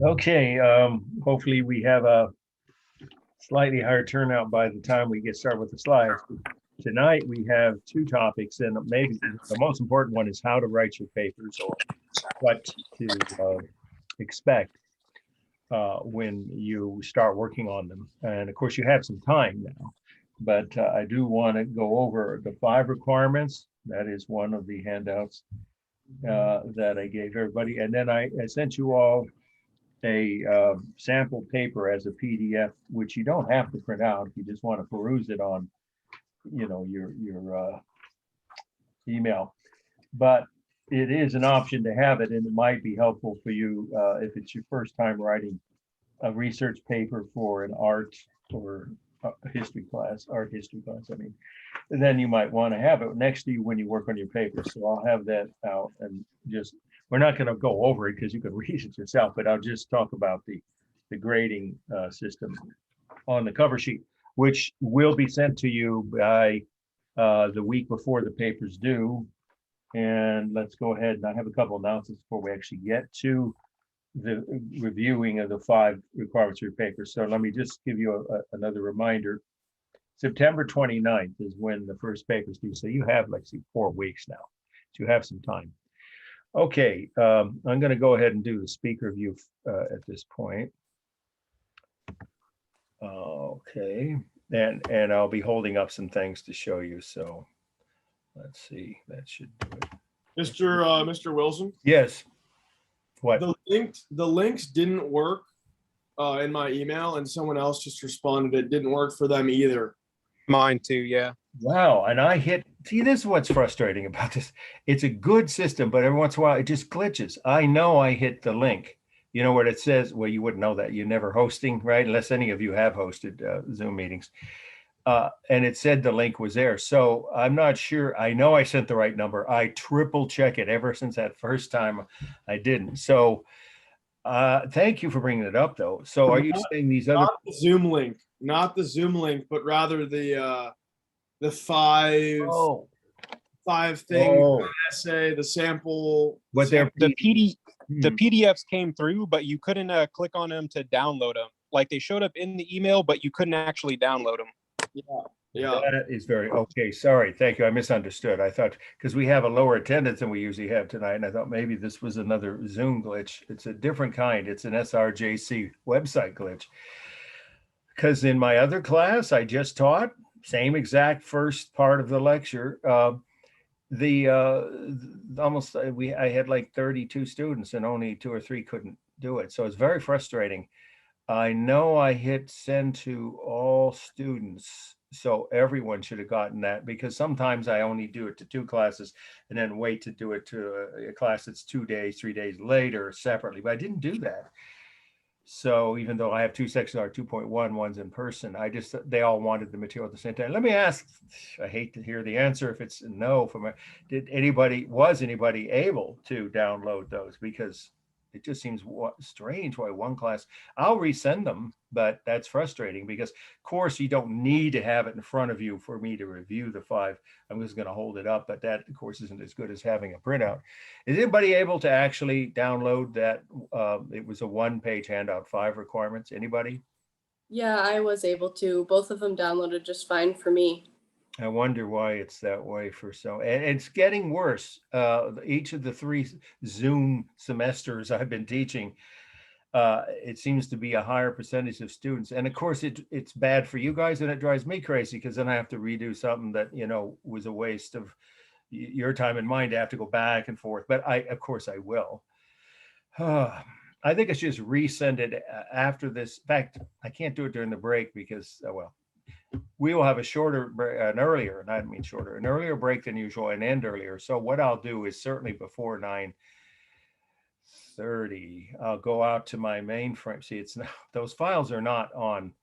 Okay, hopefully we have a slightly higher turnout by the time we get started with the slides. Tonight we have two topics, and maybe the most important one is how to write your papers or what to expect when you start working on them. And of course, you have some time now, but I do want to go over the 5 requirements. That is one of the handouts that I gave everybody. And then I sent you all a sample paper as a PDF, which you don't have to print out if you just want to peruse it on, your email. But it is an option to have it, and it might be helpful for you if it's your first time writing a research paper for an art or history class, art history class. I mean, and then you might want to have it next to you when you work on your paper. So I'll have that out and just, we're not going to go over it because you can read it yourself, but I'll just talk about the grading system on the cover sheet, which will be sent to you by the week before the paper's due. And let's go ahead and I have a couple announcements before we actually get to the reviewing of the 5 requirements for your paper. So let me just give you another reminder. September 29th is when the first paper's due. So you have, like, 4 weeks now. So you have some time. Okay, I'm going to go ahead and do the speaker view at this point. Okay, and I'll be holding up some things to show you. So let's see, that should do it. Mr. Wilson? Yes. What? The links didn't work in my email, and someone else just responded it didn't work for them either. Mine too, yeah. Wow, and I hit, see, this is what's frustrating about this. It's a good system, but every once in a while it just glitches. I know I hit the link, you know, where it says, well, you wouldn't know that, you're never hosting, right? Unless any of you have hosted Zoom meetings. And it said the link was there. So I'm not sure. I know I sent the right number. I triple check it ever since that first time I didn't. So thank you for bringing it up, though. So are you saying these other? Not the Zoom link, but rather the 5 thing essay, the sample. What they're the PDFs came through, but you couldn't click on them to download them. Like, they showed up in the email, but you couldn't actually download them. Yeah. That is very okay. Sorry, thank you. I misunderstood. I thought because we have a lower attendance than we usually have tonight, and I thought maybe this was another Zoom glitch. It's a different kind. It's an SRJC website glitch. Because in my other class I just taught, same exact first part of the lecture, I had like 32 students and only 2 or 3 couldn't do it. So it's very frustrating. I know I hit send to all students, so everyone should have gotten that, because sometimes I only do it to 2 classes and then wait to do it to a class that's 2 days, 3 days later separately, but I didn't do that. So even though I have 2 sections are 2.1, one's in person, they all wanted the material at the same time. Let me ask, I hate to hear the answer if it's no, was anybody able to download those? Because it just seems strange why one class, I'll resend them, but that's frustrating because, of course, you don't need to have it in front of you for me to review the 5. I'm just going to hold it up, but that, of course, isn't as good as having a printout. Is anybody able to actually download that? It was a 1-page handout, 5 requirements. Anybody? Yeah, I was able to. Both of them downloaded just fine for me. I wonder why it's that way for so, and it's getting worse. Each of the 3 Zoom semesters I've been teaching, it seems to be a higher percentage of students. And of course, it's bad for you guys, and it drives me crazy because then I have to redo something that, was a waste of your time and mine to have to go back and forth. But of course, I will. I think I should just resend it after this. In fact, I can't do it during the break because, we will have an earlier break than usual and end earlier. So what I'll do is certainly before 9:30, I'll go out to my mainframe. See, those files are not on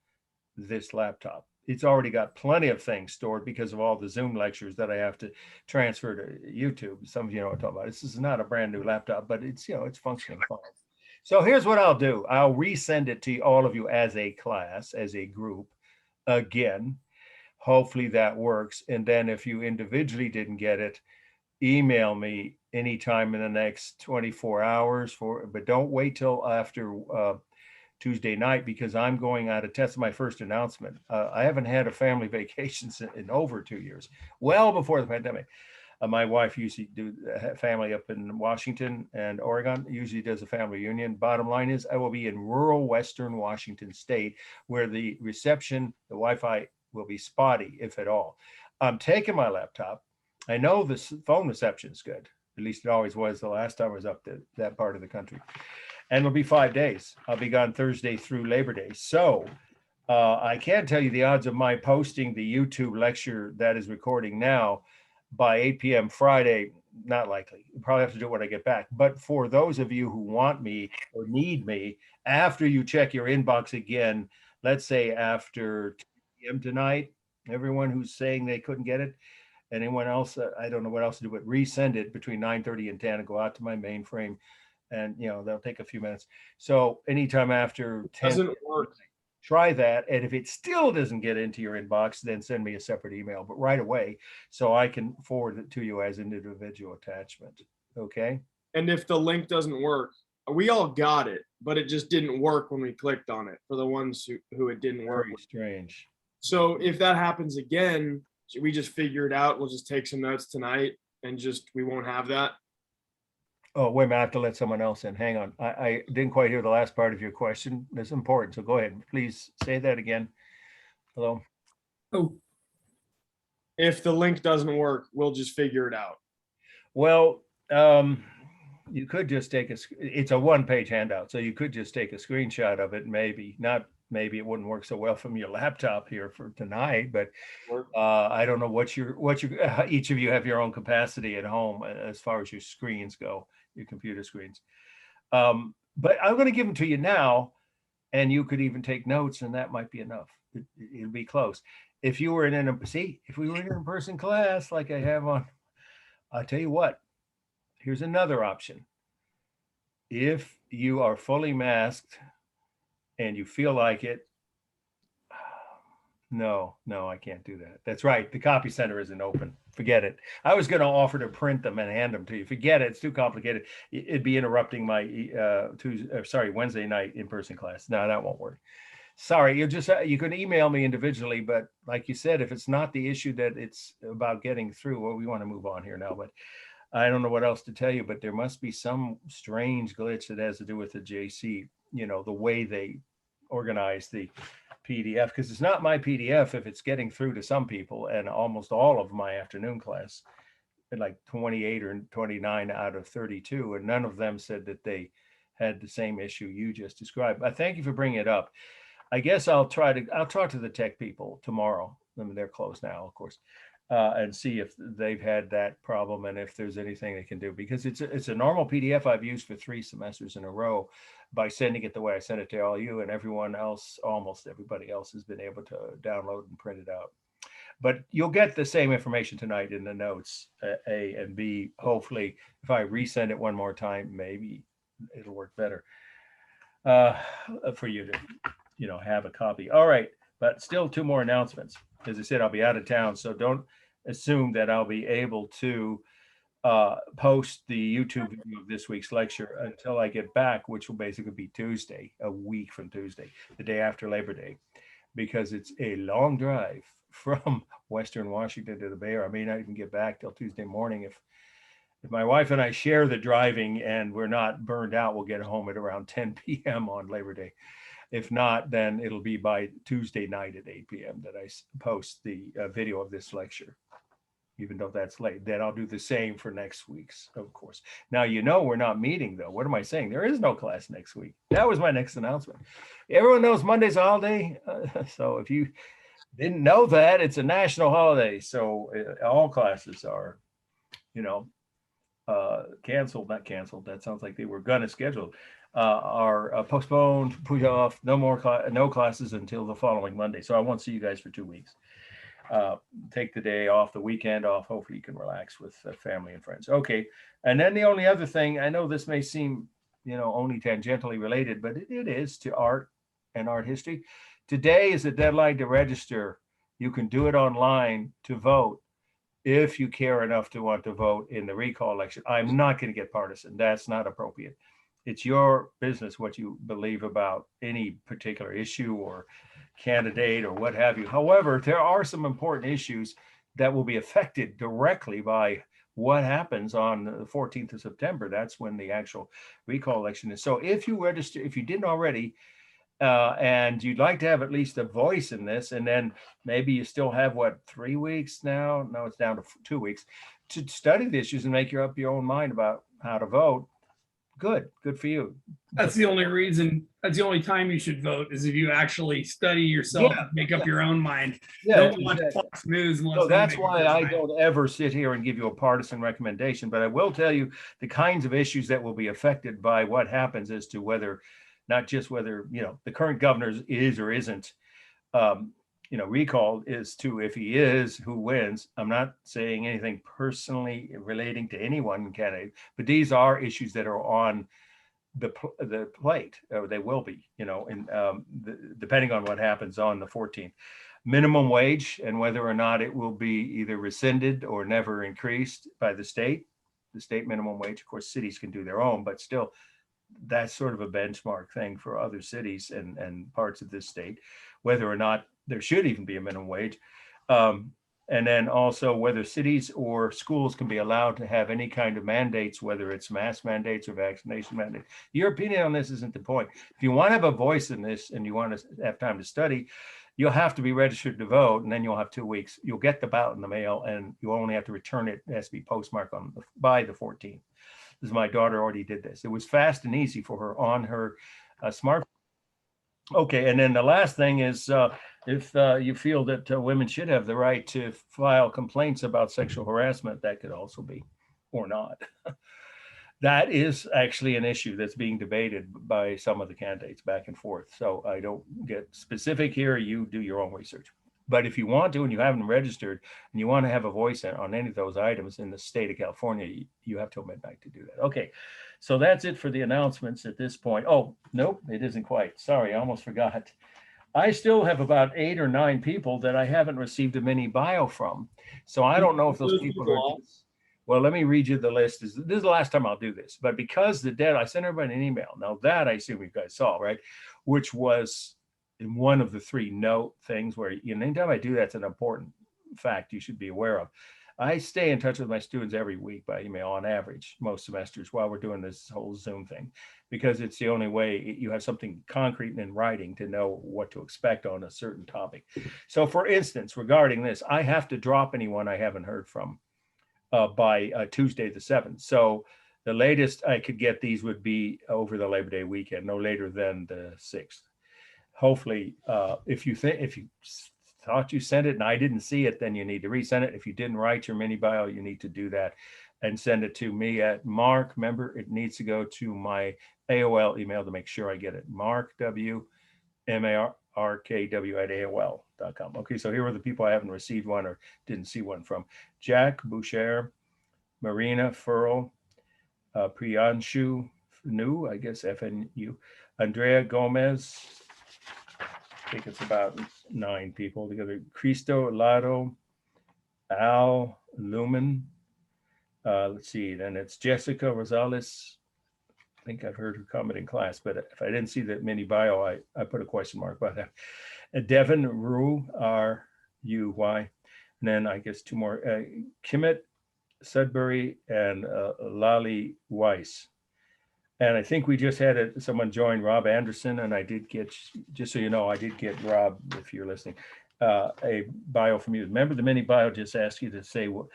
this laptop. It's already got plenty of things stored because of all the Zoom lectures that I have to transfer to YouTube. Some of you know what I'm talking about. This is not a brand new laptop, but it's functioning fine. So here's what I'll do. I'll resend it to all of you as a class, as a group. Again, hopefully that works. And then if you individually didn't get it, email me anytime in the next 24 hours but don't wait till after Tuesday night, because I'm going out of town. That's my first announcement. I haven't had a family vacation in over 2 years, well before the pandemic. My wife usually do family up in Washington and Oregon, usually does a family reunion. Bottom line is I will be in rural Western Washington state, where the reception, the Wi-Fi will be spotty, if at all. I'm taking my laptop. I know the phone reception is good. At least it always was the last time I was up to that part of the country. And it'll be 5 days. I'll be gone Thursday through Labor Day. So I can tell you the odds of my posting the YouTube lecture that is recording now by 8 p.m. Friday, not likely. You'll probably have to do it when I get back. But for those of you who want me or need me, after you check your inbox again, let's say after 2 p.m. tonight, everyone who's saying they couldn't get it, anyone else, I don't know what else to do, but resend it between 9:30 and 10 and go out to my mainframe. And, they'll take a few minutes. So anytime after 10, Doesn't work. try that. And if it still doesn't get into your inbox, then send me a separate email, but right away, so I can forward it to you as an individual attachment. Okay. And if the link doesn't work, we all got it, but it just didn't work when we clicked on it for the ones who it didn't work Very with. strange. So if that happens again, we just figure it out. We'll just take some notes tonight and we won't have that. Oh, wait a minute. I have to let someone else in. Hang on. I didn't quite hear the last part of your question. That's important. So go ahead. Please say that again. Hello. Oh, If the link doesn't work, we'll just figure it out. Well, you could just it's a one-page handout. So you could just take a screenshot of it. Maybe it wouldn't work so well from your laptop here for tonight, but I don't know what each of you have your own capacity at home as far as your screens go, your computer screens. But I'm going to give them to you now, and you could even take notes, and that might be enough. It'll be close. If you were if we were in an in-person class like I have on, I'll tell you what, here's another option. If you are fully masked and you feel like it, no, I can't do that. That's right. The copy center isn't open. Forget it. I was going to offer to print them and hand them to you. Forget it. It's too complicated. It'd be interrupting my Wednesday night in-person class. No, that won't work. Sorry. You can email me individually, but like you said, if it's not the issue that it's about getting through, well, we want to move on here now, but I don't know what else to tell you, but there must be some strange glitch that has to do with the JC, the way they organize the PDF, because it's not my PDF if it's getting through to some people, and almost all of my afternoon class, like 28 or 29 out of 32, and none of them said that they had the same issue you just described. But thank you for bringing it up. I guess I'll talk to the tech people tomorrow. I mean, they're closed now, of course, and see if they've had that problem and if there's anything they can do, because it's a normal PDF I've used for 3 semesters in a row by sending it the way I sent it to all you, and everyone else, almost everybody else, has been able to download and print it out. But you'll get the same information tonight in the notes, A, and B. Hopefully, if I resend it one more time, maybe it'll work better for you to, have a copy. All right, but still 2 more announcements. As I said, I'll be out of town, so don't assume that I'll be able to post the YouTube video of this week's lecture until I get back, which will basically be Tuesday, a week from Tuesday, the day after Labor Day, because it's a long drive from Western Washington to the Bay Area. I may not even get back till Tuesday morning. If my wife and I share the driving and we're not burned out, we'll get home at around 10 p.m. on Labor Day. If not, then it'll be by Tuesday night at 8 p.m. that I post the video of this lecture, even though that's late. Then I'll do the same for next week's, of course. Now, we're not meeting, though. What am I saying? There is no class next week. That was my next announcement. Everyone knows Monday's a holiday. So if you didn't know that, it's a national holiday. So all classes are, not canceled. That sounds like they were going to schedule. Are postponed, put off, no classes until the following Monday. So I won't see you guys for 2 weeks. Take the day off, the weekend off. Hopefully you can relax with family and friends. Okay. And then the only other thing, I know this may seem, only tangentially related, but it is to art and art history. Today is the deadline to register. You can do it online to vote if you care enough to want to vote in the recall election. I'm not going to get partisan. That's not appropriate. It's your business what you believe about any particular issue or candidate or what have you. However, there are some important issues that will be affected directly by what happens on the 14th of September. That's when the actual recall election is. So if you register, if you didn't already, and you'd like to have at least a voice in this, and then maybe you still have, what, 3 weeks now? No, it's down to 2 weeks to study the issues and make up your own mind about how to vote. Good for you. That's the only reason, that's the only time you should vote, is if you actually study yourself Yeah, and make up your own mind. Yeah, Don't watch Fox News. Unless so they that's make why up I their mind. don't ever sit here and give you a partisan recommendation, but I will tell you the kinds of issues that will be affected by what happens as to whether, not just whether, the current governor is or isn't, recalled, is to, if he is, who wins. I'm not saying anything personally relating to any one candidate, but these are issues that are on the plate, or they will be, depending on what happens on the 14th. Minimum wage and whether or not it will be either rescinded or never increased by the state minimum wage. Of course, cities can do their own, but still, that's sort of a benchmark thing for other cities and parts of this state, whether or not there should even be a minimum wage. And then also whether cities or schools can be allowed to have any kind of mandates, whether it's mask mandates or vaccination mandates. Your opinion on this isn't the point. If you want to have a voice in this and you want to have time to study, you'll have to be registered to vote, and then you'll have 2 weeks. You'll get the ballot in the mail, and you only have to return it. It has to be postmarked by the 14th. Because my daughter already did this. It was fast and easy for her on her smartphone. Okay, and then the last thing is, if you feel that women should have the right to file complaints about sexual harassment, that could also be, or not. That is actually an issue that's being debated by some of the candidates back and forth. So I don't get specific here. You do your own research. But if you want to, and you haven't registered, and you want to have a voice on any of those items in the state of California, you have till midnight to do that. Okay, so that's it for the announcements at this point. Oh, nope, it isn't quite. Sorry, I almost forgot. I still have about 8 or 9 people that I haven't received a mini bio from. So I don't know if those people are. Well, let me read you the list. This is the last time I'll do this, but because the dead, I sent everybody an email. Now that I assume you guys saw, right? Which was in one of the 3 note things where, anytime I do, that's an important fact you should be aware of. I stay in touch with my students every week by email on average, most semesters, while we're doing this whole Zoom thing, because it's the only way you have something concrete and in writing to know what to expect on a certain topic. So for instance, regarding this, I have to drop anyone I haven't heard from by Tuesday the 7th. So the latest I could get these would be over the Labor Day weekend, no later than the 6th. Hopefully, if you thought you sent it and I didn't see it, then you need to resend it. If you didn't write your mini bio, you need to do that and send it to me at Mark. Remember, it needs to go to my AOL email to make sure I get it. Mark W, MARKW at AOL.com. Okay, so here are the people I haven't received one or didn't see one from. Jack Boucher, Marina Furl, Priyanshu Nu, I guess FNU, Andrea Gomez, I think it's about 9 people together. Cristo Lado, Al Lumen. Let's see, then it's Jessica Rosales. I think I've heard her comment in class, but if I didn't see that mini bio, I put a question mark by that. Devin Rue, R-U-Y. And then I guess 2 more. Kimmett Sudbury and Lali Weiss. And I think we just had someone join, Rob Anderson, and I did get, just so you know, I did get Rob, if you're listening, a bio from you. Remember, the mini bio just asks you to say, what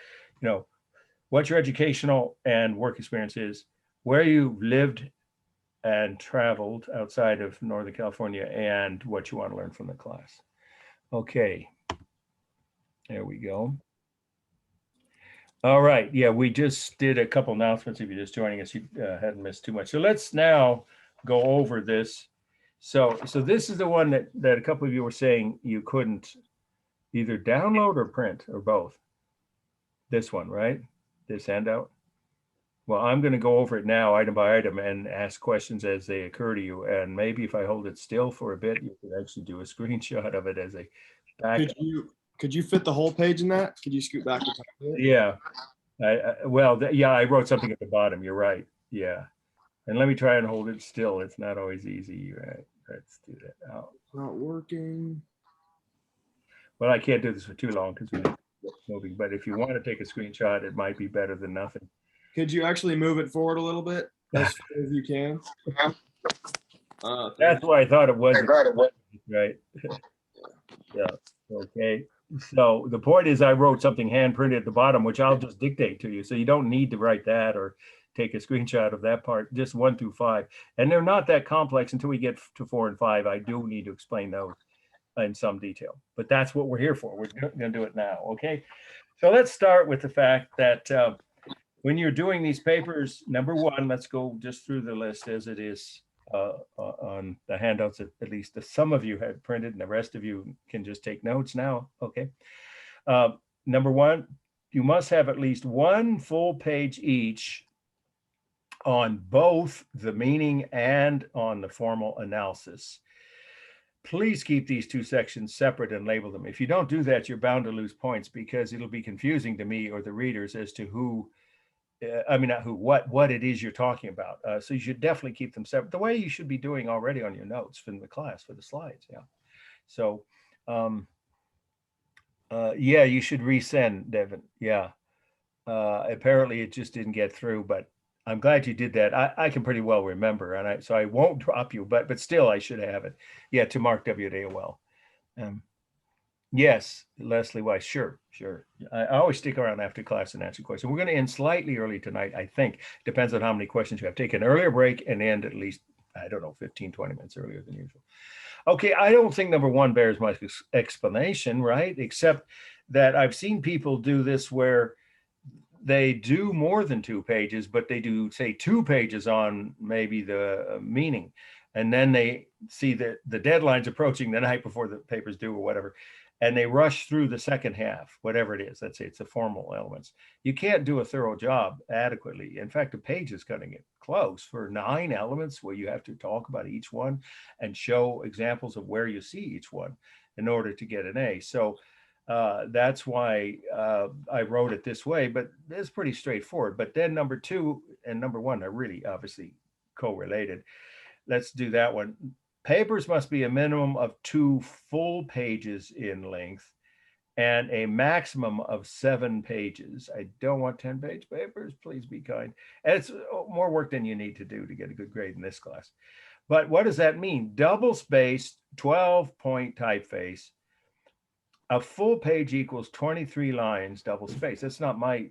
your educational and work experience is, where you lived and traveled outside of Northern California, and what you want to learn from the class. Okay, there we go. All right. Yeah, we just did a couple announcements. If you're just joining us, you hadn't missed too much. So let's now go over this. So this is the one that a couple of you were saying you couldn't either download or print or both. This one, right? This handout. Well, I'm going to go over it now item by item and ask questions as they occur to you. And maybe if I hold it still for a bit, you could actually do a screenshot of it as a backup. Could you fit the whole page in that? Could you scoot back? Yeah. Yeah, I wrote something at the bottom. You're right. Yeah. And let me try and hold it still. It's not always easy. Right. Let's do that now. Not working. Well, I can't do this for too long because we're moving. But if you want to take a screenshot, it might be better than nothing. Could you actually move it forward a little bit as far as you can? That's why I thought it was. Right. Yeah. Okay. So the point is I wrote something hand printed at the bottom, which I'll just dictate to you. So you don't need to write that or take a screenshot of that part, just 1 through 5. And they're not that complex until we get to 4 and 5. I do need to explain those in some detail, but that's what we're here for. We're going to do it now. Okay. So let's start with the fact that when you're doing these papers, number one, let's go just through the list as it is on the handouts that at least some of you had printed and the rest of you can just take notes now. Okay. Number one, you must have at least one full page each on both the meaning and on the formal analysis. Please keep these two sections separate and label them. If you don't do that, you're bound to lose points because it'll be confusing to me or the readers as to who, not who, what it is you're talking about. So you should definitely keep them separate, the way you should be doing already on your notes from the class for the slides. Yeah. So, yeah, you should resend, Devin. Yeah. Apparently it just didn't get through, but I'm glad you did that. I can pretty well remember, and so I won't drop you, but still I should have it. Yeah, to Mark W. Yes, Leslie Weiss. Sure. I always stick around after class and answer questions. We're going to end slightly early tonight, I think. Depends on how many questions you have. Take an earlier break and end at least, I don't know, 15, 20 minutes earlier than usual. Okay, I don't think number one bears much explanation, right? Except that I've seen people do this where they do more than 2 pages, but they do, say, 2 pages on maybe the meaning. And then they see that the deadline's approaching the night before the papers due or whatever, and they rush through the second half, whatever it is. Let's say it's the formal elements. You can't do a thorough job adequately. In fact, a page is cutting it close for 9 elements where you have to talk about each one and show examples of where you see each one in order to get an A. So that's why I wrote it this way, but it's pretty straightforward. But then number 2 and number 1 are really obviously correlated. Let's do that one. Papers must be a minimum of 2 full pages in length and a maximum of 7 pages. I don't want 10-page papers, please be kind. And it's more work than you need to do to get a good grade in this class. But what does that mean? Double-spaced 12-point typeface. A full page equals 23 lines double space. That's not my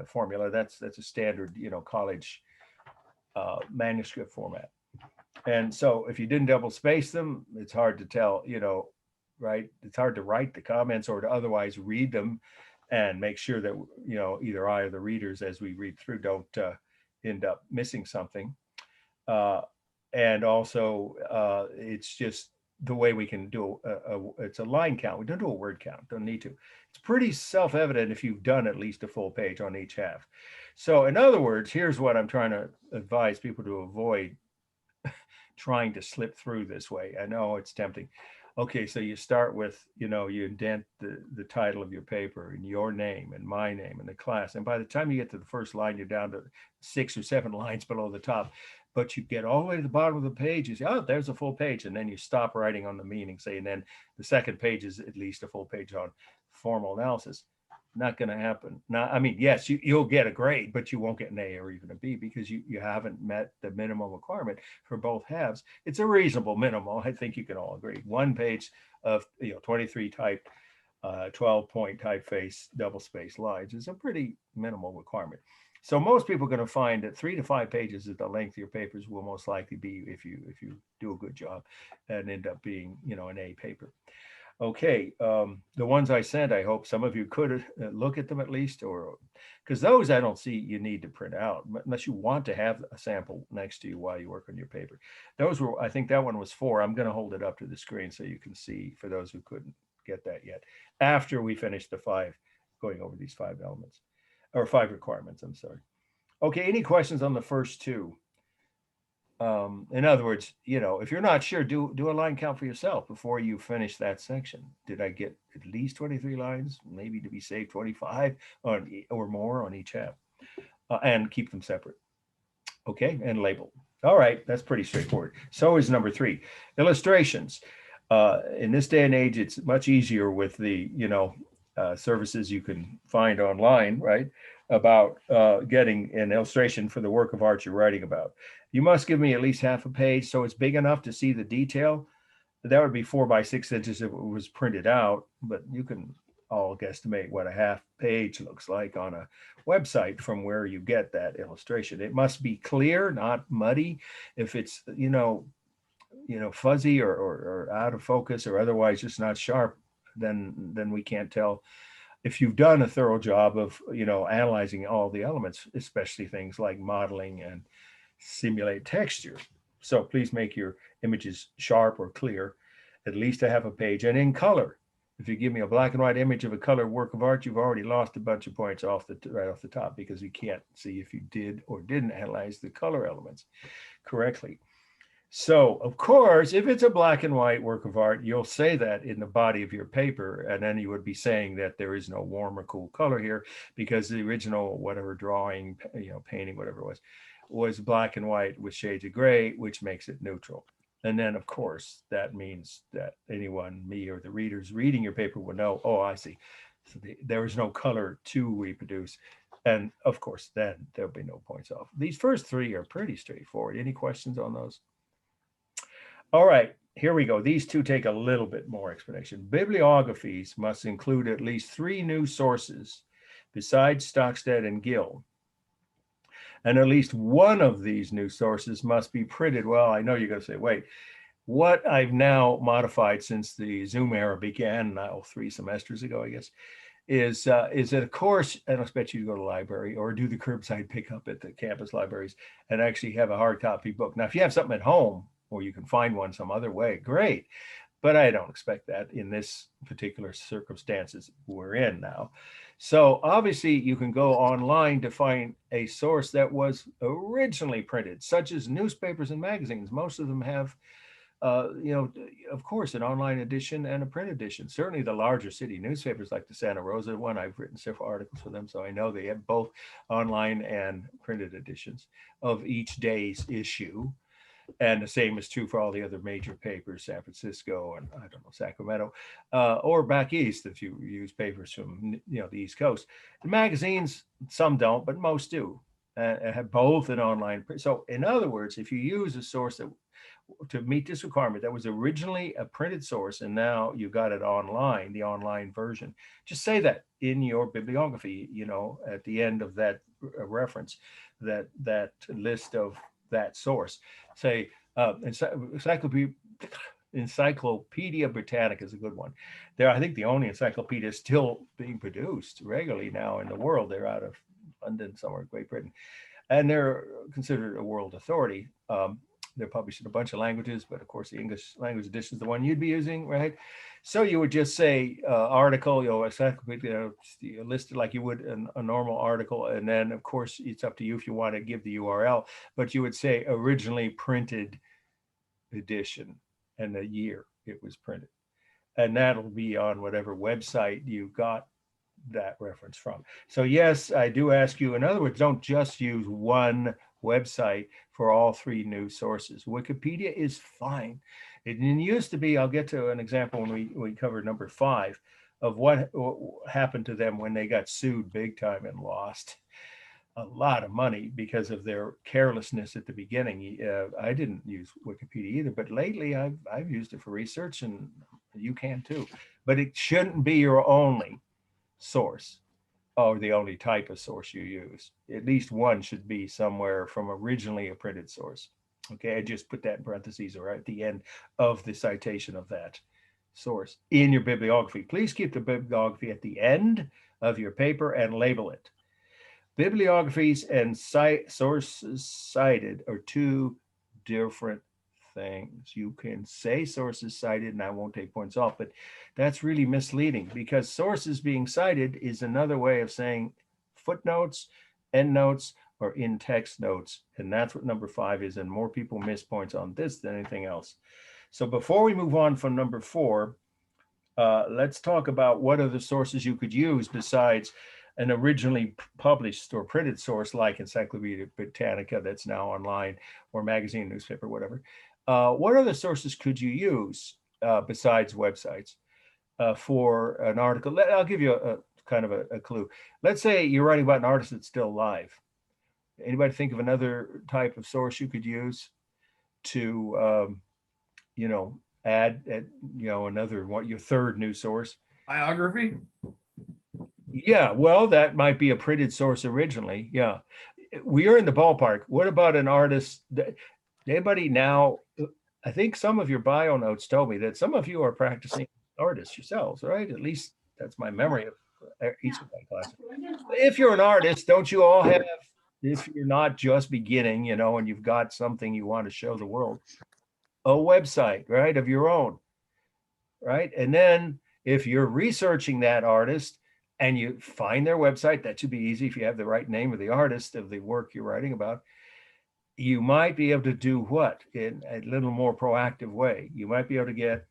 formula. That's a standard, college manuscript format. And so if you didn't double space them, it's hard to tell, right? It's hard to write the comments or to otherwise read them and make sure that, either I or the readers as we read through don't end up missing something. And also it's just the way we can do it's a line count. We don't do a word count, don't need to. It's pretty self-evident if you've done at least a full page on each half. So in other words, here's what I'm trying to advise people to avoid trying to slip through this way. I know it's tempting. Okay, so you start with, you indent the title of your paper and your name and my name and the class. And by the time you get to the first line, you're down to 6 or 7 lines below the top. But you get all the way to the bottom of the page, you say, oh, there's a full page. And then you stop writing on the meaning, say, and then the second page is at least a full page on formal analysis. Not going to happen. Now, yes, you'll get a grade, but you won't get an A or even a B because you haven't met the minimum requirement for both halves. It's a reasonable minimum. I think you can all agree. 1 page of 23 typed 12-point typeface double space lines is a pretty minimal requirement. So most people are going to find that 3 to 5 pages is the length of your papers will most likely be if you do a good job and end up being an A paper. Okay, the ones I sent, I hope some of you could look at them at least, or because those I don't see you need to print out unless you want to have a sample next to you while you work on your paper. Those were, I think that one was 4. I'm going to hold it up to the screen so you can see for those who couldn't get that yet. After we finish the 5, going over these 5 elements or 5 requirements, I'm sorry. Okay, any questions on the first 2? In other words, if you're not sure, do a line count for yourself before you finish that section. Did I get at least 23 lines? Maybe to be safe, 25 or more on each half, and keep them separate. Okay, and label. All right, that's pretty straightforward. So is number 3, illustrations. In this day and age, it's much easier with the services you can find online, right? About getting an illustration for the work of art you're writing about. You must give me at least half a page so it's big enough to see the detail. That would be 4 by 6 inches if it was printed out, but you can all guesstimate what a half page looks like on a website from where you get that illustration. It must be clear, not muddy. If it's fuzzy or out of focus or otherwise just not sharp, then we can't tell if you've done a thorough job of analyzing all the elements, especially things like modeling and simulate texture. So please make your images sharp or clear, at least a half a page, and in color. If you give me a black and white image of a colored work of art, you've already lost a bunch of points right off the top, because you can't see if you did or didn't analyze the color elements correctly. So, of course, if it's a black and white work of art, you'll say that in the body of your paper, and then you would be saying that there is no warm or cool color here because the original whatever drawing, painting, whatever it was black and white with shades of gray, which makes it neutral. And then, of course, that means that anyone, me or the readers reading your paper will know, oh, I see. So there is no color to reproduce. And of course, then there'll be no points off. These first 3 are pretty straightforward. Any questions on those? All right, here we go. These 2 take a little bit more explanation. Bibliographies must include at least 3 new sources besides Stockstead and Gill. And at least one of these new sources must be printed. Well, I know you're going to say, wait, what I've now modified since the Zoom era began now 3 semesters ago, I guess, is that, of course, and I expect you to go to the library or do the curbside pickup at the campus libraries and actually have a hard copy book. Now, if you have something at home, or you can find one some other way, great. But I don't expect that in this particular circumstances we're in now. So obviously you can go online to find a source that was originally printed, such as newspapers and magazines. Most of them have, of course, an online edition and a print edition. Certainly the larger city newspapers like the Santa Rosa one, I've written several articles for them, so I know they have both online and printed editions of each day's issue. And the same is true for all the other major papers, San Francisco and I don't know, Sacramento, or back east if you use papers from the East Coast. The magazines, some don't, but most do. Have both an online print. So in other words, if you use a source that to meet this requirement that was originally a printed source and now you got it online, the online version, just say that in your bibliography, at the end of that reference, that list of that source. Say Encyclopedia Britannica is a good one. They're, I think, the only encyclopedia still being produced regularly now in the world. They're out of London, somewhere in Great Britain, and they're considered a world authority. They're published in a bunch of languages, but of course the English language edition is the one you'd be using, right? So you would just say article, encyclopedia, listed like you would a normal article, and then of course it's up to you if you want to give the URL, but you would say originally printed edition and the year it was printed, and that'll be on whatever website you got that reference from. So yes, I do ask you, in other words, don't just use one website for all 3 new sources. Wikipedia is fine. It used to be, I'll get to an example when we cover number 5 of what happened to them when they got sued big time and lost a lot of money because of their carelessness at the beginning. I didn't use Wikipedia either, but lately I've used it for research, and you can too. But it shouldn't be your only source or the only type of source you use. At least one should be somewhere from originally a printed source. Okay, I just put that in parentheses or at the end of the citation of that source in your bibliography. Please keep the bibliography at the end of your paper and label it. Bibliographies and sources cited are 2 different things. You can say sources cited and I won't take points off, but that's really misleading because sources being cited is another way of saying footnotes, endnotes, or in text notes. And that's what number 5 is. And more people miss points on this than anything else. So before we move on from number 4, let's talk about what other sources you could use besides an originally published or printed source like Encyclopedia Britannica that's now online, or magazine, newspaper, whatever. What other sources could you use besides websites for an article? I'll give you a kind of a clue. Let's say you're writing about an artist that's still alive. Anybody think of another type of source you could use to, add, another, your third news source? Biography? Yeah, well, that might be a printed source originally. Yeah, we are in the ballpark. What about an artist? Anybody now? I think some of your bio notes told me that some of you are practicing artists yourselves, right? At least that's my memory of each of my classes. If you're an artist, don't you all have, if you're not just beginning, and you've got something you want to show the world, a website, right, of your own, right? And then if you're researching that artist and you find their website, that should be easy if you have the right name of the artist of the work you're writing about. You might be able to do what in a little more proactive way. You might be able to get,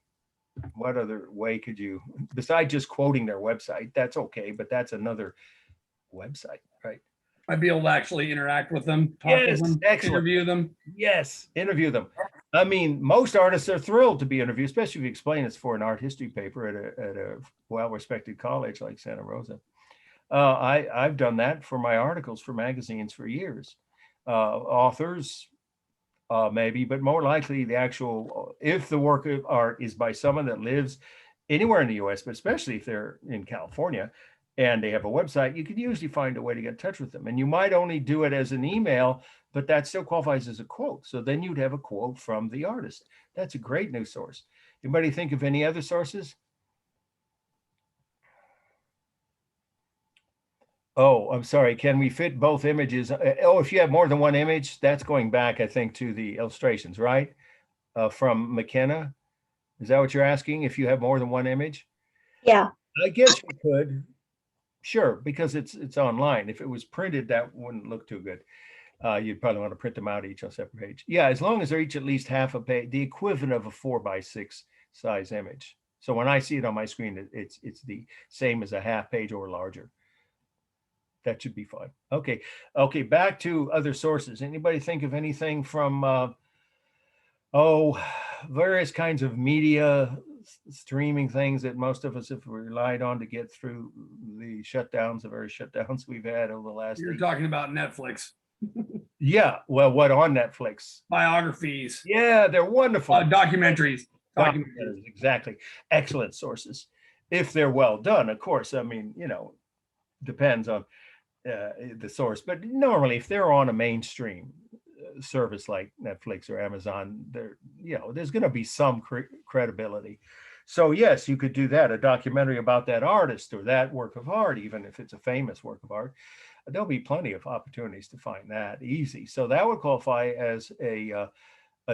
what other way could you, besides just quoting their website? That's okay, but that's another website, right? I'd be able to actually interact with them, talk with them, excellent. interview them. Yes, interview them. I mean, most artists are thrilled to be interviewed, especially if you explain it's for an art history paper at a well-respected college like Santa Rosa. I've done that for my articles for magazines for years. Authors, maybe, but more likely the actual, if the work of art is by someone that lives anywhere in the US, but especially if they're in California and they have a website, you can usually find a way to get in touch with them. And you might only do it as an email, but that still qualifies as a quote. So then you'd have a quote from the artist. That's a great news source. Anybody think of any other sources? Oh, I'm sorry. Can we fit both images? Oh, if you have more than one image, that's going back, I think, to the illustrations, right? From McKenna. Is that what you're asking? If you have more than one image? Yeah. I guess you could. Sure, because it's online. If it was printed, that wouldn't look too good. You'd probably want to print them out each on a separate page. Yeah, as long as they're each at least half a page, the equivalent of a 4:6 size image. So when I see it on my screen, it's the same as a half page or larger. That should be fine. Okay, back to other sources. Anybody think of anything from, various kinds of media, streaming things that most of us have relied on to get through the shutdowns, the various shutdowns we've had over the last. You're talking about Netflix. Yeah, well, what on Netflix? Biographies. Yeah, they're wonderful. Documentaries. Documentaries, exactly. Excellent sources. If they're well done, of course. I mean, depends on the source, but normally if they're on a mainstream service like Netflix or Amazon, there's going to be some credibility. So yes, you could do that, a documentary about that artist or that work of art, even if it's a famous work of art. There'll be plenty of opportunities to find that easy. So that would qualify as a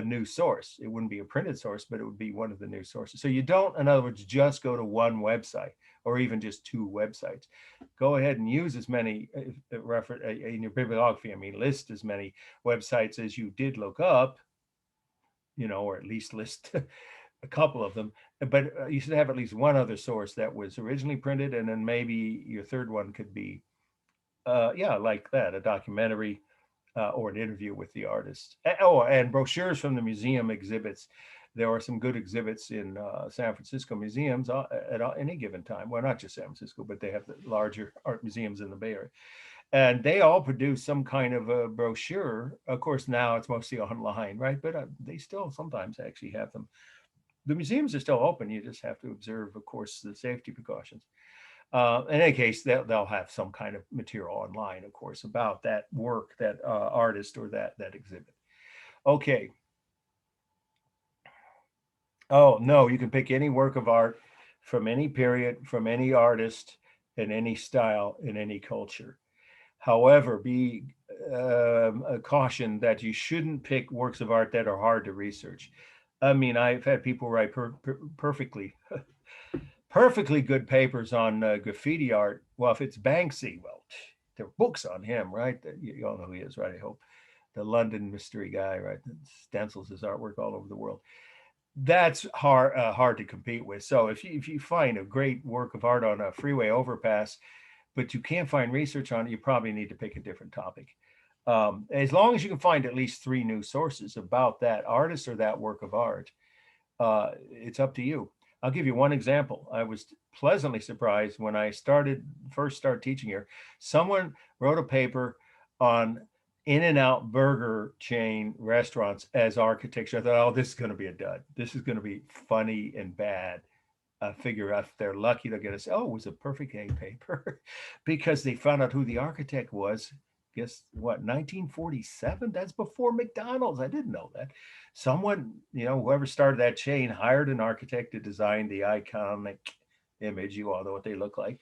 news source. It wouldn't be a printed source, but it would be one of the news sources. So you don't, in other words, just go to one website or even just two websites. Go ahead and use as many in your bibliography. I mean, list as many websites as you did look up, or at least list a couple of them. But you should have at least one other source that was originally printed, and then maybe your third one could be, like that, a documentary or an interview with the artist. And brochures from the museum exhibits. There are some good exhibits in San Francisco museums at any given time. Well, not just San Francisco, but they have the larger art museums in the Bay Area. And they all produce some kind of a brochure. Of course, now it's mostly online, right? But they still sometimes actually have them. The museums are still open. You just have to observe, of course, the safety precautions. In any case, they'll have some kind of material online, of course, about that work, that artist or that exhibit. Okay. Oh, no, you can pick any work of art from any period, from any artist, in any style, in any culture. However, be cautioned that you shouldn't pick works of art that are hard to research. I mean, I've had people write perfectly good papers on graffiti art. Well, if it's Banksy, well, there are books on him, right? That you all know who he is, right? I hope. The London mystery guy, right? That stencils his artwork all over the world. That's hard to compete with. So if you find a great work of art on a freeway overpass, but you can't find research on it, you probably need to pick a different topic. As long as you can find at least 3 new sources about that artist or that work of art, it's up to you. I'll give you one example. I was pleasantly surprised when I first started teaching here. Someone wrote a paper on In-N-Out burger chain restaurants as architecture. I thought, oh, this is going to be a dud. This is going to be funny and bad. I figure if they're lucky, they'll get us. Oh, it was a perfect A paper because they found out who the architect was. Guess what? 1947. That's before McDonald's. I didn't know that. Someone, whoever started that chain hired an architect to design the iconic image. You all know what they look like,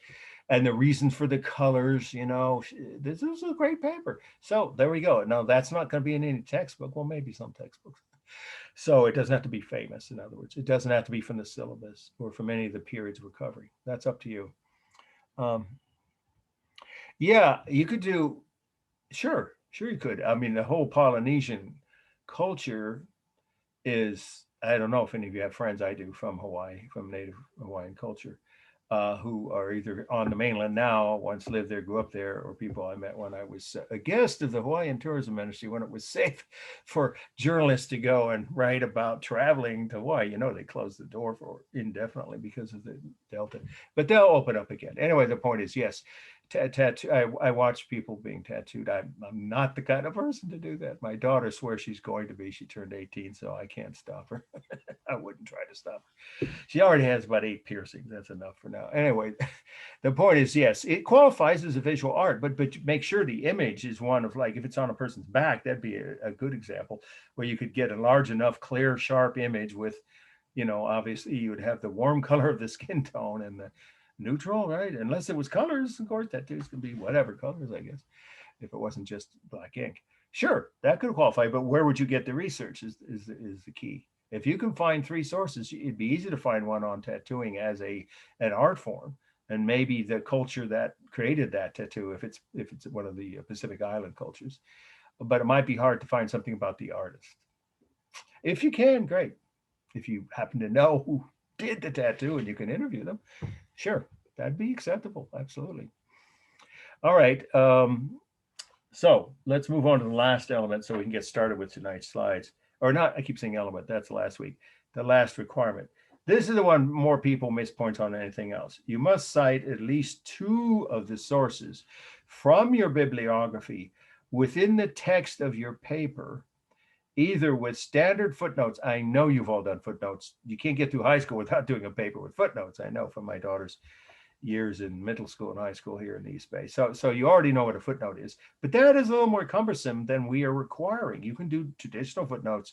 and the reasons for the colors. This is a great paper. So there we go. Now that's not going to be in any textbook. Well, maybe some textbooks. So it doesn't have to be famous. In other words, it doesn't have to be from the syllabus or from any of the periods we're covering. That's up to you. Yeah, you could do. Sure, you could. I mean, the whole Polynesian culture is, I don't know if any of you have friends, I do, from Hawaii, from Native Hawaiian culture, who are either on the mainland now, once lived there, grew up there, or people I met when I was a guest of the Hawaiian Tourism Ministry when it was safe for journalists to go and write about traveling to Hawaii. They closed the door for indefinitely because of the Delta, but they'll open up again. Anyway, the point is, yes, tattoo. I watch people being tattooed. I'm not the kind of person to do that. My daughter swears she's going to be. She turned 18, so I can't stop her. I wouldn't try to stop her. She already has about 8 piercings. That's enough for now. Anyway, the point is, yes, it qualifies as a visual art, but make sure the image is one of, like, if it's on a person's back, that'd be a good example where you could get a large enough, clear, sharp image with, obviously you would have the warm color of the skin tone and the neutral, right? Unless it was colors, of course, tattoos can be whatever colors, I guess, if it wasn't just black ink. Sure, that could qualify, but where would you get the research is the key. If you can find 3 sources, it'd be easy to find one on tattooing as an art form, and maybe the culture that created that tattoo, if it's one of the Pacific Island cultures, but it might be hard to find something about the artist. If you can, great. If you happen to know who did the tattoo and you can interview them, sure, that'd be acceptable. Absolutely. All right. So let's move on to the last element so we can get started with tonight's slides. Or not, I keep saying element, that's last week. The last requirement. This is the one more people miss points on than anything else. You must cite at least 2 of the sources from your bibliography within the text of your paper, either with standard footnotes. I know you've all done footnotes. You can't get through high school without doing a paper with footnotes. I know from my daughter's years in middle school and high school here in the East Bay. So you already know what a footnote is, but that is a little more cumbersome than we are requiring. You can do traditional footnotes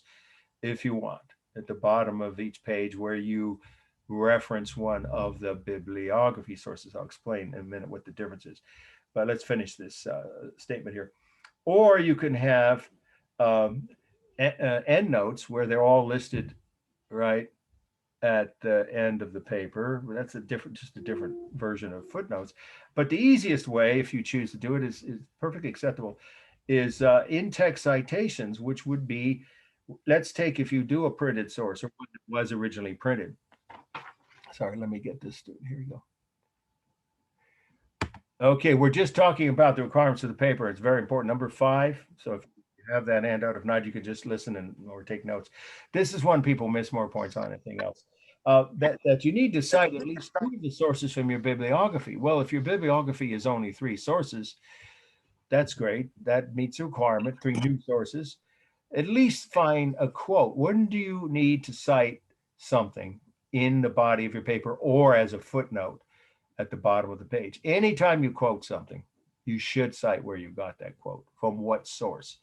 if you want at the bottom of each page where you reference one of the bibliography sources. I'll explain in a minute what the difference is, but let's finish this statement here. Or you can have endnotes where they're all listed right at the end of the paper. That's just a different version of footnotes. But the easiest way, if you choose to do it, is perfectly acceptable, is in-text citations, which would be, let's take, if you do a printed source or what was originally printed. Sorry, let me get this. Here we go. Okay, we're just talking about the requirements of the paper. It's very important. Number 5. So if you have that handout, if not, you could just listen or take notes. This is one people miss more points on anything else. That you need to cite at least 2 of the sources from your bibliography. Well, if your bibliography is only 3 sources, that's great. That meets the requirement, 3 new sources. At least find a quote. When do you need to cite something in the body of your paper or as a footnote at the bottom of the page? Anytime you quote something, you should cite where you got that quote, from what source.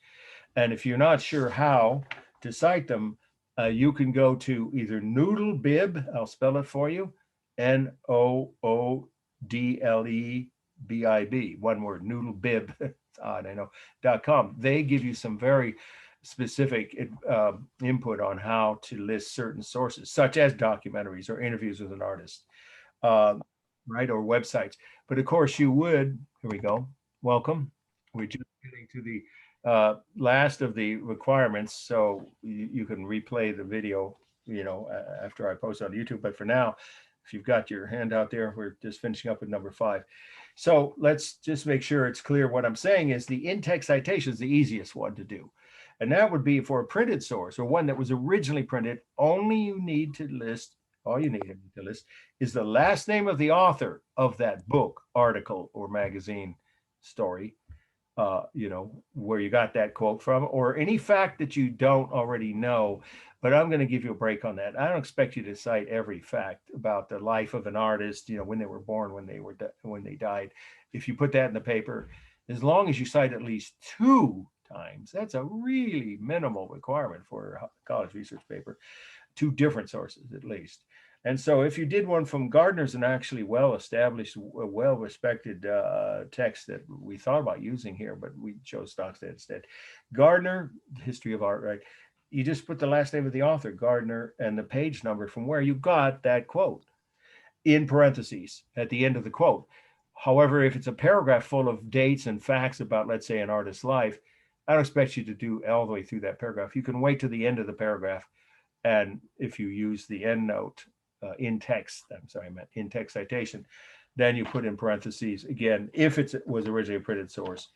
And if you're not sure how to cite them, you can go to either Noodlebib, I'll spell it for you, NOODLEBIB, one word, Noodlebib, it's odd, I know, .com. They give you some very specific input on how to list certain sources, such as documentaries or interviews with an artist, right, or websites. But of course you would, here we go, welcome. We're just getting to the last of the requirements, so you can replay the video, after I post on YouTube. But for now, if you've got your hand out there, we're just finishing up with number 5. So let's just make sure it's clear. What I'm saying is the in-text citation is the easiest one to do. And that would be for a printed source or one that was originally printed. All you need to list is the last name of the author of that book, article, or magazine story, where you got that quote from, or any fact that you don't already know. But I'm going to give you a break on that. I don't expect you to cite every fact about the life of an artist, when they were born, when they died. If you put that in the paper, as long as you cite at least 2 times, that's a really minimal requirement for a college research paper, 2 different sources at least. And so if you did one from Gardner's, an actually well-established, well-respected text that we thought about using here, but we chose Stockstead instead. Gardner, History of Art, right? You just put the last name of the author, Gardner, and the page number from where you got that quote in parentheses at the end of the quote. However, if it's a paragraph full of dates and facts about, let's say, an artist's life, I don't expect you to do all the way through that paragraph. You can wait to the end of the paragraph. And if you use the end note, in-text citation, then you put in parentheses, again, if it was originally a printed source,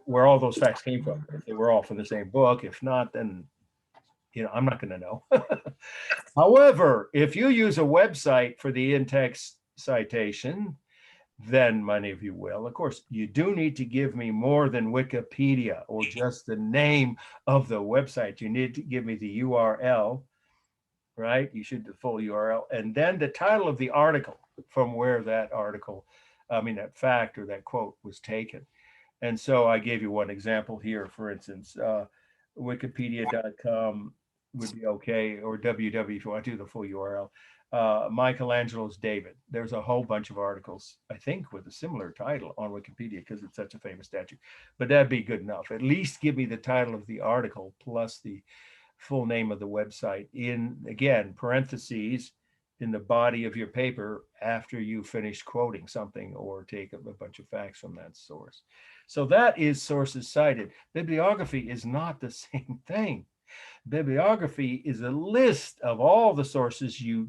where all those facts came from. If they were all from the same book. If not, then, I'm not going to know. However, if you use a website for the in-text citation, then many of you will. Of course, you do need to give me more than Wikipedia or just the name of the website. You need to give me the URL, right? You should, the full URL, and then the title of the article from where that that fact or that quote was taken. And so I gave you one example here, for instance, wikipedia.com would be okay, or www if you want to do the full URL. Michelangelo's David. There's a whole bunch of articles, I think, with a similar title on Wikipedia because it's such a famous statue, but that'd be good enough. At least give me the title of the article plus the full name of the website in, again, parentheses in the body of your paper after you finish quoting something or take a bunch of facts from that source. So that is sources cited. Bibliography is not the same thing. Bibliography is a list of all the sources you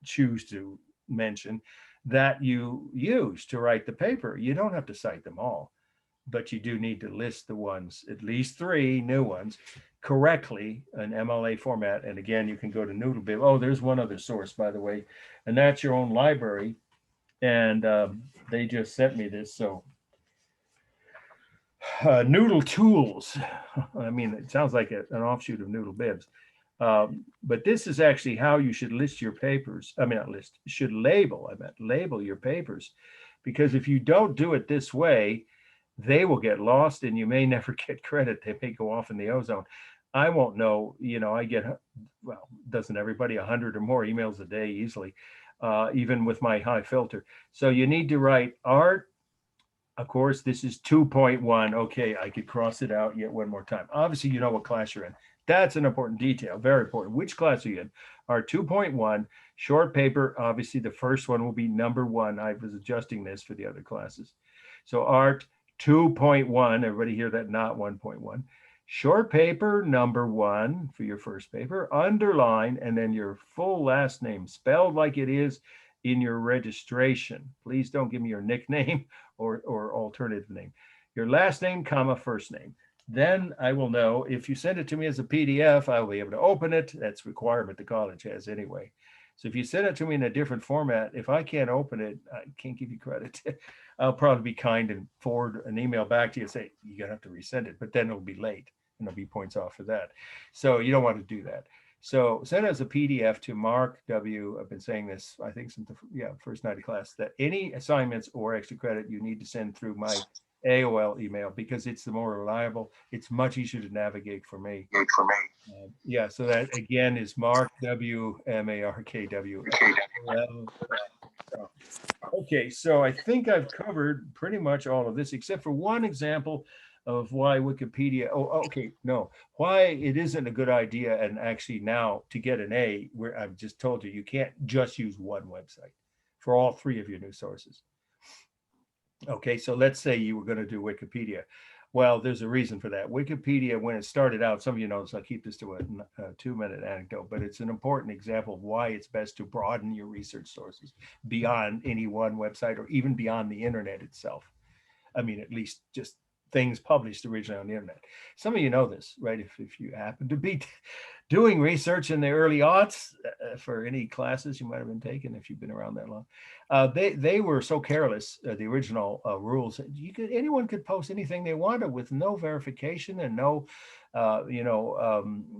choose to mention that you use to write the paper. You don't have to cite them all, but you do need to list the ones, at least 3 new ones, correctly in MLA format. And again, you can go to Noodlebib. Oh, there's one other source, by the way, and that's your own library. And they just sent me this. So Noodle Tools. I mean, it sounds like an offshoot of Noodlebibs. But this is actually how you should list your papers. I mean, not list, should label. I meant label your papers. Because if you don't do it this way, they will get lost and you may never get credit. They may go off in the ozone. I won't know, I get, well, doesn't everybody, 100 or more emails a day easily, even with my high filter. So you need to write art. Of course, this is 2.1. Okay, I could cross it out yet one more time. Obviously, you know what class you're in. That's an important detail, very important. Which class are you in? Art 2.1, short paper. Obviously, the first one will be number 1. I was adjusting this for the other classes. So art 2.1, everybody hear that? Not 1.1. Short paper, number 1 for your first paper, underline, and then your full last name, spelled like it is in your registration. Please don't give me your nickname or alternative name. Your last name, comma, first name. Then I will know. If you send it to me as a PDF, I will be able to open it. That's a requirement the college has anyway. So if you send it to me in a different format, if I can't open it, I can't give you credit. I'll probably be kind and forward an email back to you and say, you're going to have to resend it, but then it'll be late and there'll be points off for that. So you don't want to do that. So send it as a PDF to Mark W. I've been saying this, I think, since the first night of class, that any assignments or extra credit you need to send through my AOL email because it's the more reliable. It's much easier to navigate for me. So that again is Mark W. MARKW. Okay, so I think I've covered pretty much all of this except for one example of why Wikipedia, why it isn't a good idea. And actually now to get an A, where I've just told you, you can't just use one website for all 3 of your new sources. Okay, so let's say you were going to do Wikipedia. Well, there's a reason for that. Wikipedia, when it started out, some of you know this, I'll keep this to a 2-minute anecdote, but it's an important example of why it's best to broaden your research sources beyond any one website or even beyond the internet itself. I mean, at least just things published originally on the internet. Some of you know this, right? If you happen to be doing research in the early aughts for any classes you might have been taking, if you've been around that long, they were so careless. The original rules, anyone could post anything they wanted with no verification and no,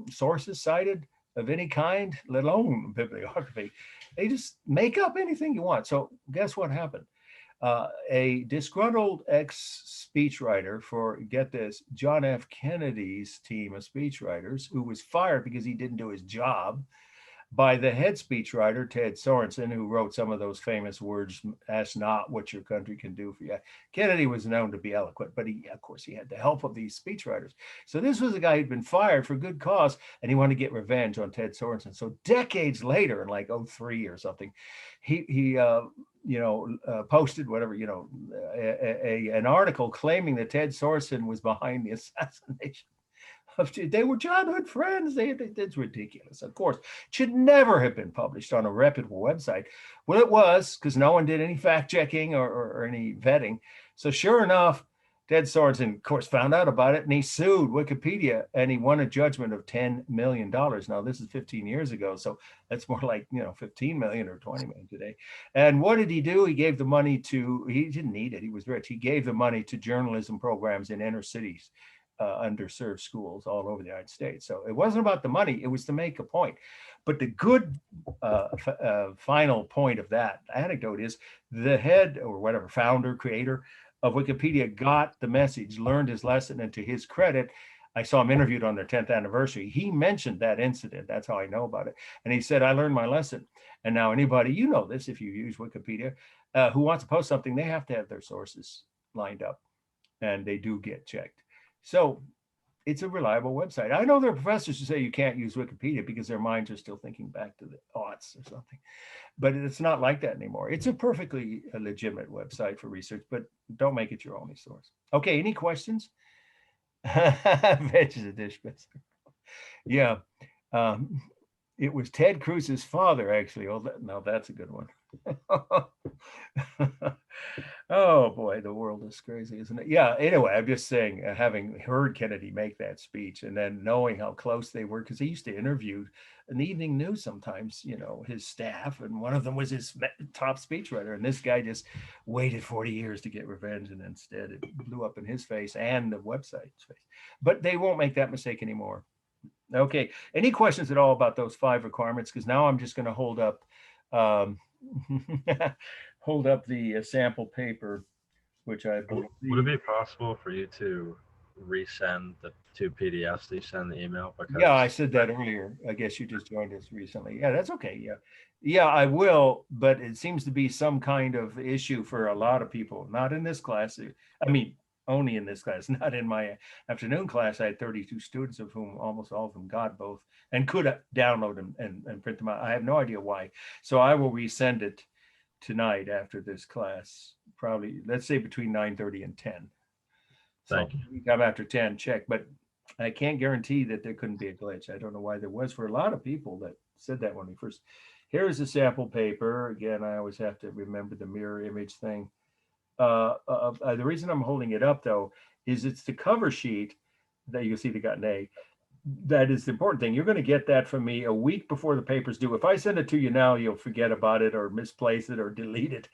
sources cited of any kind, let alone bibliography. They just make up anything you want. So guess what happened? A disgruntled ex-speechwriter for, get this, John F. Kennedy's team of speechwriters, who was fired because he didn't do his job, by the head speechwriter, Ted Sorensen, who wrote some of those famous words, ask not what your country can do for you. Kennedy was known to be eloquent, but of course, he had the help of these speechwriters. So this was a guy who'd been fired for good cause, and he wanted to get revenge on Ted Sorensen. So decades later, in like 2003 or something, he posted whatever, an article claiming that Ted Sorensen was behind the assassination. They were childhood friends. It's ridiculous. Of course, it should never have been published on a reputable website. Well, it was, because no one did any fact checking or any vetting. So sure enough, Ted Sorensen, of course, found out about it, and he sued Wikipedia, and he won a judgment of $10 million. Now, this is 15 years ago, so that's more like 15 million or 20 million today. And what did he do? He gave the money to, he didn't need it, he was rich. He gave the money to journalism programs in inner cities. Underserved schools all over the United States. So it wasn't about the money, it was to make a point. But the good final point of that anecdote is the head or whatever, founder, creator of Wikipedia got the message, learned his lesson, and to his credit, I saw him interviewed on their 10th anniversary. He mentioned that incident. That's how I know about it. And he said, I learned my lesson. And now anybody, you know this, if you use Wikipedia, who wants to post something, they have to have their sources lined up, and they do get checked. So it's a reliable website. I know there are professors who say you can't use Wikipedia because their minds are still thinking back to the aughts or something, but it's not like that anymore. It's a perfectly legitimate website for research, but don't make it your only source. Okay, any questions? Veg is a dish, but yeah. It was Ted Cruz's father, actually. Oh, now that's a good one. Oh boy, the world is crazy, isn't it? Yeah, anyway, I'm just saying, having heard Kennedy make that speech and then knowing how close they were, because he used to interview in the evening news sometimes, his staff, and one of them was his top speechwriter, and this guy just waited 40 years to get revenge, and instead it blew up in his face and the website's face. But they won't make that mistake anymore. Okay, any questions at all about those 5 requirements? Because now I'm just going to hold up hold up the sample paper, which I believe. Would it be possible for you to resend the 2 PDFs that you sent in the email? Because yeah, I said that earlier. I guess you just joined us recently. Yeah, that's okay. Yeah, I will, but it seems to be some kind of issue for a lot of people. Not in this class. I mean, only in this class, not in my afternoon class. I had 32 students, of whom almost all of them got both and could download them and print them out. I have no idea why. So I will resend it tonight after this class, probably, let's say between 9:30 and 10. Thank you. You come after 10, check, but I can't guarantee that there couldn't be a glitch. I don't know why there was for a lot of people that said that when we first. Here's a sample paper. Again, I always have to remember the mirror image thing. The reason I'm holding it up, though, is it's the cover sheet that you see that got an A. That is the important thing. You're going to get that from me a week before the paper's due. If I send it to you now, you'll forget about it or misplace it or delete it,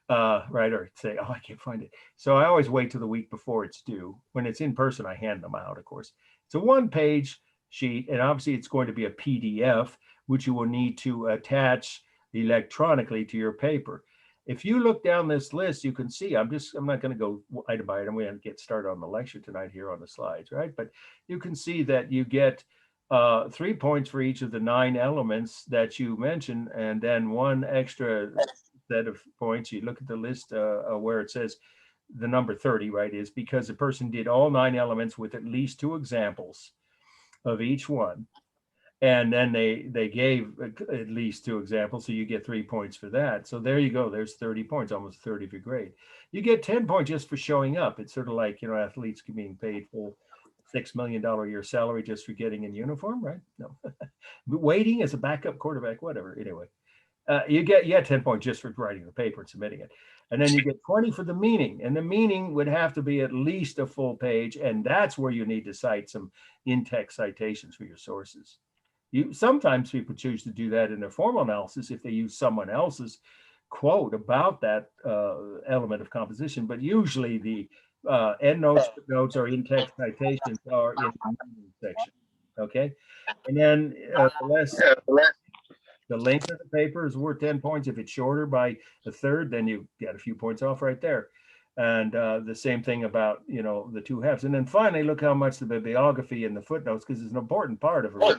right? Or say, oh, I can't find it. So I always wait till the week before it's due. When it's in person, I hand them out, of course. It's a 1-page sheet, and obviously it's going to be a PDF, which you will need to attach electronically to your paper. If you look down this list, you can see, I'm not going to go item by item. We have to get started on the lecture tonight here on the slides, right? But you can see that you get 3 points for each of the 9 elements that you mentioned, and then 1 extra set of points. You look at the list where it says the number 30, right, is because the person did all 9 elements with at least 2 examples of each one. And then they gave at least 2 examples, so you get 3 points for that. So there you go. There's 30 points, almost 30 for grade. You get 10 points just for showing up. It's sort of like, athletes being paid full $6 million a year salary just for getting in uniform, right? No. Waiting as a backup quarterback, whatever. Anyway, you get 10 points just for writing the paper and submitting it. And then you get 20 for the meaning. And the meaning would have to be at least a full page. And that's where you need to cite some in-text citations for your sources. Sometimes people choose to do that in their formal analysis if they use someone else's quote about that element of composition, but usually the endnotes, footnotes, or in-text citations are in the meaning section. Okay, and then the length of the paper is worth 10 points. If it's shorter by a third, then you get a few points off right there. And the same thing about the 2 halves. And then finally, look how much the bibliography and the footnotes, because it's an important part of it.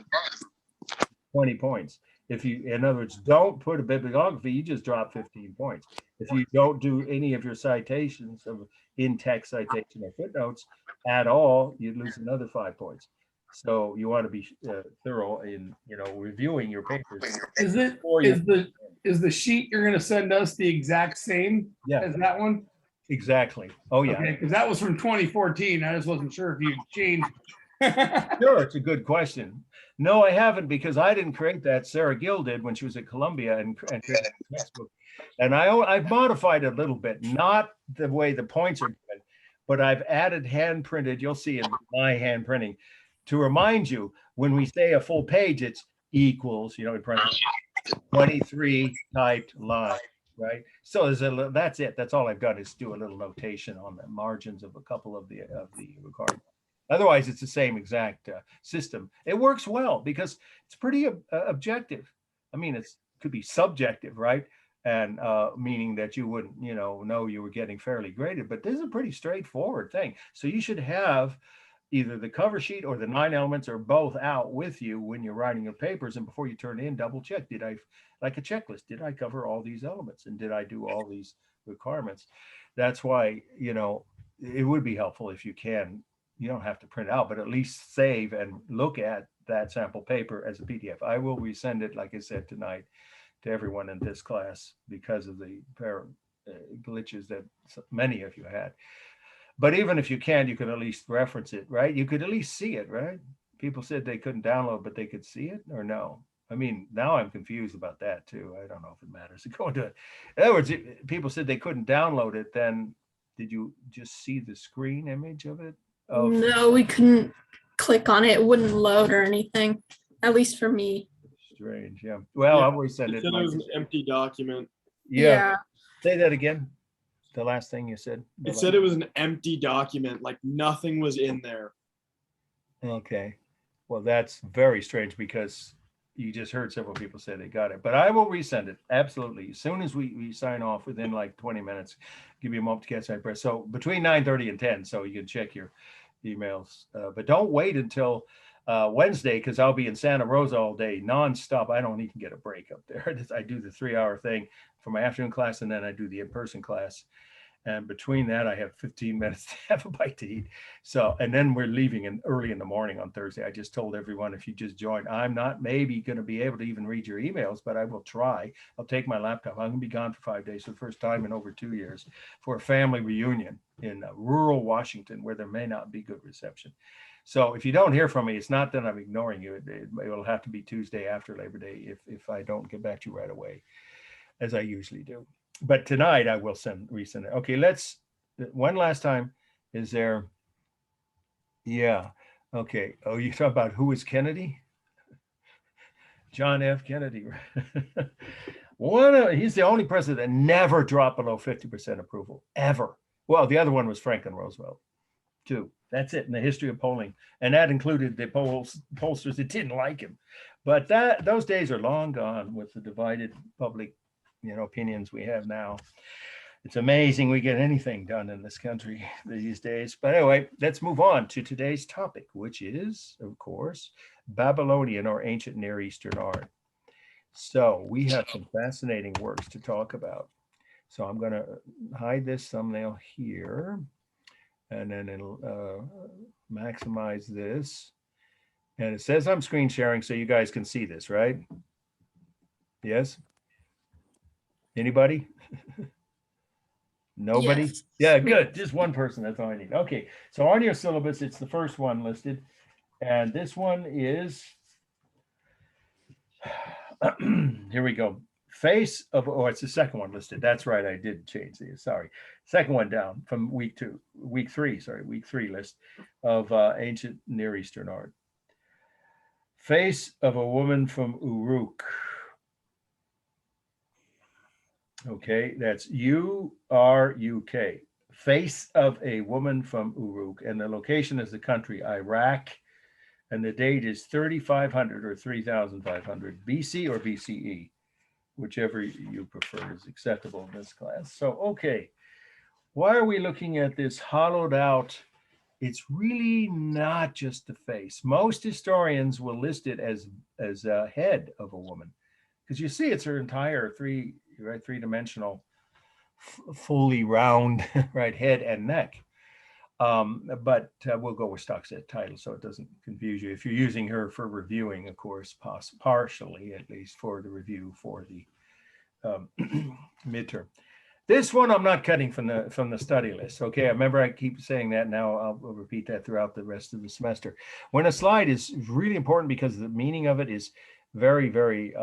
20 points. If you, in other words, don't put a bibliography, you just drop 15 points. If you don't do any of your citations of in-text citation or footnotes at all, you lose another 5 points. So you want to be thorough in reviewing your papers. Is the sheet you're going to send us the exact same as that one? Exactly. Oh yeah. Okay, because that was from 2014. I just wasn't sure if you changed. Sure, it's a good question. No, I haven't, because I didn't create that. Sarah Gill did when she was at Columbia and created the textbook. And I've modified it a little bit, not the way the points are given, but I've added hand printed. You'll see in my hand printing to remind you when we say a full page, it's equals, in parentheses, 23 typed lines, right? So that's it. That's all I've done is do a little notation on the margins of a couple of the requirements. Otherwise, it's the same exact system. It works well because it's pretty objective. I mean, it could be subjective, right? And meaning that you wouldn't, know you were getting fairly graded. But this is a pretty straightforward thing. So you should have either the cover sheet or the 9 elements or both out with you when you're writing your papers. And before you turn in, double check. Did I, like a checklist, did I cover all these elements? And did I do all these requirements? That's why, it would be helpful if you can. You don't have to print out, but at least save and look at that sample paper as a PDF. I will resend it, like I said, tonight to everyone in this class because of the glitches that many of you had. But even if you can, you can at least reference it, right? You could at least see it, right? People said they couldn't download, but they could see it, or no? I mean, now I'm confused about that too. I don't know if it matters to go into it. In other words, people said they couldn't download it. Then did you just see the screen image of it? No, we couldn't click on it. It wouldn't load or anything, at least for me. Strange, yeah. Well, Yeah, I always said It it. said it was an empty document. Yeah. Say that again. The last thing you said. It said it was an empty document, like nothing was in there. Okay. Well, that's very strange because you just heard several people say they got it, but I will resend it. Absolutely. As soon as we sign off within like 20 minutes, give you a moment to catch my breath. So between 9:30 and 10, so you can check your emails, but don't wait until Wednesday, because I'll be in Santa Rosa all day nonstop. I don't even get a break up there. I do the 3-hour thing for my afternoon class, and then I do the in-person class. And between that, I have 15 minutes to have a bite to eat. So, and then we're leaving early in the morning on Thursday. I just told everyone, if you just join, I'm not maybe going to be able to even read your emails, but I will try. I'll take my laptop. I'm going to be gone for 5 days for the first time in over 2 years for a family reunion in rural Washington where there may not be good reception. So if you don't hear from me, it's not that I'm ignoring you. It will have to be Tuesday after Labor Day if I don't get back to you right away, as I usually do. But tonight I will resend it. Okay, let's one last time. Is there? Yeah. Okay. Oh, you talk about who is Kennedy? John F. Kennedy. He's the only president that never dropped below 50% approval ever. Well, the other one was Franklin Roosevelt, too. That's it in the history of polling, and that included the pollsters that didn't like him. But those days are long gone with the divided public opinions we have now. It's amazing we get anything done in this country these days. But anyway, let's move on to today's topic, which is, of course, Babylonian or ancient Near Eastern art. So we have some fascinating works to talk about. So I'm going to hide this thumbnail here, and then it'll maximize this. And it says I'm screen sharing so you guys can see this, right? Yes? Anybody? Nobody? Yes. Yeah, good. Just one person. That's all I need. Okay. So on your syllabus, it's the first one listed. And this one is, here we go. Face of, oh, it's the second one listed. That's right. I did change these. Sorry. Second one down from week 3 list of ancient Near Eastern art. Face of a woman from Uruk. Okay, that's U-R-U-K. Face of a woman from Uruk. And the location is the country, Iraq. And the date is 3500 or 3500 BC or BCE, whichever you prefer is acceptable in this class. So, okay, why are we looking at this hollowed out? It's really not just the face. Most historians will list it as a head of a woman, because you see it's her entire three-dimensional, fully round, right, head and neck. But we'll go with stock set title so it doesn't confuse you. If you're using her for reviewing, of course, partially at least for the review for the midterm. This one I'm not cutting from the study list. Okay, I remember I keep saying that. Now I'll repeat that throughout the rest of the semester. When a slide is really important because the meaning of it is very, very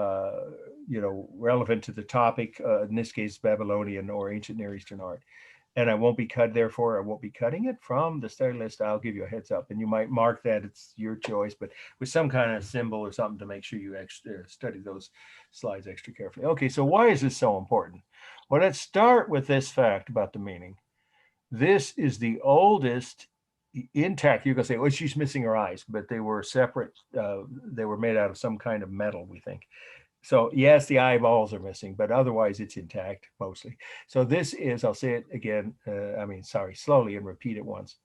relevant to the topic. In this case, Babylonian or ancient Near Eastern art. And I won't be therefore I won't be cutting it from the study list. I'll give you a heads up, and you might mark that, it's your choice, but with some kind of symbol or something to make sure you study those slides extra carefully. Okay, so why is this so important? Well, let's start with this fact about the meaning. This is the oldest intact, you're gonna say, well, she's missing her eyes, but they were separate. They were made out of some kind of metal, we think. So yes, the eyeballs are missing, but otherwise it's intact mostly. So this is, I'll say it again, slowly and repeat it once.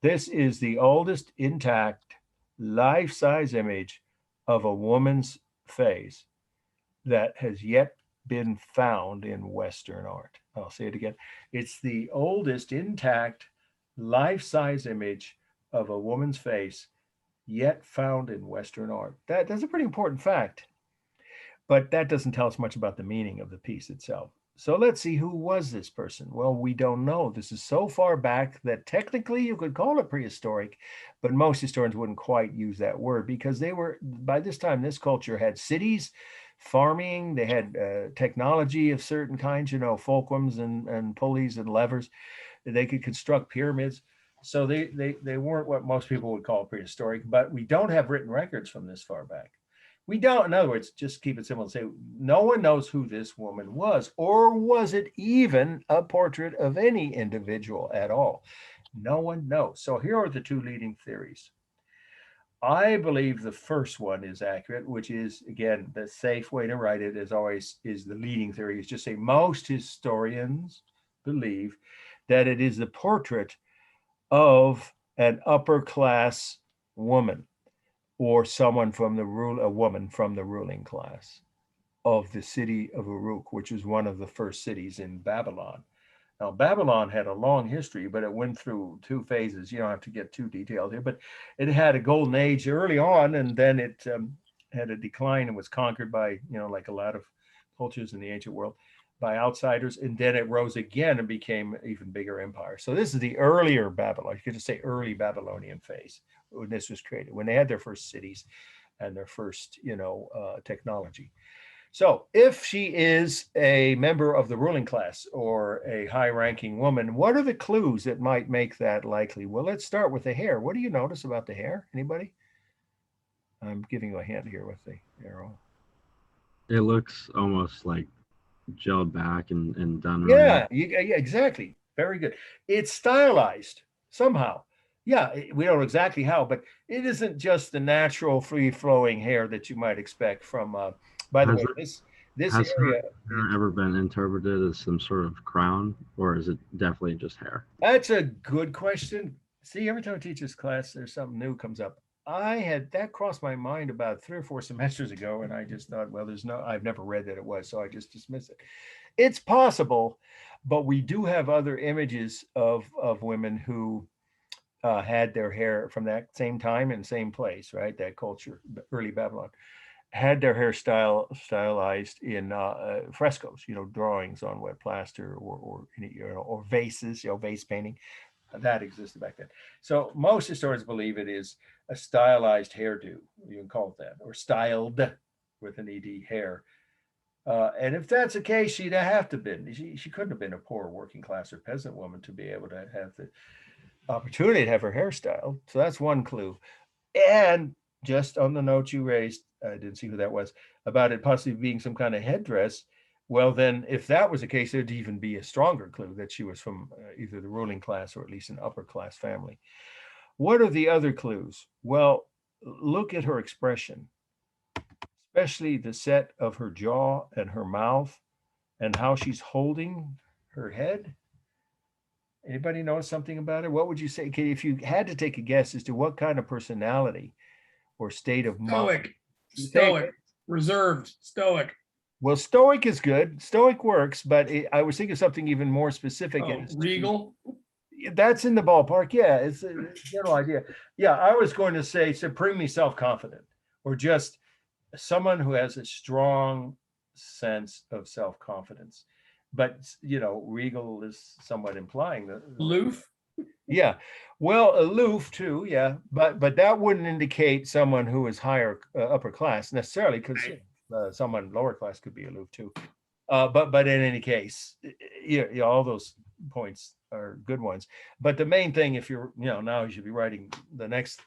This is the oldest intact life-size image of a woman's face that has yet been found in Western art. I'll say it again. It's the oldest intact life-size image of a woman's face yet found in Western art. That's a pretty important fact. But that doesn't tell us much about the meaning of the piece itself. So let's see, who was this person? Well, we don't know. This is so far back that technically you could call it prehistoric, but most historians wouldn't quite use that word because they were, by this time, this culture had cities, farming, they had technology of certain kinds, fulcrums and pulleys and levers. They could construct pyramids. So they weren't what most people would call prehistoric, but we don't have written records from this far back. We don't, in other words, just keep it simple and say, no one knows who this woman was, or was it even a portrait of any individual at all? No one knows. So here are the two leading theories. I believe the first one is accurate, which is, again, the safe way to write it, as always, is the leading theory, is just say most historians believe that it is the portrait of an upper class woman, or someone from a woman from the ruling class of the city of Uruk, which is one of the first cities in Babylon. Now, Babylon had a long history, but it went through two phases. You don't have to get too detailed here, but it had a golden age early on, and then it had a decline and was conquered by, like a lot of cultures in the ancient world, by outsiders, and then it rose again and became an even bigger empire. So this is the earlier Babylon. You could just say early Babylonian phase when this was created, when they had their first cities and their first, technology. So if she is a member of the ruling class or a high-ranking woman, what are the clues that might make that likely? Well, let's start with the hair. What do you notice about the hair? Anybody? I'm giving you a hint here with the arrow. It looks almost like gelled back and done. Yeah, exactly. Very good. It's stylized somehow. Yeah, we don't know exactly how, but it isn't just the natural free-flowing hair that you might expect from. By the way, this area has ever been interpreted as some sort of crown, or is it definitely just hair? That's a good question. See, every time I teach this class, there's something new comes up. That crossed my mind about 3 or 4 semesters ago, and I just thought, well, I've never read that it was, so I just dismiss it. It's possible, but we do have other images of women who had their hair from that same time and same place, right? That culture, early Babylon, had their hair stylized in frescoes, drawings on wet plaster or vases, vase painting. That existed back then. So most historians believe it is a stylized hairdo. You can call it that, or styled with an ed hair. And if that's the case, she'd have to been. She couldn't have been a poor working class or peasant woman to be able to have the opportunity to have her hair styled. So that's one clue. And just on the note you raised, I didn't see who that was, about it possibly being some kind of headdress. Well, then, if that was the case, there'd even be a stronger clue that she was from either the ruling class or at least an upper class family. What are the other clues? Well, look at her expression, especially the set of her jaw and her mouth and how she's holding her head. Anybody know something about her? What would you say? Okay, if you had to take a guess as to what kind of personality or state of mind. Stoic, reserved, stoic. Well, stoic is good. Stoic works, but I was thinking of something even more specific. Regal. That's in the ballpark. Yeah, it's a general idea. Yeah, I was going to say supremely self-confident, or just someone who has a strong sense of self-confidence. But regal is somewhat implying that. Aloof. Yeah, well, aloof too. Yeah, but that wouldn't indicate someone who is higher upper class necessarily, because someone lower class could be aloof too. But in any case, all those points are good ones. But the main thing, if you're, now you should be writing the next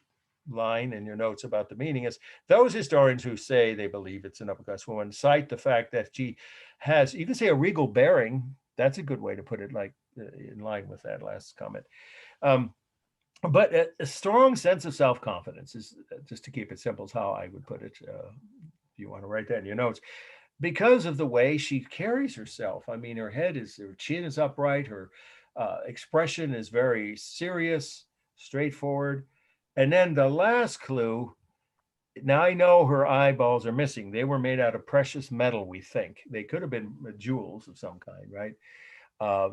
line in your notes about the meaning, is those historians who say they believe it's an upper class woman cite the fact that she has, you can say, a regal bearing. That's a good way to put it, like in line with that last comment. But a strong sense of self-confidence is, just to keep it simple, is how I would put it. If you want to write that in your notes, because of the way she carries herself. I mean, her chin is upright. Her expression is very serious, straightforward. And then the last clue, now I know her eyeballs are missing. They were made out of precious metal, we think. They could have been jewels of some kind, right?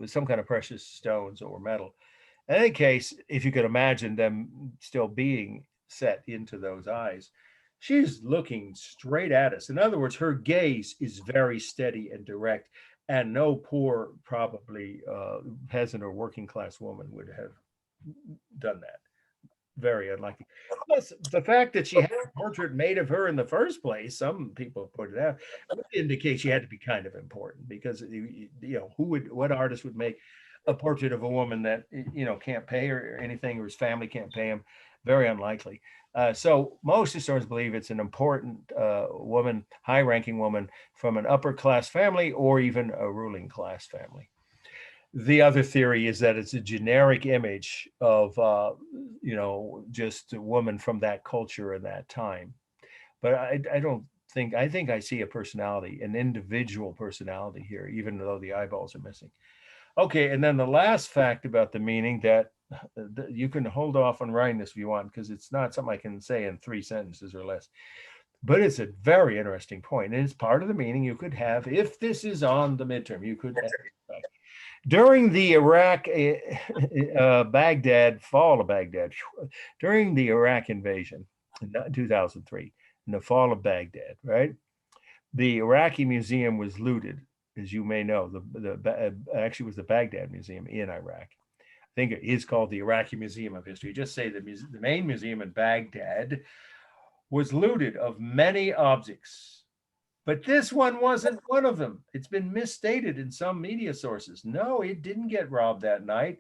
Some kind of precious stones or metal. In any case, if you could imagine them still being set into those eyes, she's looking straight at us. In other words, her gaze is very steady and direct, and no poor, probably peasant or working class woman would have done that. Very unlikely. Plus, the fact that she had a portrait made of her in the first place, some people pointed out, would indicate she had to be kind of important, because what artist would make a portrait of a woman that can't pay her or anything, or his family can't pay him? Very unlikely. So most historians believe it's an important woman, high-ranking woman from an upper class family or even a ruling class family. The other theory is that it's a generic image of, just a woman from that culture and that time. But I don't think, I think I see a personality, an individual personality here, even though the eyeballs are missing. Okay, and then the last fact about the meaning, that you can hold off on writing this if you want, because it's not something I can say in 3 sentences or less. But it's a very interesting point, and it's part of the meaning you could have if this is on the midterm. You could have, during the Iraq, fall of Baghdad, during the Iraq invasion in 2003, in the fall of Baghdad, right? The Iraqi museum was looted, as you may know. Actually was the Baghdad Museum in Iraq. I think it is called the Iraqi Museum of History. Just say the main museum in Baghdad was looted of many objects. But this one wasn't one of them. It's been misstated in some media sources. No, it didn't get robbed that night.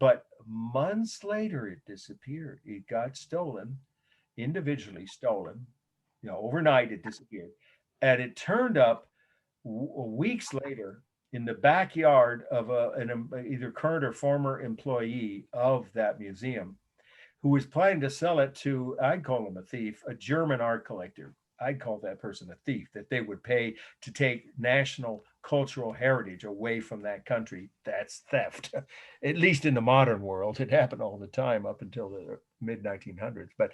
But months later, it disappeared. It got stolen, individually stolen. Overnight it disappeared. And it turned up weeks later in the backyard of an either current or former employee of that museum, who was planning to sell it to, I'd call him a thief, a German art collector. I'd call that person a thief, that they would pay to take national cultural heritage away from that country. That's theft. At least in the modern world. It happened all the time up until the mid-1900s, but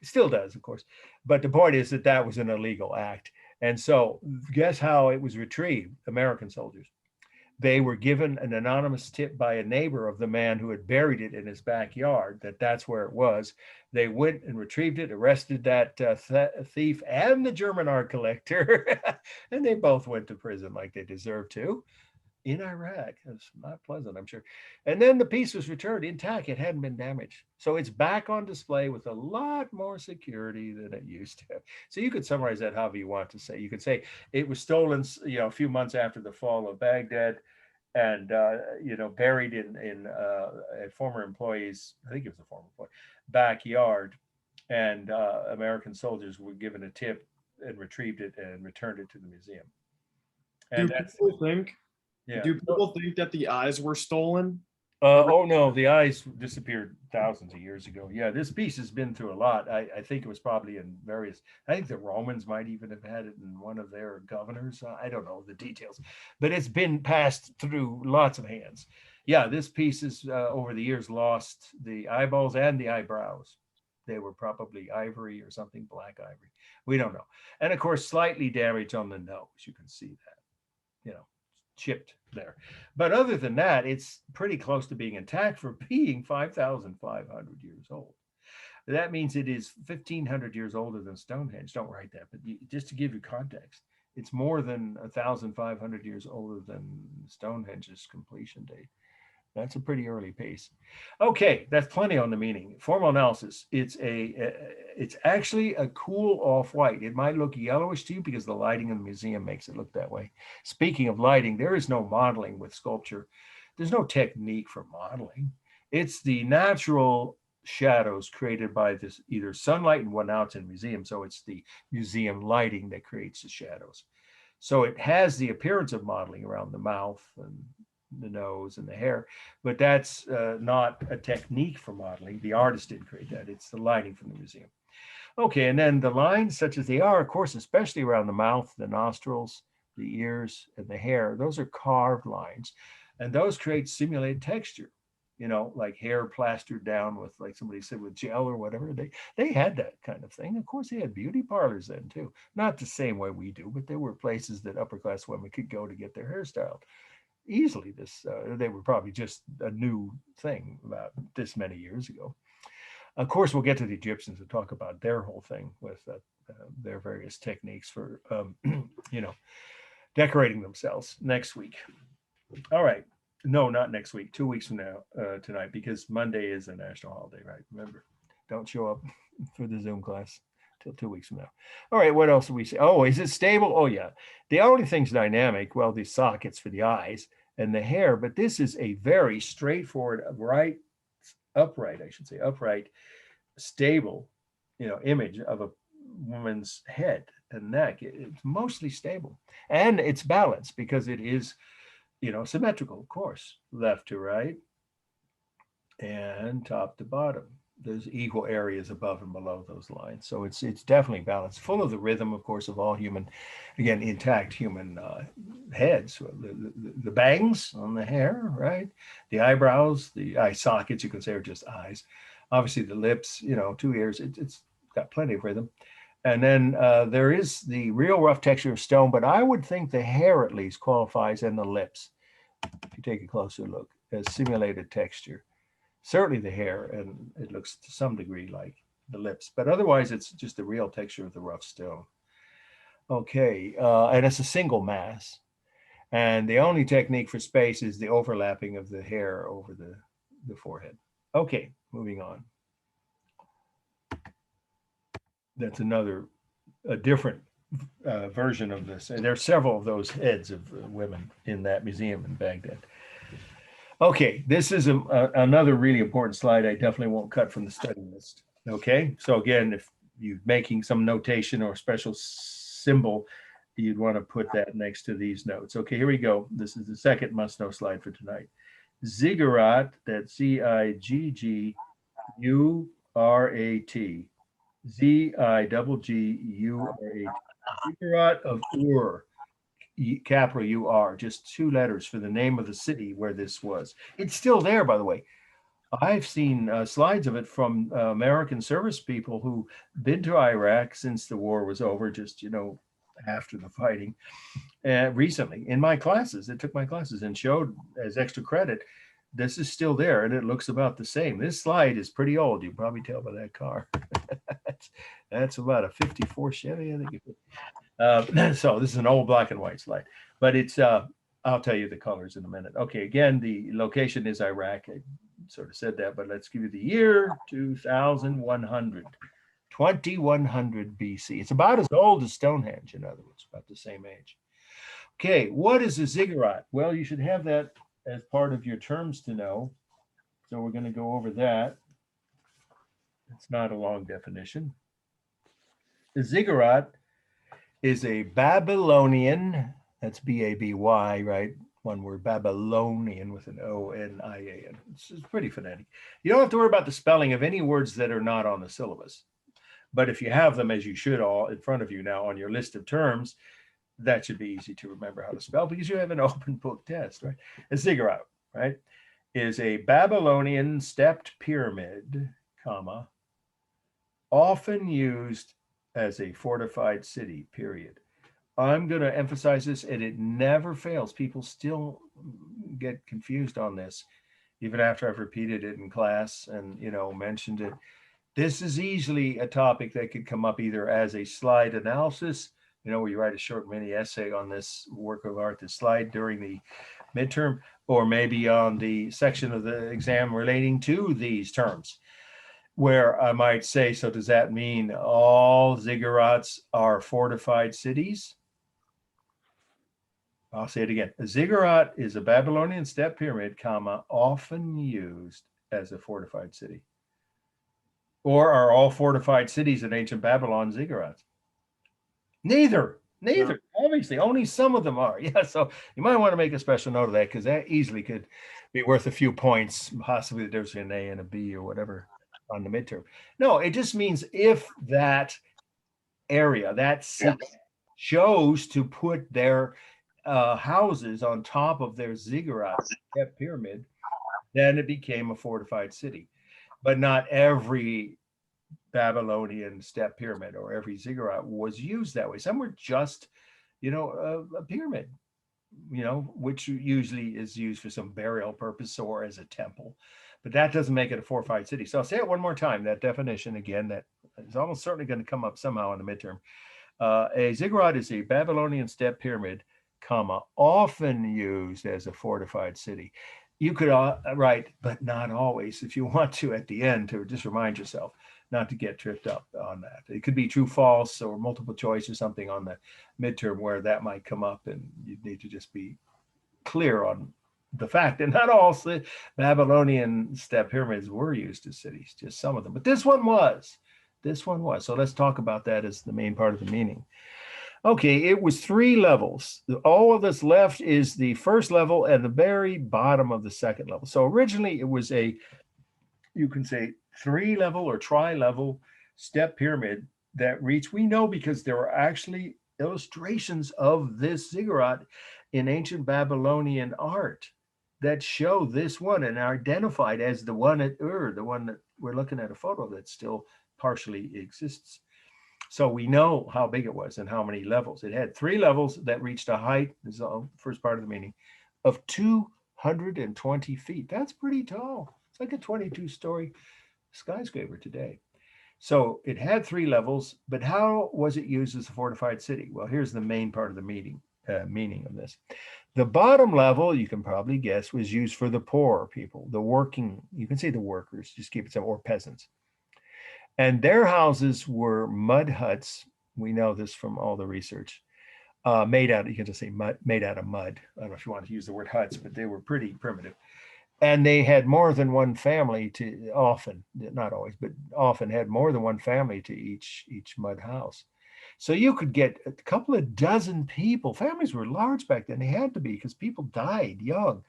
it still does, of course. But the point is that was an illegal act. And so guess how it was retrieved? American soldiers. They were given an anonymous tip by a neighbor of the man who had buried it in his backyard that that's where it was. They went and retrieved it, arrested that thief and the German art collector, and they both went to prison like they deserved to in Iraq. It's not pleasant, I'm sure. And then the piece was returned intact. It hadn't been damaged. So it's back on display with a lot more security than it used to. So you could summarize that however you want to say. You could say it was stolen, a few months after the fall of Baghdad, and buried in a former employee's, I think it was a former employee, backyard, and American soldiers were given a tip and retrieved it and returned it to the museum. And do people think that the eyes were stolen? Oh no, the eyes disappeared thousands of years ago. Yeah, this piece has been through a lot. I think it was probably in various, I think the Romans might even have had it in one of their governors. I don't know the details, but it's been passed through lots of hands. Yeah, this piece has over the years lost the eyeballs and the eyebrows. They were probably ivory or something, black ivory. We don't know. And of course, slightly damaged on the nose. You can see that, chipped there. But other than that, it's pretty close to being intact for being 5,500 years old. That means it is 1,500 years older than Stonehenge. Don't write that, but just to give you context, it's more than 1,500 years older than Stonehenge's completion date. That's a pretty early piece. Okay, that's plenty on the meaning. Formal analysis. It's actually a cool off-white. It might look yellowish to you because the lighting in the museum makes it look that way. Speaking of lighting, there is no modeling with sculpture. There's no technique for modeling. It's the natural shadows created by this either sunlight, and now it's in museum, so it's the museum lighting that creates the shadows. So it has the appearance of modeling around the mouth and the nose and the hair, but that's not a technique for modeling. The artist didn't create that. It's the lighting from the museum. Okay, and then the lines, such as they are, of course, especially around the mouth, the nostrils, the ears, and the hair, those are carved lines, and those create simulated texture, like hair plastered down with, like somebody said, with gel or whatever. They had that kind of thing. Of course, they had beauty parlors then too. Not the same way we do, but there were places that upper class women could go to get their hair styled. Easily they were probably just a new thing about this many years ago. Of course, we'll get to the Egyptians and talk about their whole thing with their various techniques for, decorating themselves next week. All right. No, not next week, 2 weeks from now, tonight, because Monday is a national holiday, right? Remember, don't show up for the Zoom class till 2 weeks from now. All right, what else do we say? Oh, is it stable? Oh, yeah. The only thing's dynamic, well, the sockets for the eyes and the hair, but this is a very straightforward, upright, stable, image of a woman's head and neck. It's mostly stable, and it's balanced because it is, symmetrical, of course, left to right and top to bottom. There's equal areas above and below those lines. So it's definitely balanced, full of the rhythm, of course, of all human, again, intact human heads. The bangs on the hair, right? The eyebrows, the eye sockets, you can say, are just eyes. Obviously the lips, 2 ears, it's got plenty of rhythm. And then there is the real rough texture of stone, but I would think the hair at least qualifies, and the lips, if you take a closer look, as simulated texture. Certainly the hair, and it looks to some degree like the lips, but otherwise it's just the real texture of the rough stone. Okay, and it's a single mass. And the only technique for space is the overlapping of the hair over the forehead. Okay, moving on. That's a different version of this. And there are several of those heads of women in that museum in Baghdad. Okay, this is another really important slide I definitely won't cut from the study list. Okay, so again, if you're making some notation or special symbol, you'd want to put that next to these notes. Okay, here we go. This is the second must-know slide for tonight. Ziggurat, that's Ziggurat, Ziggurat Ziggurat of Ur, capital UR, just 2 letters for the name of the city where this was. It's still there, by the way. I've seen slides of it from American service people who've been to Iraq since the war was over, just, after the fighting. Recently in my classes, it took my classes and showed as extra credit. This is still there and it looks about the same. This slide is pretty old. You can probably tell by that car. that's about a 54 Chevy, I think. So this is an old black and white slide, but it's, I'll tell you the colors in a minute. Okay, again, the location is Iraq. I sort of said that, but let's give you the year 2100. 2100 BC. It's about as old as Stonehenge, in other words, about the same age. Okay, what is a ziggurat? Well, you should have that as part of your terms to know. So we're going to go over that. It's not a long definition. The ziggurat is a Babylonian, that's B-A-B-Y, right? One word, Babylonian with an O-N-I-A-N. It's pretty phonetic. You don't have to worry about the spelling of any words that are not on the syllabus. But if you have them, as you should all in front of you now on your list of terms, that should be easy to remember how to spell because you have an open book test, right? A ziggurat, right, is a Babylonian stepped pyramid, comma, often used as a fortified city, period. I'm going to emphasize this, and it never fails. People still get confused on this, even after I've repeated it in class and, you know, mentioned it. This is easily a topic that could come up either as a slide analysis, you know, where you write a short mini essay on this work of art, this slide during the midterm, or maybe on the section of the exam relating to these terms, where I might say, so does that mean all ziggurats are fortified cities? I'll say it again. A ziggurat is a Babylonian step pyramid, comma, often used as a fortified city. Or are all fortified cities in ancient Babylon ziggurats? Neither. Obviously, only some of them are. Yeah, so you might want to make a special note of that because that easily could be worth a few points, possibly there's an A and a B or whatever on the midterm. No, it just means if that area, that city chose to put their houses on top of their ziggurat pyramid, then it became a fortified city. But not every Babylonian step pyramid or every ziggurat was used that way. Some were just, you know, a pyramid, you know, which usually is used for some burial purpose or as a temple. But that doesn't make it a fortified city. So I'll say it one more time, that definition again, that is almost certainly going to come up somehow in the midterm. A ziggurat is a Babylonian step pyramid, comma, often used as a fortified city. You could write, but not always, if you want to at the end to just remind yourself not to get tripped up on that. It could be true, false, or multiple choice or something on the midterm where that might come up, and you need to just be clear on the fact that not all Babylonian step pyramids were used as cities, just some of them. But this one was. So let's talk about that as the main part of the meaning. Okay, it was 3 levels. All of this left is the first level and the very bottom of the second level. So originally it was a, you can say 3-level or tri-level step pyramid that reached, we know because there are actually illustrations of this ziggurat in ancient Babylonian art that show this one and are identified as the one at Ur, the one that we're looking at a photo that still partially exists. So we know how big it was and how many levels. It had 3 levels that reached a height, this is the first part of the meaning, of 220 feet. That's pretty tall. It's like a 22-story skyscraper today. So it had 3 levels, but how was it used as a fortified city? Well, here's the main part of the meaning of this. The bottom level, you can probably guess, was used for the poor people, the working, you can say the workers, just keep it simple, or peasants. And their houses were mud huts. We know this from all the research. Made out, you can just say mud, made out of mud. I don't know if you want to use the word huts, but they were pretty primitive. And they had more than one family to often, not always, but often had more than one family to each mud house. So you could get a couple of dozen people. Families were large back then. They had to be because people died young.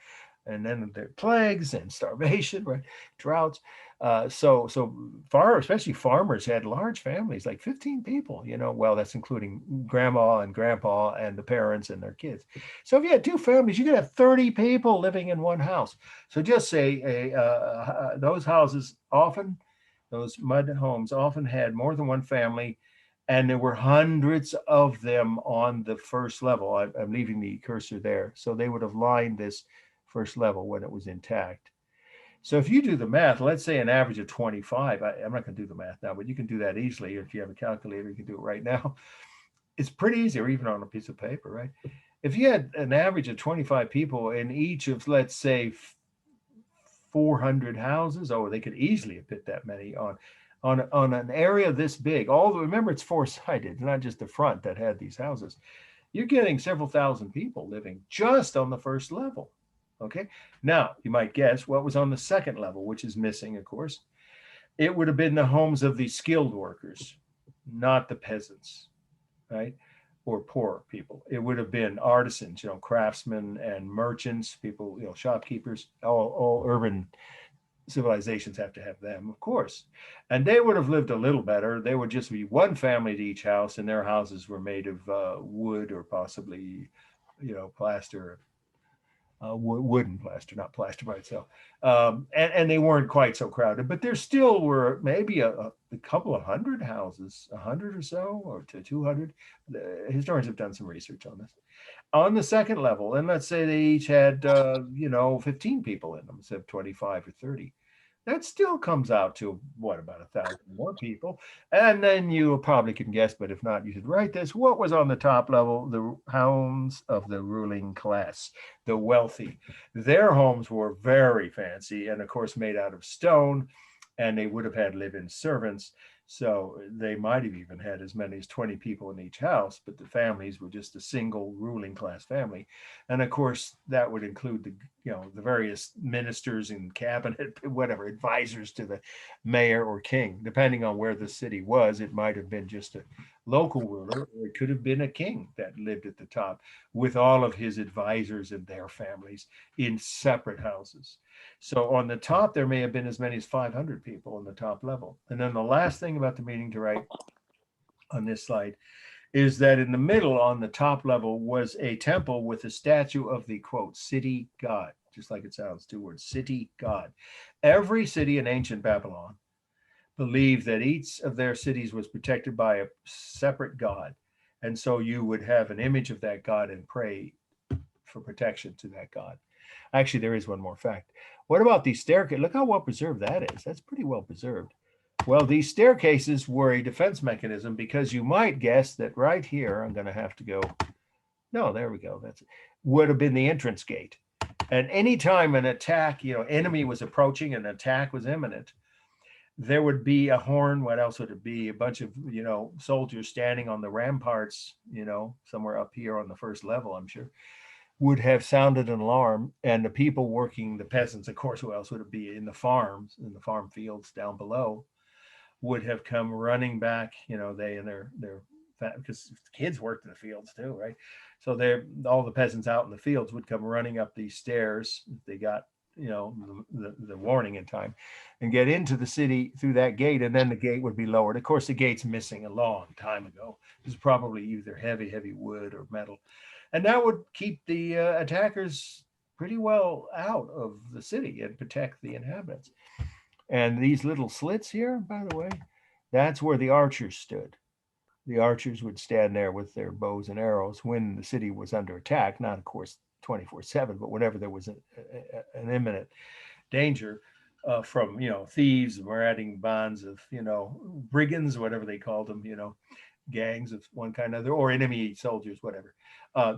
And then there were plagues and starvation, right? Droughts. Especially farmers had large families, like 15 people, you know, well, that's including grandma and grandpa and the parents and their kids. So if you had 2 families, you could have 30 people living in one house. So just say those houses often, those mud homes often had more than one family And there were hundreds of them on the first level. I'm leaving the cursor there. So they would have lined this first level when it was intact. So if you do the math, let's say an average of 25, I'm not going to do the math now, but you can do that easily. If you have a calculator, you can do it right now. It's pretty easy, or even on a piece of paper, right? If you had an average of 25 people in each of, let's say, 400 houses, oh, they could easily have put that many on an area this big. Although remember, it's four-sided, not just the front that had these houses. You're getting several thousand people living just on the first level. Okay. Now you might guess what was on the second level, which is missing, of course. It would have been the homes of the skilled workers, not the peasants, right? Or poor people. It would have been artisans, craftsmen and merchants, people, shopkeepers. All urban civilizations have to have them, of course. And they would have lived a little better. They would just be one family to each house, and their houses were made of wood or possibly, plaster. Wooden plaster, not plaster by itself. And they weren't quite so crowded, but there still were maybe a couple of hundred houses, 100 or so, or to 200. The historians have done some research on this. On the second level, and let's say they each had, 15 people in them instead of 25 or 30. That still comes out to what, about 1,000 more people. And then you probably can guess, but if not, you should write this. What was on the top level? The homes of the ruling class, the wealthy. Their homes were very fancy and, of course, made out of stone, and they would have had live-in servants. So they might have even had as many as 20 people in each house, but the families were just a single ruling class family. And of course, that would include the various ministers and cabinet, whatever, advisors to the mayor or king, depending on where the city was. It might have been just a local ruler, or it could have been a king that lived at the top with all of his advisors and their families in separate houses. So on the top, there may have been as many as 500 people on the top level. And then the last thing about the meeting to write on this slide is that in the middle on the top level was a temple with a statue of the, quote, city god, just like it sounds, two words, city god. Every city in ancient Babylon believed that each of their cities was protected by a separate god. And so you would have an image of that god and pray for protection to that god. Actually, there is one more fact. What about these staircases? Look how well preserved that is. That's pretty well preserved. Well, these staircases were a defense mechanism because you might guess that right here, I'm going to have to go. No, there we go. That's would have been the entrance gate. And anytime an attack, enemy was approaching, an attack was imminent, there would be a horn. What else would it be? A bunch of, soldiers standing on the ramparts, somewhere up here on the first level, I'm sure, would have sounded an alarm, and the people working, the peasants, of course, who else would it be, in the farms, in the farm fields down below, would have come running back, they and their because kids worked in the fields too, right? So all the peasants out in the fields would come running up these stairs if they got, the warning in time, and get into the city through that gate, and then the gate would be lowered. Of course, the gate's missing a long time ago. It was probably either heavy wood or metal. And that would keep the attackers pretty well out of the city and protect the inhabitants. And these little slits here, by the way, that's where the archers stood. The archers would stand there with their bows and arrows when the city was under attack, not, of course, 24/7, but whenever there was an imminent danger from, thieves, marauding bands of, brigands, whatever they called them, gangs of one kind or another, or enemy soldiers, whatever.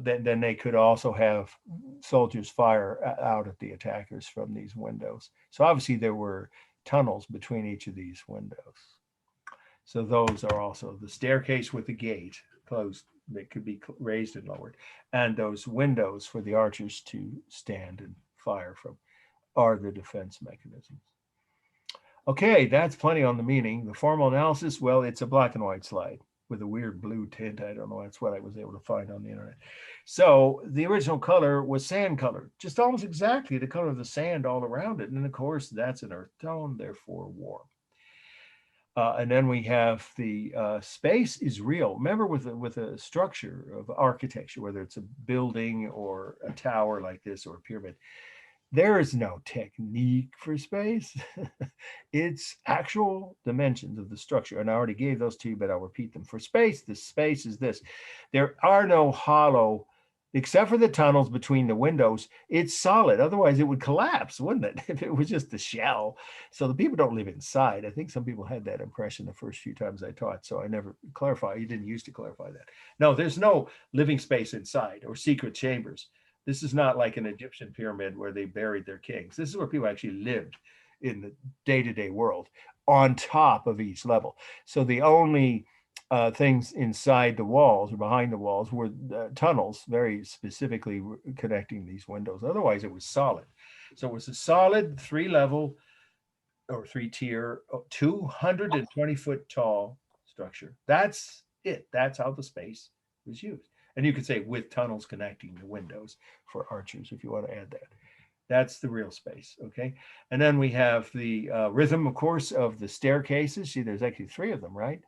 Then they could also have soldiers fire out at the attackers from these windows. So obviously there were tunnels between each of these windows. So those are also the staircase with the gate closed that could be raised and lowered, and those windows for the archers to stand and fire from are the defense mechanisms. Okay, that's plenty on the meaning. The formal analysis, well, it's a black and white slide with a weird blue tint. I don't know. That's what I was able to find on the internet. So the original color was sand color, just almost exactly the color of the sand all around it. And of course, that's an earth tone, therefore warm. And then we have the space is real. Remember, with a structure of architecture, whether it's a building or a tower like this or a pyramid, There is no technique for space. It's actual dimensions of the structure. And I already gave those to you, but I'll repeat them. For space, the space is this. There are no hollow, except for the tunnels between the windows. It's solid. Otherwise, it would collapse, wouldn't it? If it was just the shell. So the people don't live inside. I think some people had that impression the first few times I taught. So I never clarify. You didn't used to clarify that. No, there's no living space inside or secret chambers. This is not like an Egyptian pyramid where they buried their kings. This is where people actually lived in the day-to-day world on top of each level. So the only things inside the walls or behind the walls were tunnels, very specifically connecting these windows. Otherwise, it was solid. So it was a solid 3-level or 3-tier, 220-foot tall structure. That's it. That's how the space was used. And you could say with tunnels connecting the windows for archers, if you want to add that. That's the real space, okay? And then we have the rhythm, of course, of the staircases. See, there's actually 3 of them, right?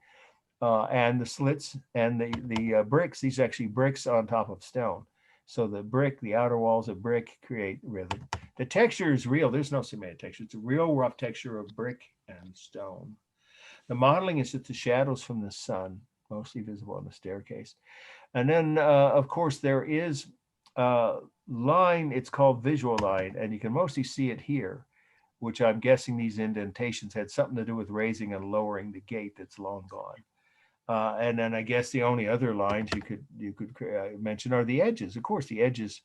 And the slits and the bricks. These are actually bricks on top of stone. So the brick, the outer walls of brick create rhythm. The texture is real. There's no simulated texture. It's a real rough texture of brick and stone. The modeling is that the shadows from the sun, mostly visible on the staircase. And then, of course, there is line, it's called visual line, and you can mostly see it here, which I'm guessing these indentations had something to do with raising and lowering the gate that's long gone. And then I guess the only other lines you could mention are the edges. Of course, the edges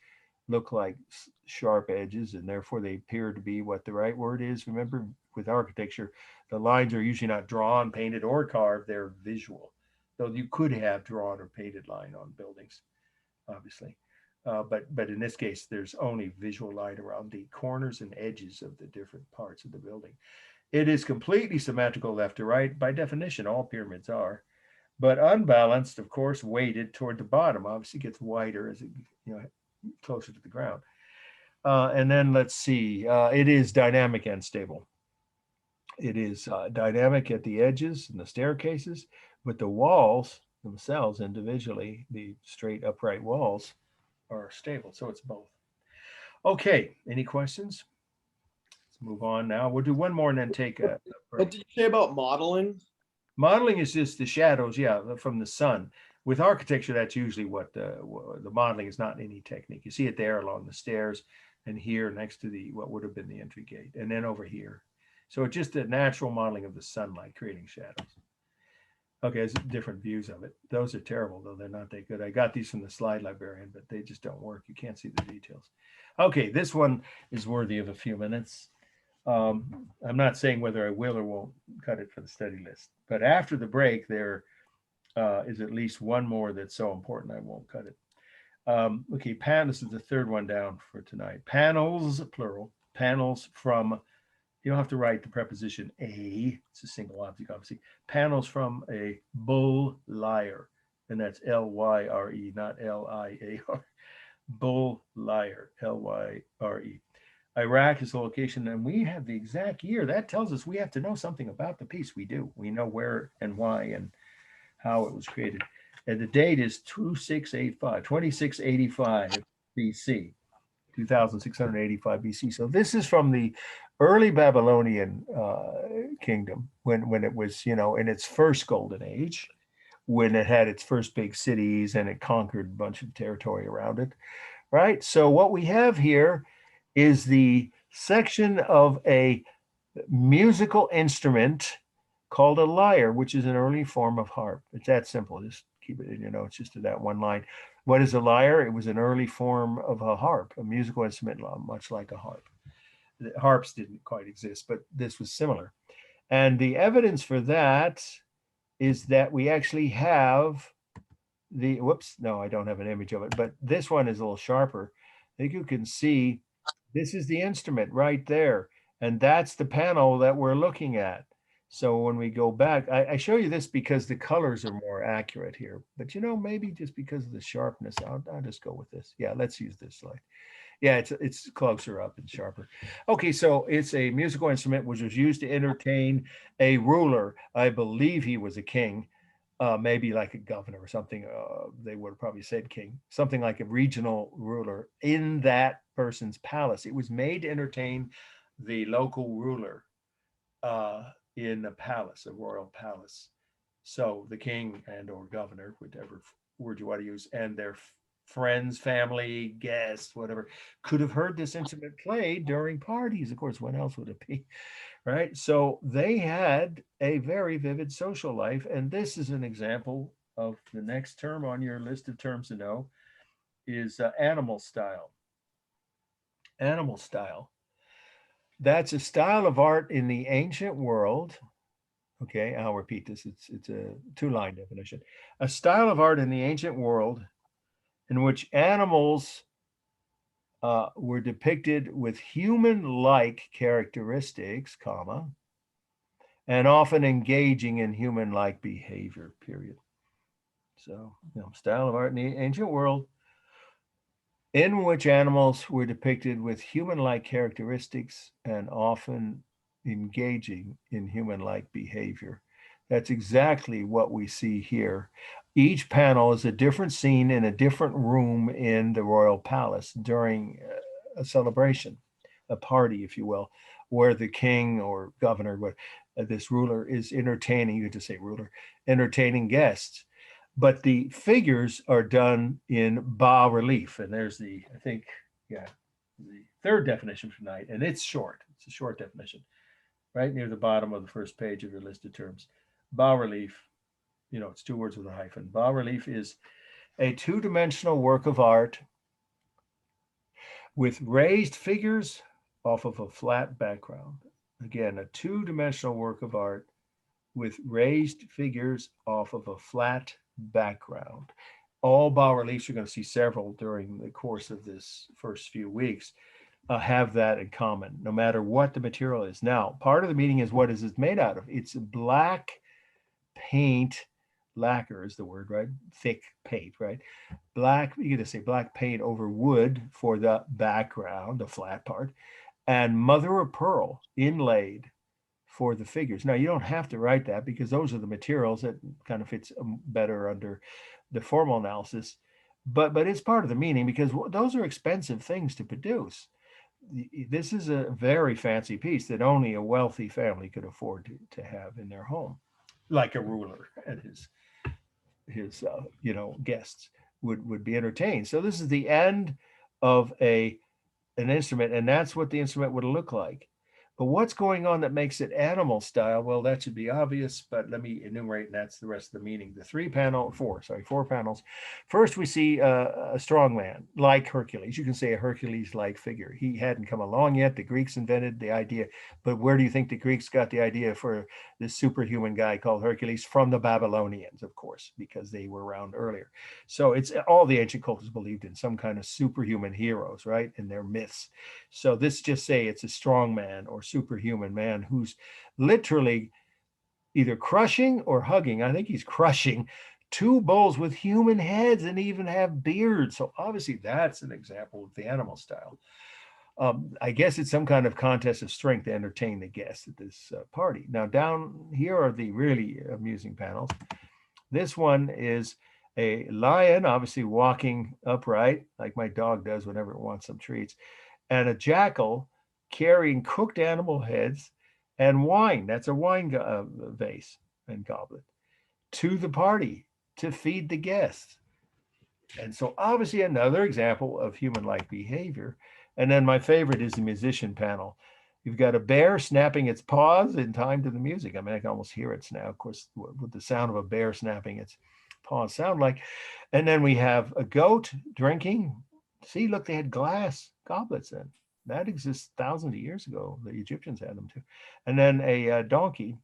look like sharp edges, and therefore they appear to be what the right word is. Remember, with architecture, the lines are usually not drawn, painted, or carved. They're visual. Though you could have drawn or painted line on buildings, obviously. But in this case, there's only visual line around the corners and edges of the different parts of the building. It is completely symmetrical left to right. By definition, all pyramids are. But unbalanced, of course, weighted toward the bottom. Obviously gets wider as it closer to the ground. And then let's see, it is dynamic and stable. It is dynamic at the edges and the staircases, but the walls themselves individually, the straight upright walls, are stable. So it's both. Okay, any questions? Let's move on now. We'll do one more and then take a break. What did you say about modeling? Modeling is just the shadows, yeah, from the sun. With architecture, that's usually what the modeling is, not any technique. You see it there along the stairs and here next to the what would have been the entry gate, and then over here. So it's just a natural modeling of the sunlight creating shadows. Okay, there's different views of it. Those are terrible, though. They're not that good. I got these from the slide librarian, but they just don't work. You can't see the details. Okay, this one is worthy of a few minutes. I'm not saying whether I will or won't cut it for the study list, but after the break, there is at least one more that's so important I won't cut it. Okay, this is the 3rd one down for tonight. Panels, plural, panels from, you don't have to write the preposition a, it's a single object, obviously. Panels from a bull lyre, and that's L-Y-R-E, not L-I-A-R. Bull lyre, L-Y-R-E. Iraq is the location, and we have the exact year. That tells us we have to know something about the piece. We do. We know where and why and how it was created. And the date is 2685 BC, 2685 BC. So this is from the early Babylonian kingdom when it was, in its first golden age, when it had its first big cities and it conquered a bunch of territory around it, right? So what we have here is the section of a musical instrument called a lyre, which is an early form of harp. It's that simple. Just keep it in your notes, just to that one line. What is a lyre? It was an early form of a harp, a musical instrument, much like a harp. The harps didn't quite exist, but this was similar. And the evidence for that is that we actually have the, whoops, no, I don't have an image of it, but this one is a little sharper. I think you can see this is the instrument right there. And that's the panel that we're looking at. So when we go back, I show you this because the colors are more accurate here. But maybe just because of the sharpness, I'll just go with this. Yeah, let's use this slide. Yeah, it's closer up and sharper. Okay, so it's a musical instrument which was used to entertain a ruler. I believe he was a king, maybe like a governor or something. They would have probably said king, something like a regional ruler in that person's palace. It was made to entertain the local ruler in a palace, a royal palace. So the king and or governor, whatever word you want to use, and their friends, family, guests, whatever, could have heard this instrument played during parties. Of course, when else would it be? Right? So they had a very vivid social life. And this is an example of the next term on your list of terms to know is animal style. Animal style. That's a style of art in the ancient world. Okay, I'll repeat this. It's a two-line definition. A style of art in the ancient world in which animals were depicted with human-like characteristics, comma, and often engaging in human-like behavior, period. So, style of art in the ancient world in which animals were depicted with human-like characteristics and often engaging in human-like behavior. That's exactly what we see here. Each panel is a different scene in a different room in the royal palace during a celebration, a party, if you will, where the king or governor, this ruler is entertaining, you could just say ruler, entertaining guests. But the figures are done in bas relief. And there's the third definition for tonight. And it's short. It's a short definition, right near the bottom of the first page of your list of terms. Bas relief, it's two words with a hyphen. Bas relief is a two-dimensional work of art with raised figures off of a flat background. Again, a two-dimensional work of art with raised figures off of a flat background. All bas reliefs, you're going to see several during the course of this first few weeks, have that in common, no matter what the material is. Now, part of the meaning is what is it made out of? It's black paint, lacquer is the word, right? Thick paint, right? Black, you could just say black paint over wood for the background, the flat part, and mother of pearl inlaid for the figures. Now, you don't have to write that because those are the materials that kind of fits better under the formal analysis, but it's part of the meaning because those are expensive things to produce. This is a very fancy piece that only a wealthy family could afford to have in their home, like a ruler and his guests would be entertained. So this is the end of an instrument, and that's what the instrument would look like. But what's going on that makes it animal style? Well, that should be obvious, but let me enumerate, and that's the rest of the meaning. The four panels. First, we see a strong man, like Hercules. You can say a Hercules-like figure. He hadn't come along yet. The Greeks invented the idea, but where do you think the Greeks got the idea for this superhuman guy called Hercules? From the Babylonians, of course, because they were around earlier. So it's all the ancient cultures believed in some kind of superhuman heroes, right? In their myths. So this just say it's a strong man or superhuman man who's literally either crushing or hugging. I think he's crushing two bulls with human heads and even have beards. So obviously that's an example of the animal style. I guess it's some kind of contest of strength to entertain the guests at this party. Now down here are the really amusing panels. This one is a lion, obviously walking upright, like my dog does whenever it wants some treats, and a jackal carrying cooked animal heads and wine. That's a wine vase and goblet to the party to feed the guests. And so obviously another example of human-like behavior. And then my favorite is the musician panel. You've got a bear snapping its paws in time to the music. I mean, I can almost hear it now, of course, what the sound of a bear snapping its paws sound like. And then we have a goat drinking. See, look, they had glass goblets then. That exists thousands of years ago. The Egyptians had them too. And then a donkey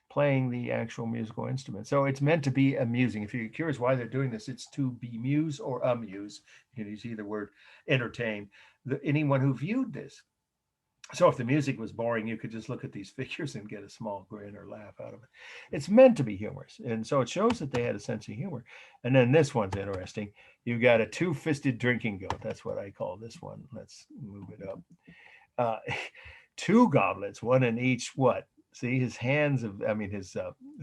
playing the actual musical instrument. So it's meant to be amusing. If you're curious why they're doing this, it's to bemuse or amuse. You can use either word, entertain anyone who viewed this. So if the music was boring, you could just look at these figures and get a small grin or laugh out of it. It's meant to be humorous. And so it shows that they had a sense of humor. And then this one's interesting. You've got a two-fisted drinking goat. That's what I call this one. Let's move it up. Two goblets, one in each what? See, his his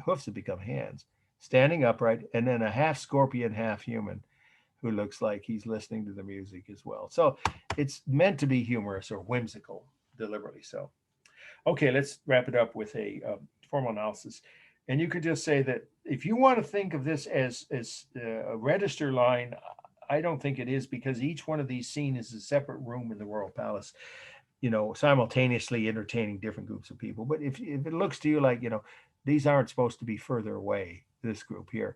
hoofs have become hands, standing upright, and then a half scorpion, half human, who looks like he's listening to the music as well. So it's meant to be humorous or whimsical, deliberately so. Okay, let's wrap it up with a formal analysis. And you could just say that if you want to think of this as a register line, I don't think it is, because each one of these scenes is a separate room in the royal palace, simultaneously entertaining different groups of people. But if it looks to you like, these aren't supposed to be further away, this group here.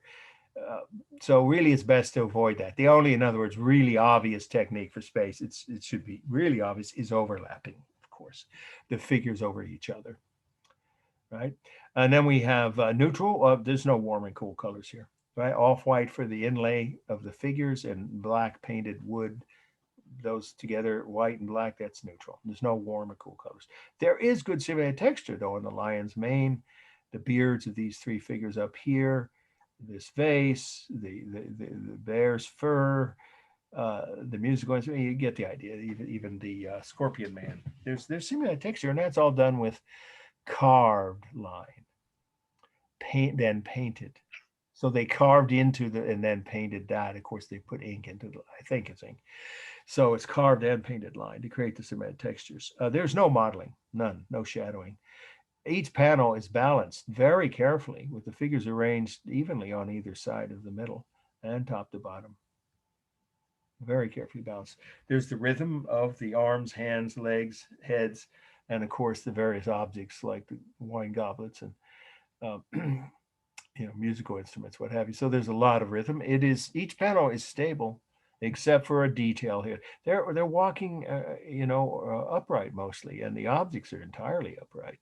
So really it's best to avoid that. The only, in other words, really obvious technique for space, it should be really obvious, is overlapping, of course, the figures over each other, right? And then we have neutral. There's no warm and cool colors here, right? Off-white for the inlay of the figures and black painted wood. Those together, white and black, that's neutral. There's no warm or cool colors. There is good simulated texture, though, in the lion's mane, the beards of these three figures up here, this vase, the bear's fur, the musical instrument. You get the idea. Even the scorpion man. There's simulated texture, and that's all done with carved line, then painted. So they carved into and then painted that. Of course, they put ink into I think it's ink. So it's carved and painted line to create the cement textures. There's no modeling, none, no shadowing. Each panel is balanced very carefully with the figures arranged evenly on either side of the middle and top to bottom. Very carefully balanced. There's the rhythm of the arms, hands, legs, heads, and of course the various objects like the wine goblets and musical instruments, what have you. So there's a lot of rhythm. Each panel is stable, except for a detail here. They're walking, upright mostly, and the objects are entirely upright,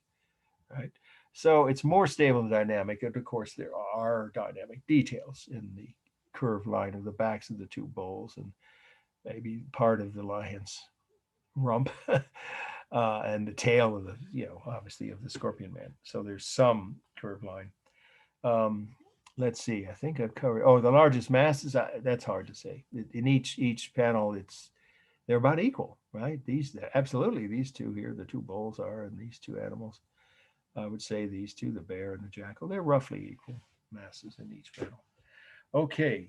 right? So it's more stable and dynamic. And of course, there are dynamic details in the curved line of the backs of the two bulls and maybe part of the lion's rump and the tail of obviously of the scorpion man. So there's some curved line. Let's see, I think I've covered, the largest masses, that's hard to say. In each panel, they're about equal, right? Absolutely, these two here, the two bulls are, and these two animals, I would say these two, the bear and the jackal, they're roughly equal masses in each panel. Okay,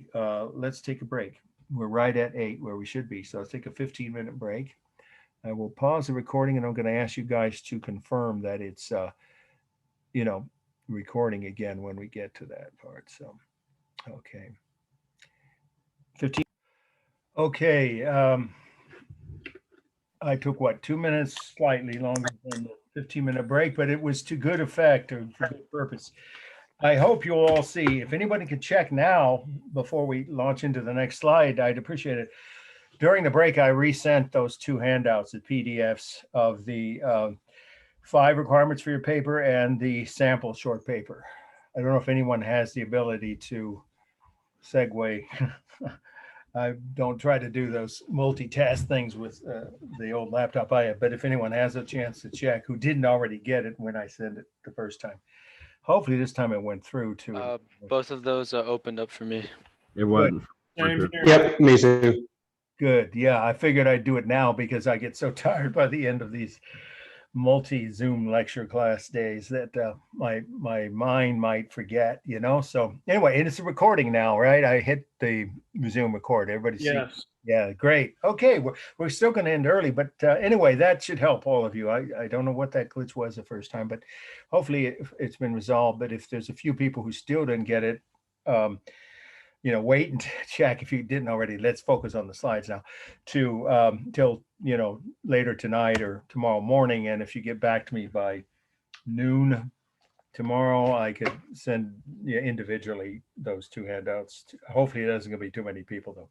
let's take a break. We're right at 8 where we should be, so let's take a 15-minute break. I will pause the recording, and I'm going to ask you guys to confirm that it's, recording again when we get to that part. So, okay. 15. Okay. I took 2 minutes, slightly longer than the 15-minute break, but it was to good effect or for good purpose. I hope you'll all see. If anybody could check now before we launch into the next slide, I'd appreciate it. During the break, I resent those 2 handouts, the PDFs of the 5 requirements for your paper and the sample short paper. I don't know if anyone has the ability to segue. I don't try to do those multitask things with the old laptop I have, but if anyone has a chance to check who didn't already get it when I sent it the first time, hopefully this time it went through to both of those opened up for me. It wasn't. Yep, me too. Good. Yeah, I figured I'd do it now because I get so tired by the end of these multi-Zoom lecture class days that my mind might forget, So anyway, and it's a recording now, right? I hit the Zoom record. Everybody see? Yes. Yeah, great. Okay, we're still going to end early, but anyway, that should help all of you. I don't know what that glitch was the first time, but hopefully it's been resolved. But if there's a few people who still didn't get it, wait and check if you didn't already. Let's focus on the slides now till later tonight or tomorrow morning. And if you get back to me by noon tomorrow, I could send individually those 2 handouts. Hopefully it doesn't gonna be too many people though.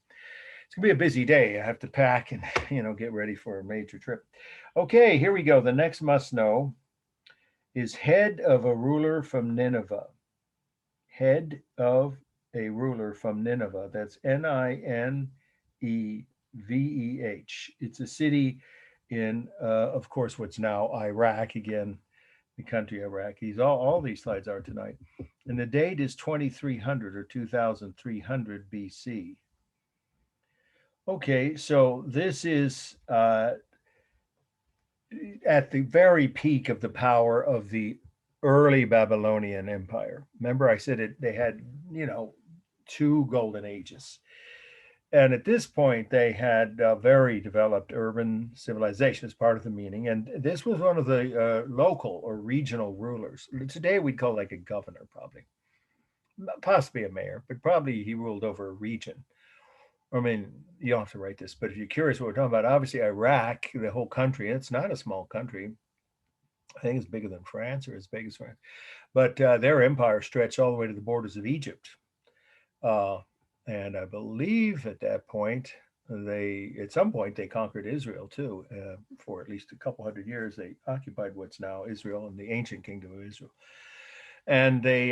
It's gonna be a busy day. I have to pack and get ready for a major trip. Okay, here we go. The next must know is head of a ruler from Nineveh. Head of a ruler from Nineveh. That's Nineveh. It's a city in, of course, what's now Iraq. Again, the country Iraq. All these slides are tonight. And the date is 2300 or 2300 BC. Okay, so this is at the very peak of the power of the early Babylonian Empire. Remember I said they had, 2 golden ages. And at this point, they had very developed urban civilization as part of the meaning. And this was one of the local or regional rulers. Today, we'd call like a governor, probably, possibly a mayor, but probably he ruled over a region. I mean, you don't have to write this, but if you're curious what we're talking about, obviously Iraq, the whole country, it's not a small country. I think it's bigger than France or as big as France. But their empire stretched all the way to the borders of Egypt. And I believe at that point, at some point, they conquered Israel too. For at least a couple hundred years, they occupied what's now Israel and the ancient kingdom of Israel. And they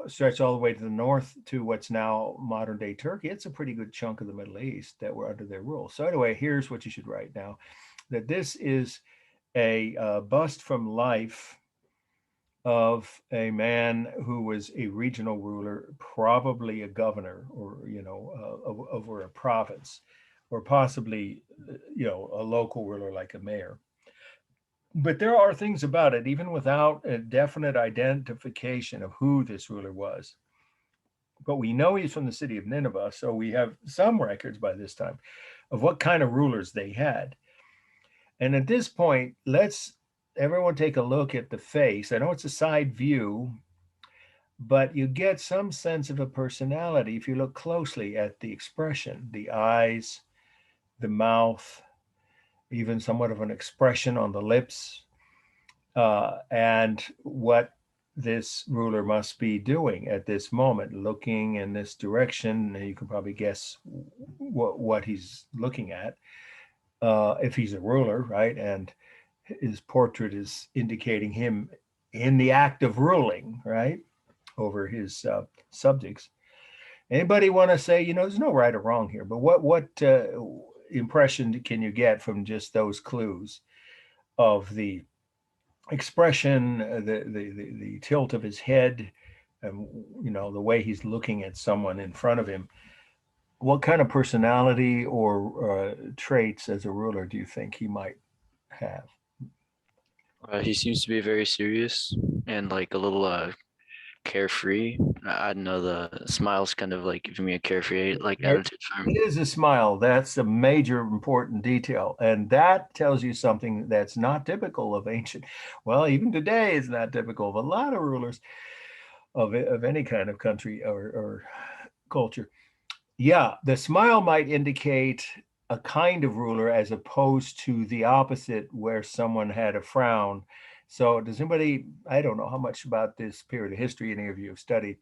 stretched all the way to the north to what's now modern day Turkey. It's a pretty good chunk of the Middle East that were under their rule. So anyway, here's what you should write now, that this is a bust from life of a man who was a regional ruler, probably a governor or, over a province, or possibly, a local ruler like a mayor. But there are things about it, even without a definite identification of who this ruler was. But we know he's from the city of Nineveh, so we have some records by this time of what kind of rulers they had. And at this point, let's everyone take a look at the face. I know it's a side view, but you get some sense of a personality if you look closely at the expression, the eyes, the mouth, even somewhat of an expression on the lips, and what this ruler must be doing at this moment, looking in this direction. You can probably guess what he's looking at, if he's a ruler, right? And his portrait is indicating him in the act of ruling, right, over his subjects. Anybody want to say, there's no right or wrong here, but what impression can you get from just those clues of the expression, the tilt of his head, and the way he's looking at someone in front of him? What kind of personality or traits as a ruler do you think he might have? He seems to be very serious and like a little carefree. I don't know, the smile's kind of like giving me a carefree like attitude for him. It is a smile. That's a major important detail. And that tells you something that's not typical of ancient. Well, even today is not typical of a lot of rulers of any kind of country or culture. Yeah, the smile might indicate a kind of ruler as opposed to the opposite where someone had a frown. So does anybody, I don't know how much about this period of history any of you have studied,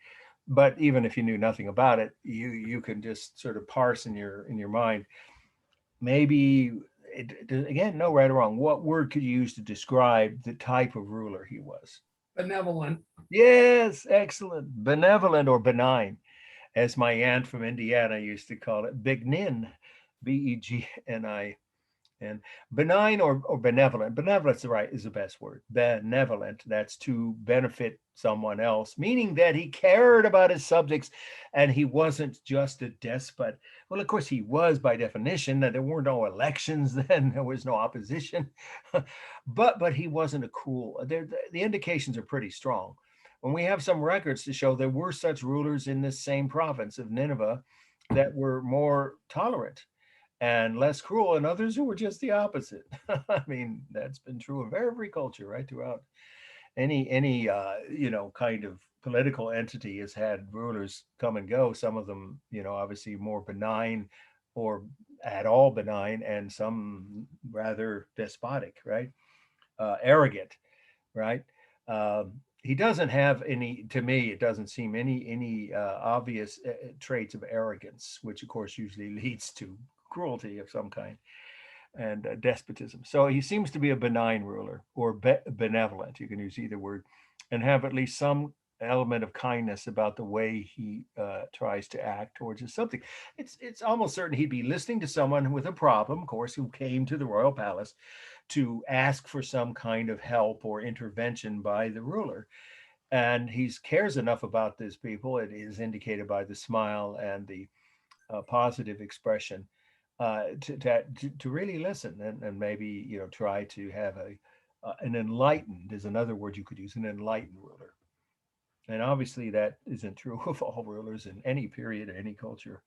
but even if you knew nothing about it, you can just sort of parse in your mind. Maybe, again, no right or wrong. What word could you use to describe the type of ruler he was? Benevolent. Yes, excellent. Benevolent or benign, as my aunt from Indiana used to call it, Begnin, Begni. And benign or benevolent. Benevolence is the best word. Benevolent, that's to benefit someone else, meaning that he cared about his subjects and he wasn't just a despot. Well, of course, he was by definition. There were no elections then. There was no opposition. but he wasn't a cruel. The indications are pretty strong. When we have some records to show there were such rulers in this same province of Nineveh that were more tolerant and less cruel, and others who were just the opposite. I mean, that's been true of every culture, right? Throughout any kind of political entity has had rulers come and go. Some of them, obviously more benign or at all benign, and some rather despotic, right? Arrogant, right? He doesn't have any, to me, it doesn't seem any obvious traits of arrogance, which of course usually leads to cruelty of some kind and despotism. So he seems to be a benign ruler or benevolent. You can use either word, and have at least some element of kindness about the way he tries to act towards his subject. It's almost certain he'd be listening to someone with a problem, of course, who came to the royal palace to ask for some kind of help or intervention by the ruler. And he cares enough about these people, it is indicated by the smile and the positive expression, to really listen and maybe try to have an enlightened, is another word you could use, an enlightened ruler. And obviously that isn't true of all rulers in any period, any culture.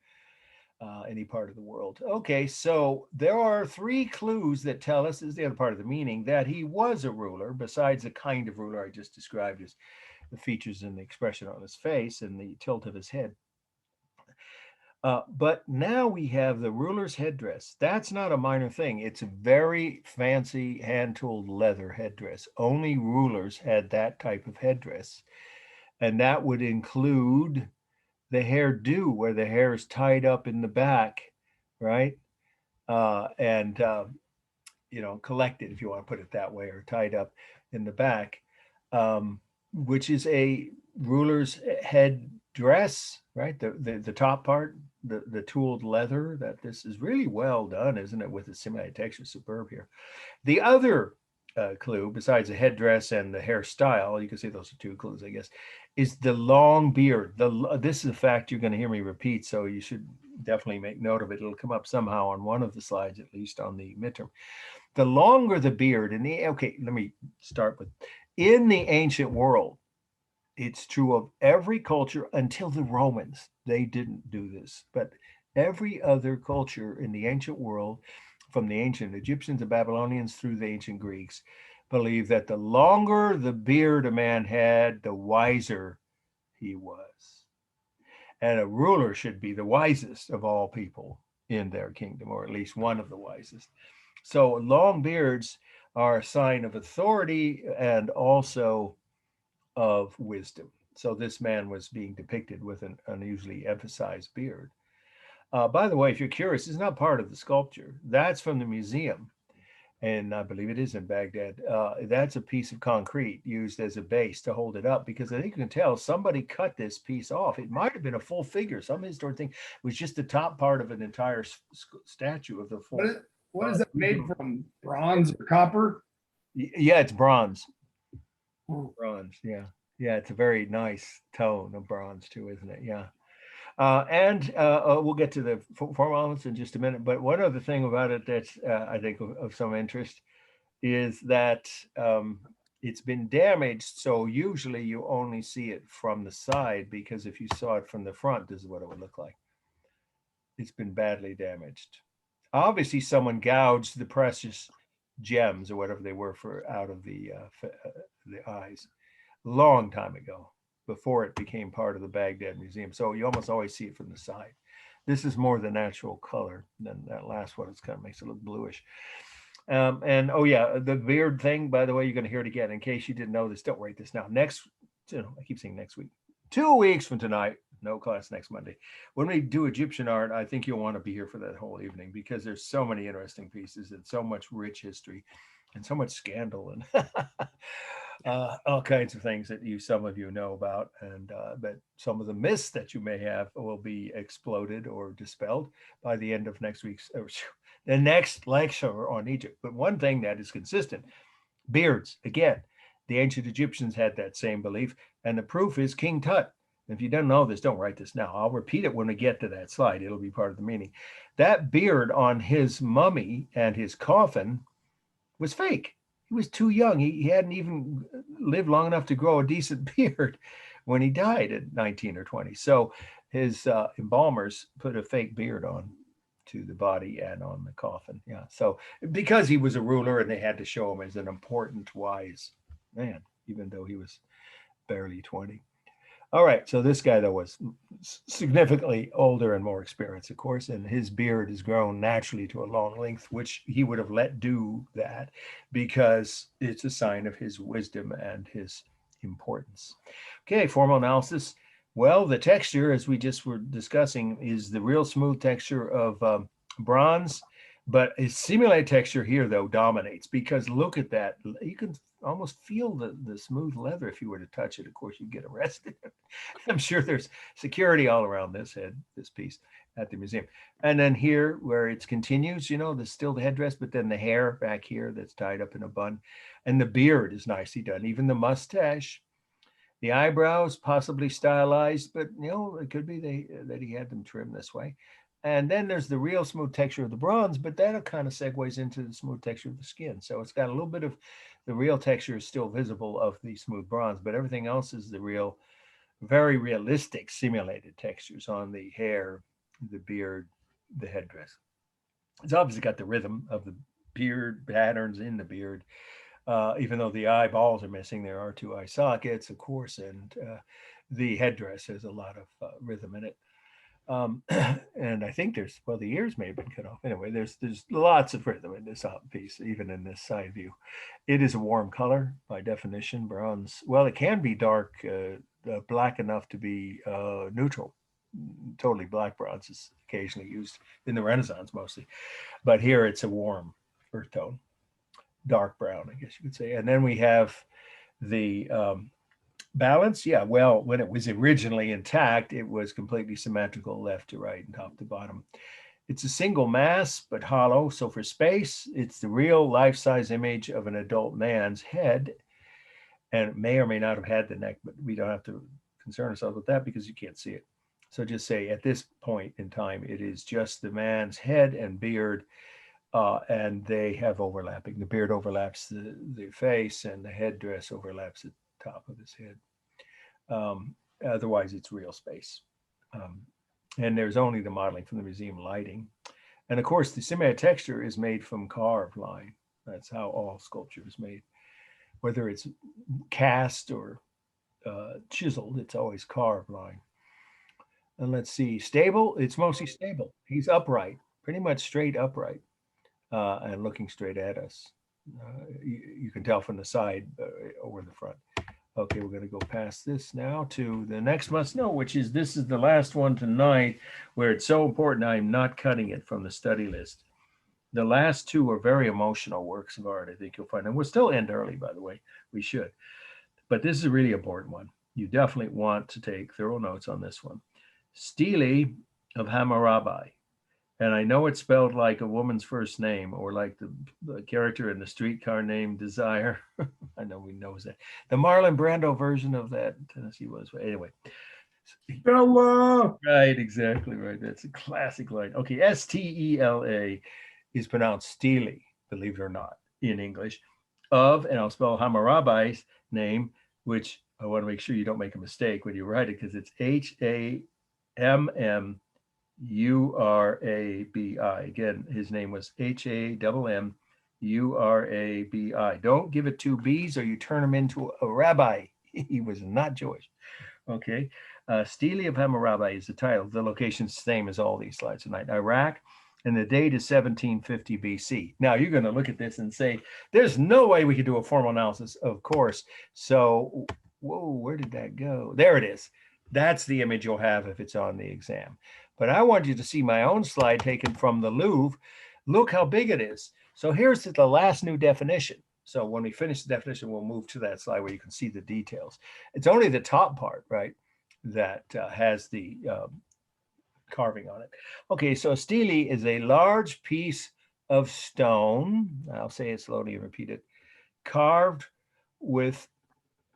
any part of the world. Okay, so there are 3 clues that tell us, is the other part of the meaning, that he was a ruler, besides the kind of ruler I just described as the features and the expression on his face and the tilt of his head. But now we have the ruler's headdress. That's not a minor thing. It's a very fancy hand-tooled leather headdress. Only rulers had that type of headdress. And that would include the hairdo, where the hair is tied up in the back, right? And collected, if you want to put it that way, or tied up in the back, which is a ruler's head dress, right? The top part, the tooled leather. That this is really well done, isn't it? With the simulated texture, superb here. The other clue, besides the headdress and the hairstyle, you can say those are 2 clues, I guess, is the long beard. This is a fact you're going to hear me repeat, so you should definitely make note of it. It'll come up somehow on one of the slides, at least on the midterm. The longer the beard, okay, let me start with, in the ancient world, it's true of every culture until the Romans. They didn't do this, but every other culture in the ancient world, from the ancient Egyptians, the Babylonians, through the ancient Greeks, believed that the longer the beard a man had, the wiser he was. And a ruler should be the wisest of all people in their kingdom, or at least one of the wisest. So long beards are a sign of authority and also of wisdom. So this man was being depicted with an unusually emphasized beard. By the way, if you're curious, it's not part of the sculpture. That's from the museum, and I believe it is in Baghdad. That's a piece of concrete used as a base to hold it up, because I think you can tell somebody cut this piece off. It might have been a full figure. Some historians think it was just the top part of an entire statue of the full. What is that made from? Bronze or copper? Yeah, it's bronze. Bronze, yeah. Yeah, it's a very nice tone of bronze too, isn't it? Yeah. And we'll get to the form elements in just a minute. But one other thing about it that's, I think, of some interest is that it's been damaged. So usually you only see it from the side, because if you saw it from the front, this is what it would look like. It's been badly damaged. Obviously, someone gouged the precious gems or whatever they were out of the eyes long time ago, before it became part of the Baghdad Museum. So you almost always see it from the side. This is more the natural color than that last one. It's kind of makes it look bluish. And oh yeah, the beard thing, by the way, you're going to hear it again. In case you didn't know this, don't write this now. I keep saying next week, 2 weeks from tonight, no class next Monday. When we do Egyptian art, I think you'll want to be here for that whole evening, because there's so many interesting pieces and so much rich history and so much scandal and all kinds of things that some of you know about, and but some of the myths that you may have will be exploded or dispelled by the end of next week's the next lecture on Egypt. But one thing that is consistent, beards. Again, the ancient Egyptians had that same belief, and the proof is King Tut. If you don't know this, don't write this now. I'll repeat it when we get to that slide. It'll be part of the meaning. That beard on his mummy and his coffin was fake. He was too young. He hadn't even lived long enough to grow a decent beard when he died at 19 or 20. So his embalmers put a fake beard on to the body and on the coffin. Yeah. So because he was a ruler and they had to show him as an important, wise man, even though he was barely 20. All right, so this guy, though, was significantly older and more experienced, of course, and his beard has grown naturally to a long length, which he would have let do that because it's a sign of his wisdom and his importance. Okay, formal analysis. Well, the texture, as we just were discussing, is the real smooth texture of bronze, but his simulated texture here, though, dominates, because look at that. You can almost feel the smooth leather if you were to touch it. Of course, you'd get arrested. I'm sure there's security all around this piece at the museum. And then here, where it continues, there's still the headdress, but then the hair back here that's tied up in a bun. And the beard is nicely done. Even the mustache, the eyebrows, possibly stylized, but, it could be that he had them trimmed this way. And then there's the real smooth texture of the bronze, but that kind of segues into the smooth texture of the skin. So it's got a little bit of the real texture is still visible of the smooth bronze, but everything else is the real, very realistic simulated textures on the hair, the beard, the headdress. It's obviously got the rhythm of the beard patterns in the beard. Even though the eyeballs are missing, there are two eye sockets, of course, and the headdress has a lot of rhythm in it. And I think there's, well, the ears may have been cut off. Anyway, there's lots of rhythm in this piece, even in this side view. It is a warm color by definition. Bronze, well, it can be dark, black enough to be neutral. Totally black bronze is occasionally used in the Renaissance mostly, but here it's a warm earth tone, dark brown, I guess you could say. And then we have the balance. Yeah, well, when it was originally intact, it was completely symmetrical left to right and top to bottom. It's a single mass, but hollow. So for space, it's the real life-size image of an adult man's head. And it may or may not have had the neck, but we don't have to concern ourselves with that because you can't see it. So just say at this point in time, it is just the man's head and beard, and they have overlapping. The beard overlaps the face, and the headdress overlaps the top of his head. Otherwise, it's real space. And there's only the modeling from the museum lighting. And of course, the semi-texture is made from carved line. That's how all sculpture is made. Whether it's cast or chiseled, it's always carved line. And let's see, stable, it's mostly stable. He's upright, pretty much straight upright, and looking straight at us. You can tell from the side or the front. Okay, we're going to go past this now to the next must know, which is, this is the last one tonight, where it's so important I'm not cutting it from the study list. The last two are very emotional works of art, I think you'll find. And we'll still end early, by the way. We should. But this is a really important one. You definitely want to take thorough notes on this one. Steli of Hammurabi. And I know it's spelled like a woman's first name, or like the character in the streetcar named Desire. I know we know that. The Marlon Brando version of that Tennessee was. Anyway. Bella. Right, exactly right. That's a classic line. Okay, Stela is pronounced Steli, believe it or not, in English. Of, and I'll spell Hammurabi's name, which I want to make sure you don't make a mistake when you write it, because it's Hammurabi. Again, his name was Hammurabi. Don't give it two B's or you turn him into a rabbi. He was not Jewish. Okay. Steli of Hammurabi is the title. The location's the same as all these slides tonight. Iraq, and the date is 1750 BC. Now you're going to look at this and say, there's no way we could do a formal analysis, of course. So, whoa, where did that go? There it is. That's the image you'll have if it's on the exam. But I want you to see my own slide taken from the Louvre. Look how big it is. So here's the last new definition. So when we finish the definition, we'll move to that slide where you can see the details. It's only the top part, right, that has the carving on it. Okay, so stele is a large piece of stone. I'll say it slowly and repeat it. Carved with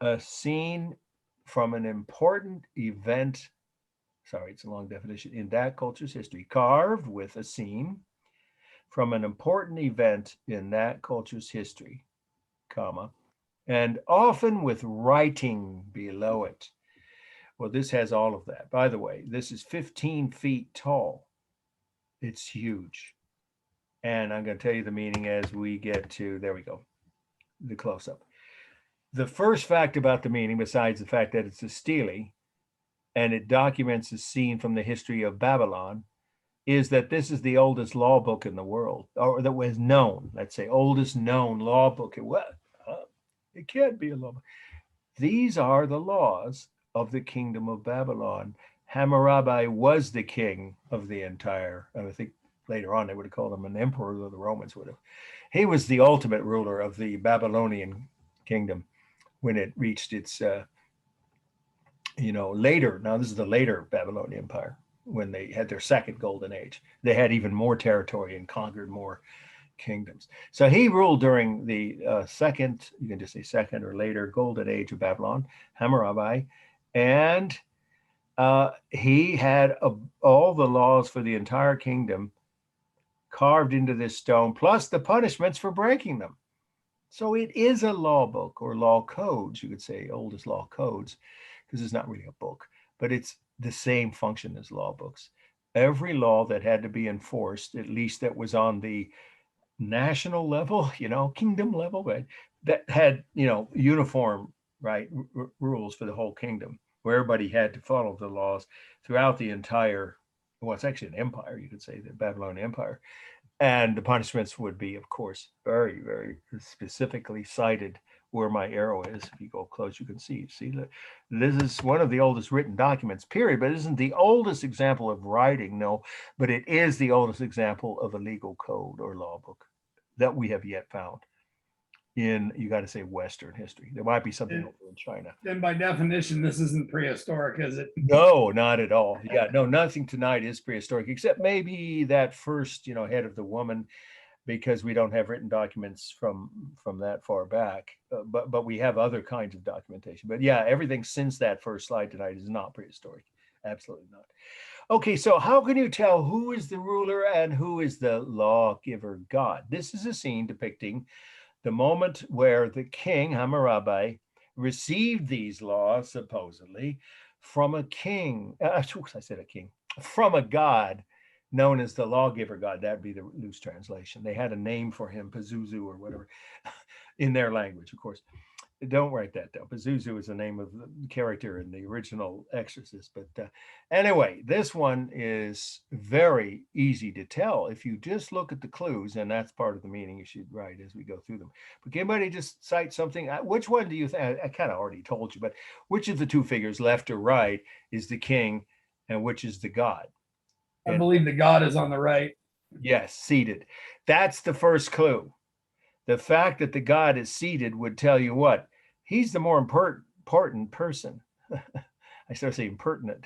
a scene from an important event. Sorry, it's a long definition. In that culture's history, carved with a scene from an important event in that culture's history, comma, and often with writing below it. Well, this has all of that. By the way, this is 15 feet tall. It's huge. And I'm going to tell you the meaning as we get to, there we go, the close-up. The first fact about the meaning, besides the fact that it's a stele, and it documents a scene from the history of Babylon, is that this is the oldest law book in the world, or that was known, let's say, oldest known law book. It can't be a law book. These are the laws of the kingdom of Babylon. Hammurabi was the king of the entire, I think later on they would have called him an emperor, or the Romans would have. He was the ultimate ruler of the Babylonian kingdom when it reached its, later, now this is the later Babylonian Empire, when they had their second golden age. They had even more territory and conquered more kingdoms. So he ruled during the second, you can just say second or later, golden age of Babylon, Hammurabi, and he had all the laws for the entire kingdom carved into this stone, plus the punishments for breaking them. So it is a law book, or law codes, you could say, oldest law codes, because it's not really a book, but it's the same function as law books. every law that had to be enforced, at least that was on the national level, kingdom level, but that had, uniform, right, rules for the whole kingdom, where everybody had to follow the laws throughout the entire, well, it's actually an empire, you could say, the Babylonian Empire. And the punishments would be, of course, very, very specifically cited where my arrow is. If you go close, you can see. See, this is one of the oldest written documents, period, but it isn't the oldest example of writing, no, but it is the oldest example of a legal code or law book that we have yet found in, you got to say, Western history. There might be something over in China. Then by definition, this isn't prehistoric, is it? No, not at all. Yeah, no, nothing tonight is prehistoric, except maybe that first, head of the woman, because we don't have written documents from that far back, but we have other kinds of documentation. But yeah, everything since that first slide tonight is not prehistoric. Absolutely not. Okay, so how can you tell who is the ruler and who is the lawgiver god? This is a scene depicting the moment where the king, Hammurabi, received these laws, supposedly, from a king. I said a king. From a god known as the lawgiver god. That'd be the loose translation. They had a name for him, Pazuzu or whatever, in their language, of course. Don't write that down. Pazuzu is the name of the character in the original Exorcist. But anyway, this one is very easy to tell if you just look at the clues, and that's part of the meaning you should write as we go through them. But can anybody just cite something? Which one do you think? I kind of already told you, but which of the two figures, left or right, is the king and which is the god? I believe the god is on the right. Yes, seated. That's the first clue. The fact that the god is seated would tell you what? He's the more important person. I started saying pertinent.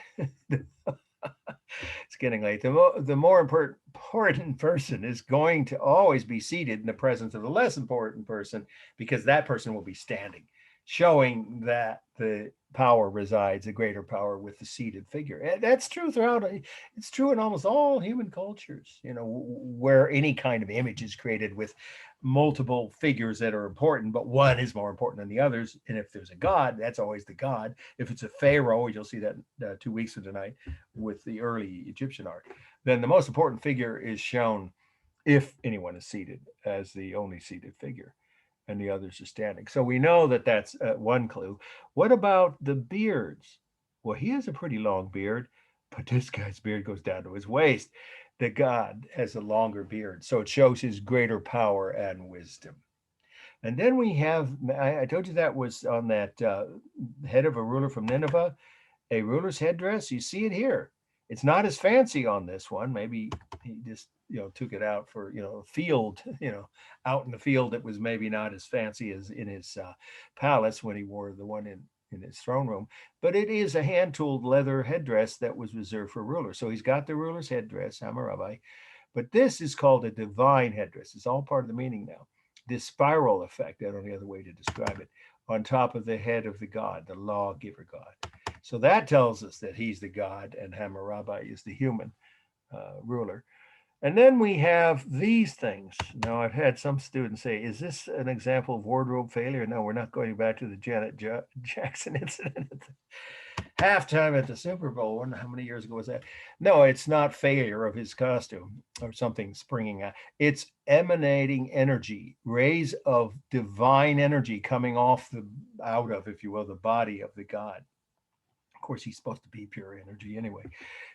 It's getting late. The more important person is going to always be seated in the presence of the less important person, because that person will be standing, showing that the power resides, a greater power with the seated figure. And that's true throughout. It's true in almost all human cultures, where any kind of image is created with multiple figures that are important, but one is more important than the others. And if there's a god, that's always the god. If it's a pharaoh, you'll see that 2 weeks of tonight with the early Egyptian art, then the most important figure is shown, if anyone is seated, as the only seated figure, and the others are standing. So we know that that's one clue. What about the beards? Well, he has a pretty long beard, but this guy's beard goes down to his waist. The god has a longer beard, so it shows his greater power and wisdom. And then we have, I told you that was on that head of a ruler from Nineveh, a ruler's headdress. You see it here. It's not as fancy on this one. Maybe he just, took it out for, field, out in the field. It was maybe not as fancy as in his palace when he wore the one in his throne room, but it is a hand-tooled leather headdress that was reserved for rulers. So he's got the ruler's headdress, Hammurabi, but this is called a divine headdress. It's all part of the meaning now. This spiral effect, I don't know the other way to describe it, on top of the head of the god, the lawgiver god. So that tells us that he's the god and Hammurabi is the human ruler. And then we have these things. Now, I've had some students say, is this an example of wardrobe failure? No, we're not going back to the Janet Jackson incident at the halftime at the Super Bowl. How many years ago was that? No, it's not failure of his costume or something springing out. It's emanating energy, rays of divine energy coming out of, if you will, the body of the god. Of course, he's supposed to be pure energy anyway.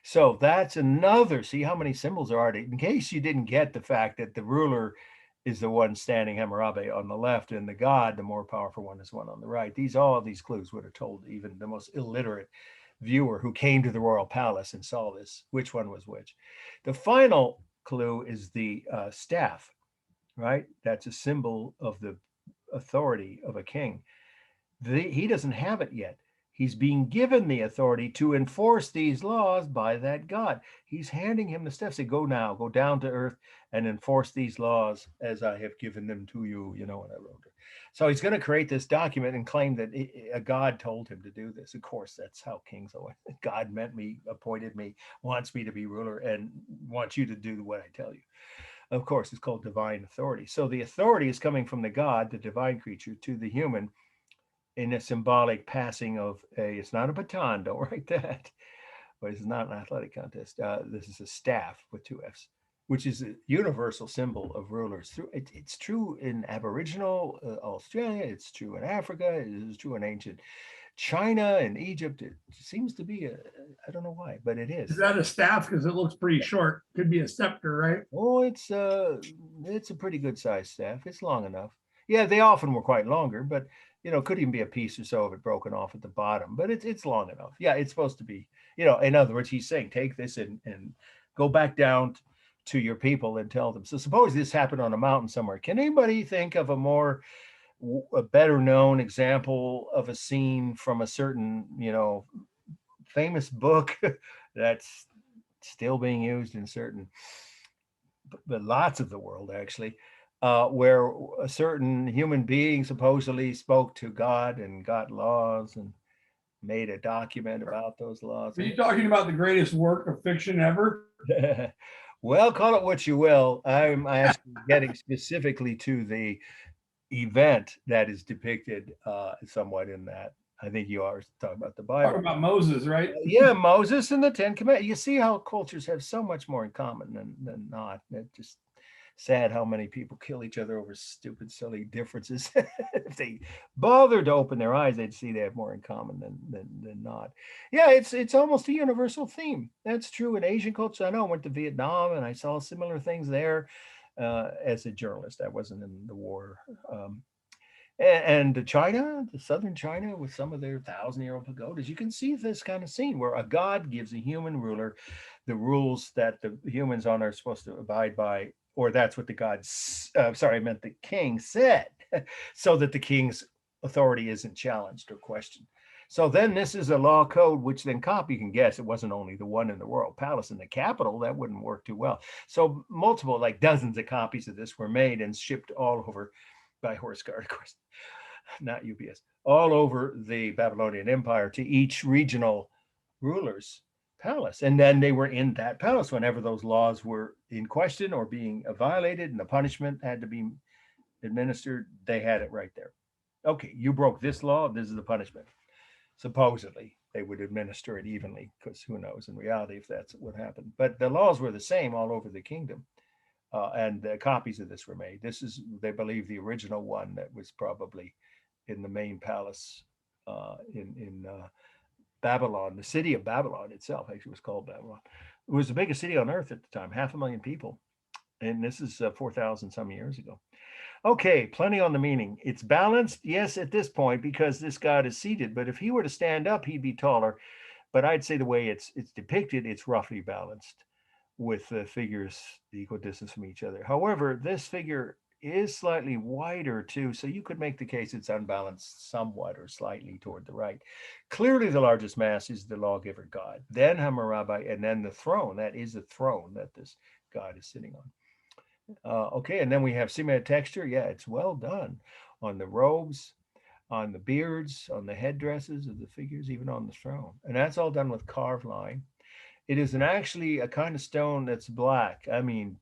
So that's another, see how many symbols there are. In case you didn't get the fact that the ruler is the one standing, Hammurabi, on the left, and the god, the more powerful one, is one on the right. All of these clues would have told even the most illiterate viewer who came to the royal palace and saw this, which one was which. The final clue is the staff, right? That's a symbol of the authority of a king. He doesn't have it yet. He's being given the authority to enforce these laws by that God. He's handing him the staff, say, go now, go down to earth and enforce these laws as I have given them to you, when I wrote it. So he's going to create this document and claim that a God told him to do this. Of course, that's how kings always, God meant me, appointed me, wants me to be ruler, and wants you to do what I tell you. Of course, it's called divine authority. So the authority is coming from the God, the divine creature, to the human, in a symbolic passing of it's not a baton, don't write that, but it's not an athletic contest. This is a staff with 2 F's, which is a universal symbol of rulers. It's true in Aboriginal Australia. It's true in Africa. It is true in ancient China and Egypt. It seems to be I don't know why, but it is. Is that a staff? Because it looks pretty short. Could be a scepter, right? Oh, it's a pretty good sized staff. It's long enough. Yeah, they often were quite longer, but could even be a piece or so of it broken off at the bottom. But it's long enough. Yeah, it's supposed to be. In other words, he's saying take this and go back down to your people and tell them. So suppose this happened on a mountain somewhere. Can anybody think of a better known example of a scene from a certain famous book that's still being used in certain, but lots of the world actually, where a certain human being supposedly spoke to God and got laws and made a document about those laws? Are you talking about the greatest work of fiction ever? Well, call it what you will. I'm actually getting specifically to the event that is depicted somewhat in that. I think you are talking about the Bible. Talking about Moses, right? Yeah, Moses and the 10 Commandments. You see how cultures have so much more in common than not. It's just sad how many people kill each other over stupid, silly differences. If they bothered to open their eyes, they'd see they have more in common than not. Yeah, it's almost a universal theme. That's true in Asian culture. I know I went to Vietnam and I saw similar things there as a journalist. I wasn't in the war. And China, the southern China, with some of their 1,000-year-old pagodas, you can see this kind of scene where a god gives a human ruler the rules that the humans on are supposed to abide by, or that's what the the king said, so that the king's authority isn't challenged or questioned. So then this is a law code, which then you can guess it wasn't only the one in the royal palace in the capital. That wouldn't work too well. So multiple, like dozens of copies of this were made and shipped all over by horse guard, of course, not UPS, all over the Babylonian Empire to each regional ruler's palace. And then they were in that palace whenever those laws were in question or being violated and the punishment had to be administered. They had it right there. Okay, you broke this law, this is the punishment. Supposedly, they would administer it evenly, because who knows in reality if that's what happened. But the laws were the same all over the kingdom. And copies of this were made. This is, they believe, the original one that was probably in the main palace in Babylon. The city of Babylon itself actually was called Babylon. It was the biggest city on earth at the time, 500,000 people. And this is 4,000 some years ago. Okay, plenty on the meaning. It's balanced, yes, at this point, because this god is seated. But if he were to stand up, he'd be taller. But I'd say the way it's depicted, it's roughly balanced, with the figures the equal distance from each other. However, this figure is slightly wider too, so you could make the case it's unbalanced somewhat or slightly toward the right. Clearly the largest mass is the lawgiver god, then Hammurabi, and then the throne. That is the throne that this god is sitting on. Okay, and then we have similar texture. Yeah, it's well done on the robes, on the beards, on the headdresses of the figures, even on the throne. And that's all done with carved line. It is actually a kind of stone that's black. I mean,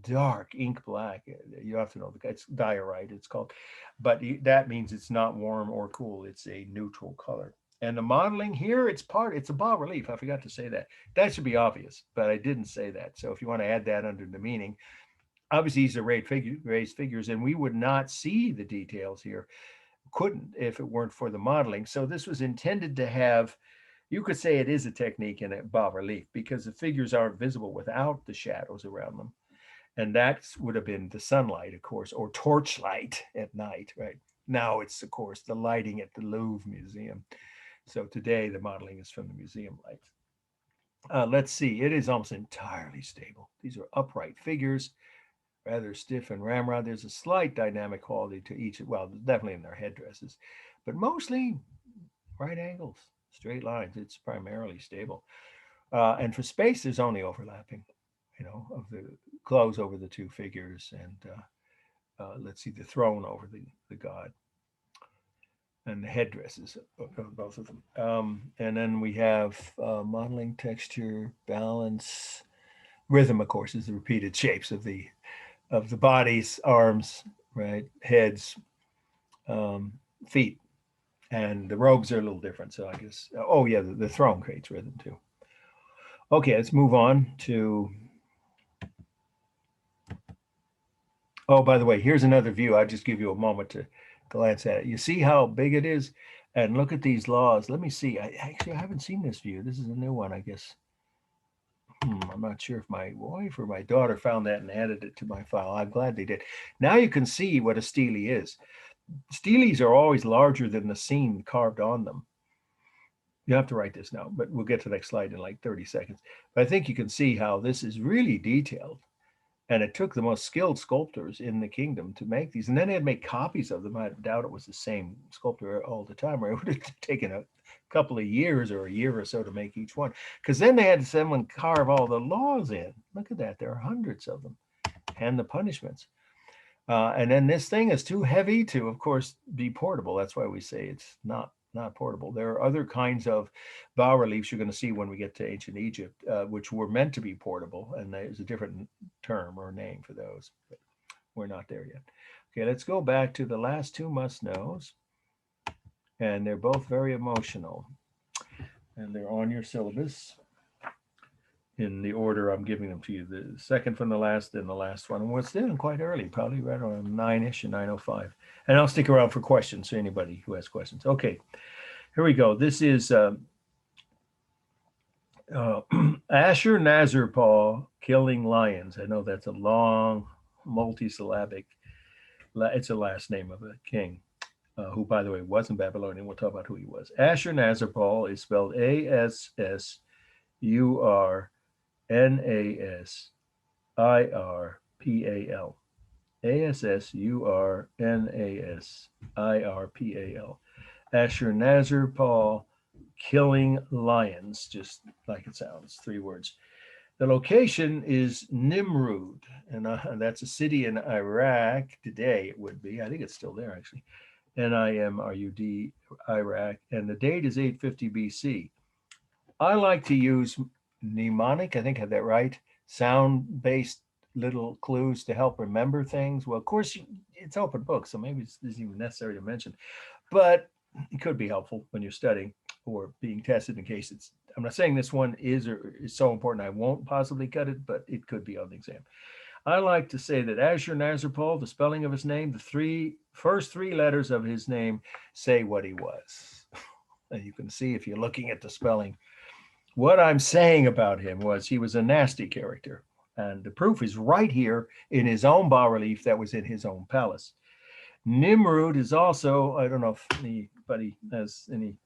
dark ink black. You have to know it's diorite, it's called. But that means it's not warm or cool. It's a neutral color. And the modeling here, it's a bas relief. I forgot to say that. That should be obvious, but I didn't say that. So if you want to add that under the meaning, obviously these are raised figures, and we would not see the details here. Couldn't if it weren't for the modeling. So this was intended to have, you could say it is a technique in a bas relief, because the figures aren't visible without the shadows around them. And that would have been the sunlight, of course, or torchlight at night, right? Now it's, of course, the lighting at the Louvre Museum. So today the modeling is from the museum lights. Let's see, it is almost entirely stable. These are upright figures, rather stiff and ramrod. There's a slight dynamic quality to each, well, definitely in their headdresses, but mostly right angles, straight lines. It's primarily stable. And for space, there's only overlapping, of the clothes over the two figures. And let's see, the throne over the god. And the headdresses of both of them. And then we have modeling, texture, balance, rhythm, of course, is the repeated shapes of the bodies, arms, right, heads, feet, and the robes are a little different. So I guess, oh yeah, the throne creates rhythm too. Okay, let's move on to. Oh, by the way, here's another view. I'll just give you a moment to glance at it. You see how big it is? And look at these laws. Let me see. I haven't seen this view. This is a new one, I guess. I'm not sure if my wife or my daughter found that and added it to my file. I'm glad they did. Now you can see what a stele is. Steles are always larger than the scene carved on them. You have to write this now, but we'll get to the next slide in like 30 seconds. But I think you can see how this is really detailed. And it took the most skilled sculptors in the kingdom to make these. And then they had to make copies of them. I doubt it was the same sculptor all the time, or it would have taken a couple of years or a year or so to make each one. Because then they had someone carve all the laws in. Look at that. There are hundreds of them. And the punishments. And then this thing is too heavy to, of course, be portable. That's why we say it's not portable. There are other kinds of bas-reliefs you're going to see when we get to ancient Egypt, which were meant to be portable, and there's a different term or name for those, but we're not there yet. Okay, let's go back to the last two must-knows, and they're both very emotional, and they're on your syllabus in the order I'm giving them to you. The second from the last, then the last one. And we're still quite early, probably right around 9-ish and 9:05. And I'll stick around for questions, so anybody who has questions. Okay, here we go. This is Ashur-nazir-pal killing lions. I know that's a long, multisyllabic, it's a last name of a king, who, by the way, wasn't Babylonian. We'll talk about who he was. Ashur-nazir-pal is spelled Assur-Nasirpal. Assur-Nasirpal. Ashur-nazir-pal killing lions, just like it sounds, 3 words. The location is Nimrud, and that's a city in Iraq today. It would be, I think it's still there actually. Nimrud, Iraq, and the date is 850 BC. I like to use mnemonic, I think I have that right, sound-based little clues to help remember things. Well, of course, it's open book, so maybe it's isn't even necessary to mention, but it could be helpful when you're studying or being tested in case it's, I'm not saying this one is or is so important I won't possibly cut it, but it could be on the exam. I like to say that Ashur-nazir-pal, the spelling of his name, the first three letters of his name say what he was. And you can see if you're looking at the spelling, what I'm saying about him was he was a nasty character. And the proof is right here in his own bas-relief that was in his own palace. Nimrud is also, I don't know if anybody has any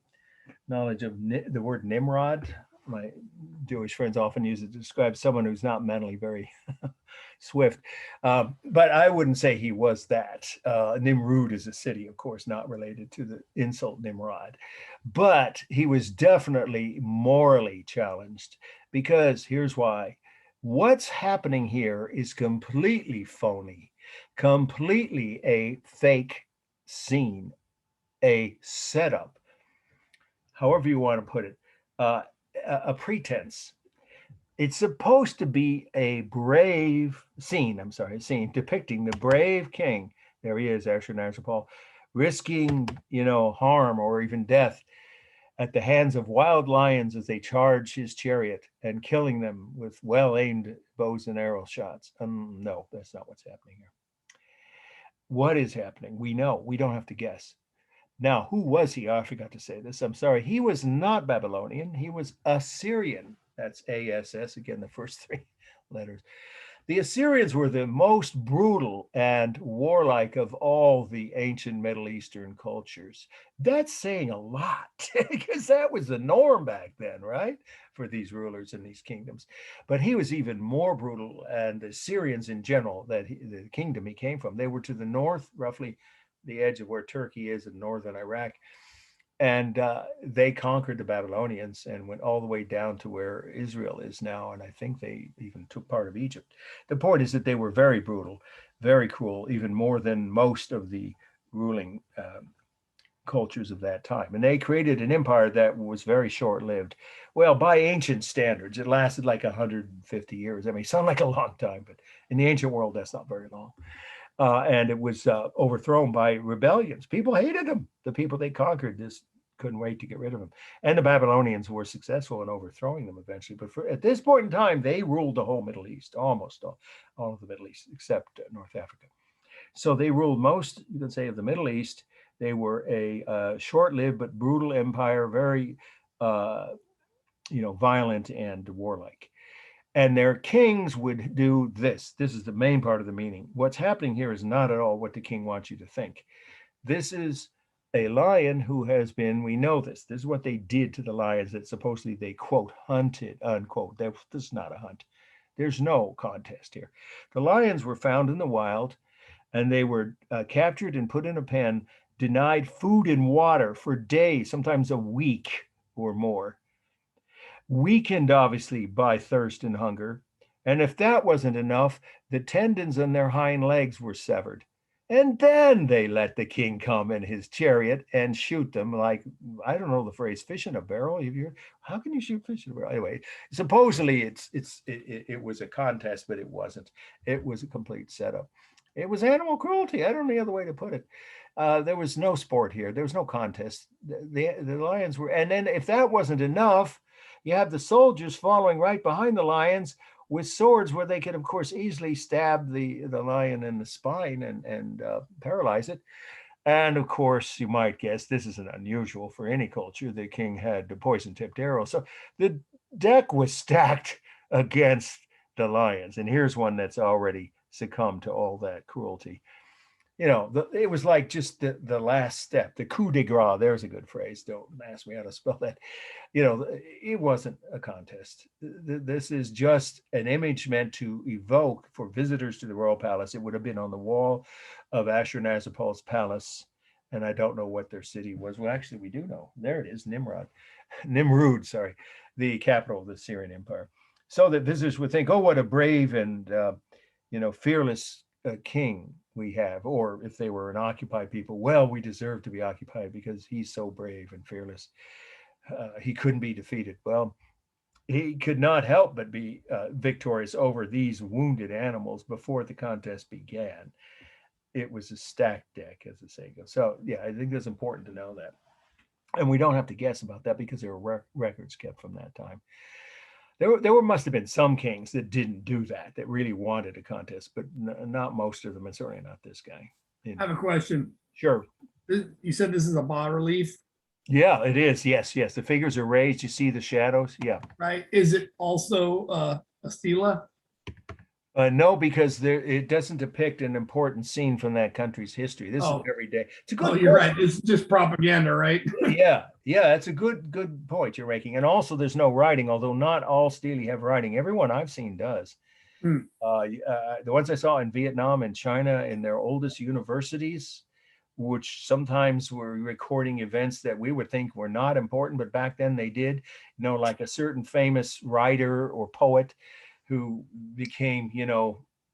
knowledge of the word Nimrod. My Jewish friends often use it to describe someone who's not mentally very swift. But I wouldn't say he was that. Nimrud is a city, of course, not related to the insult Nimrod. But he was definitely morally challenged, because here's why. What's happening here is completely phony, completely a fake scene, a setup, however you want to put it, a pretense. It's supposed to be a brave scene depicting the brave king. There he is, Ashur-nazir-pal, risking, harm or even death at the hands of wild lions as they charge his chariot and killing them with well-aimed bows and arrow shots. No, that's not what's happening here. What is happening? We know. We don't have to guess. Now, who was he? Oh, I forgot to say this. I'm sorry. He was not Babylonian. He was Assyrian. That's ASS, again, the first 3 letters. The Assyrians were the most brutal and warlike of all the ancient Middle Eastern cultures. That's saying a lot, because that was the norm back then, right? For these rulers in these kingdoms. But he was even more brutal, and the Assyrians in general, the kingdom he came from, they were to the north, roughly the edge of where Turkey is in northern Iraq. And they conquered the Babylonians and went all the way down to where Israel is now. And I think they even took part of Egypt. The point is that they were very brutal, very cruel, even more than most of the ruling cultures of that time. And they created an empire that was very short-lived. Well, by ancient standards, it lasted like 150 years. I mean, it sounds like a long time, but in the ancient world, that's not very long. And it was overthrown by rebellions. People hated them, the people they conquered. This couldn't wait to get rid of them. And the Babylonians were successful in overthrowing them eventually. But at this point in time, they ruled the whole Middle East, almost all of the Middle East, except North Africa. So they ruled most, you can say, of the Middle East. They were a short-lived but brutal empire, very, violent and warlike. And their kings would do this. This is the main part of the meaning. What's happening here is not at all what the king wants you to think. This is a lion who has been, we know this is what they did to the lions that supposedly they, quote, hunted, unquote. This is not a hunt. There's no contest here. The lions were found in the wild, and they were captured and put in a pen, denied food and water for days, sometimes a week or more, weakened obviously by thirst and hunger. And if that wasn't enough, the tendons in their hind legs were severed. And then they let the king come in his chariot and shoot them like, I don't know the phrase, fish in a barrel. How can you shoot fish in a barrel? Anyway, supposedly it was a contest, but it wasn't. It was a complete setup. It was animal cruelty. I don't know the other way to put it. There was no sport here. There was no contest. The lions were, and then if that wasn't enough, you have the soldiers following right behind the lions with swords where they could, of course, easily stab the lion in the spine and paralyze it. And of course, you might guess this isn't unusual for any culture. The king had the poison-tipped arrow. So the deck was stacked against the lions. And here's one that's already succumbed to all that cruelty. It was like just the last step, the coup de grace. There's a good phrase. Don't ask me how to spell that. It wasn't a contest. This is just an image meant to evoke for visitors to the royal palace. It would have been on the wall of Ashurnazirpal's palace. And I don't know what their city was. Well, actually, we do know. There it is, Nimrud, the capital of the Syrian Empire. So that visitors would think, oh, what a brave and, fearless king we have. Or if they were an occupied people, well, we deserve to be occupied because he's so brave and fearless. He couldn't be defeated. Well, he could not help but be victorious over these wounded animals before the contest began. It was a stacked deck, as the saying goes. So, yeah, I think it's important to know that. And we don't have to guess about that because there were records kept from that time. There must have been some kings that didn't do that really wanted a contest, but not most of them, and certainly not this guy. I have a question. Sure. You said this is a bas relief, Yeah, it is. Yes. The figures are raised. You see the shadows. Yeah. right? Is it also a stela? No, because it doesn't depict an important scene from that country's history. This is every day. It's a good. Oh, you're right. It's just propaganda, right? Yeah, that's a good point you're making. And also, there's no writing, although not all stele have writing. Everyone I've seen does. The ones I saw in Vietnam and China in their oldest universities, which sometimes were recording events that we would think were not important, but back then they did. Like a certain famous writer or poet who became,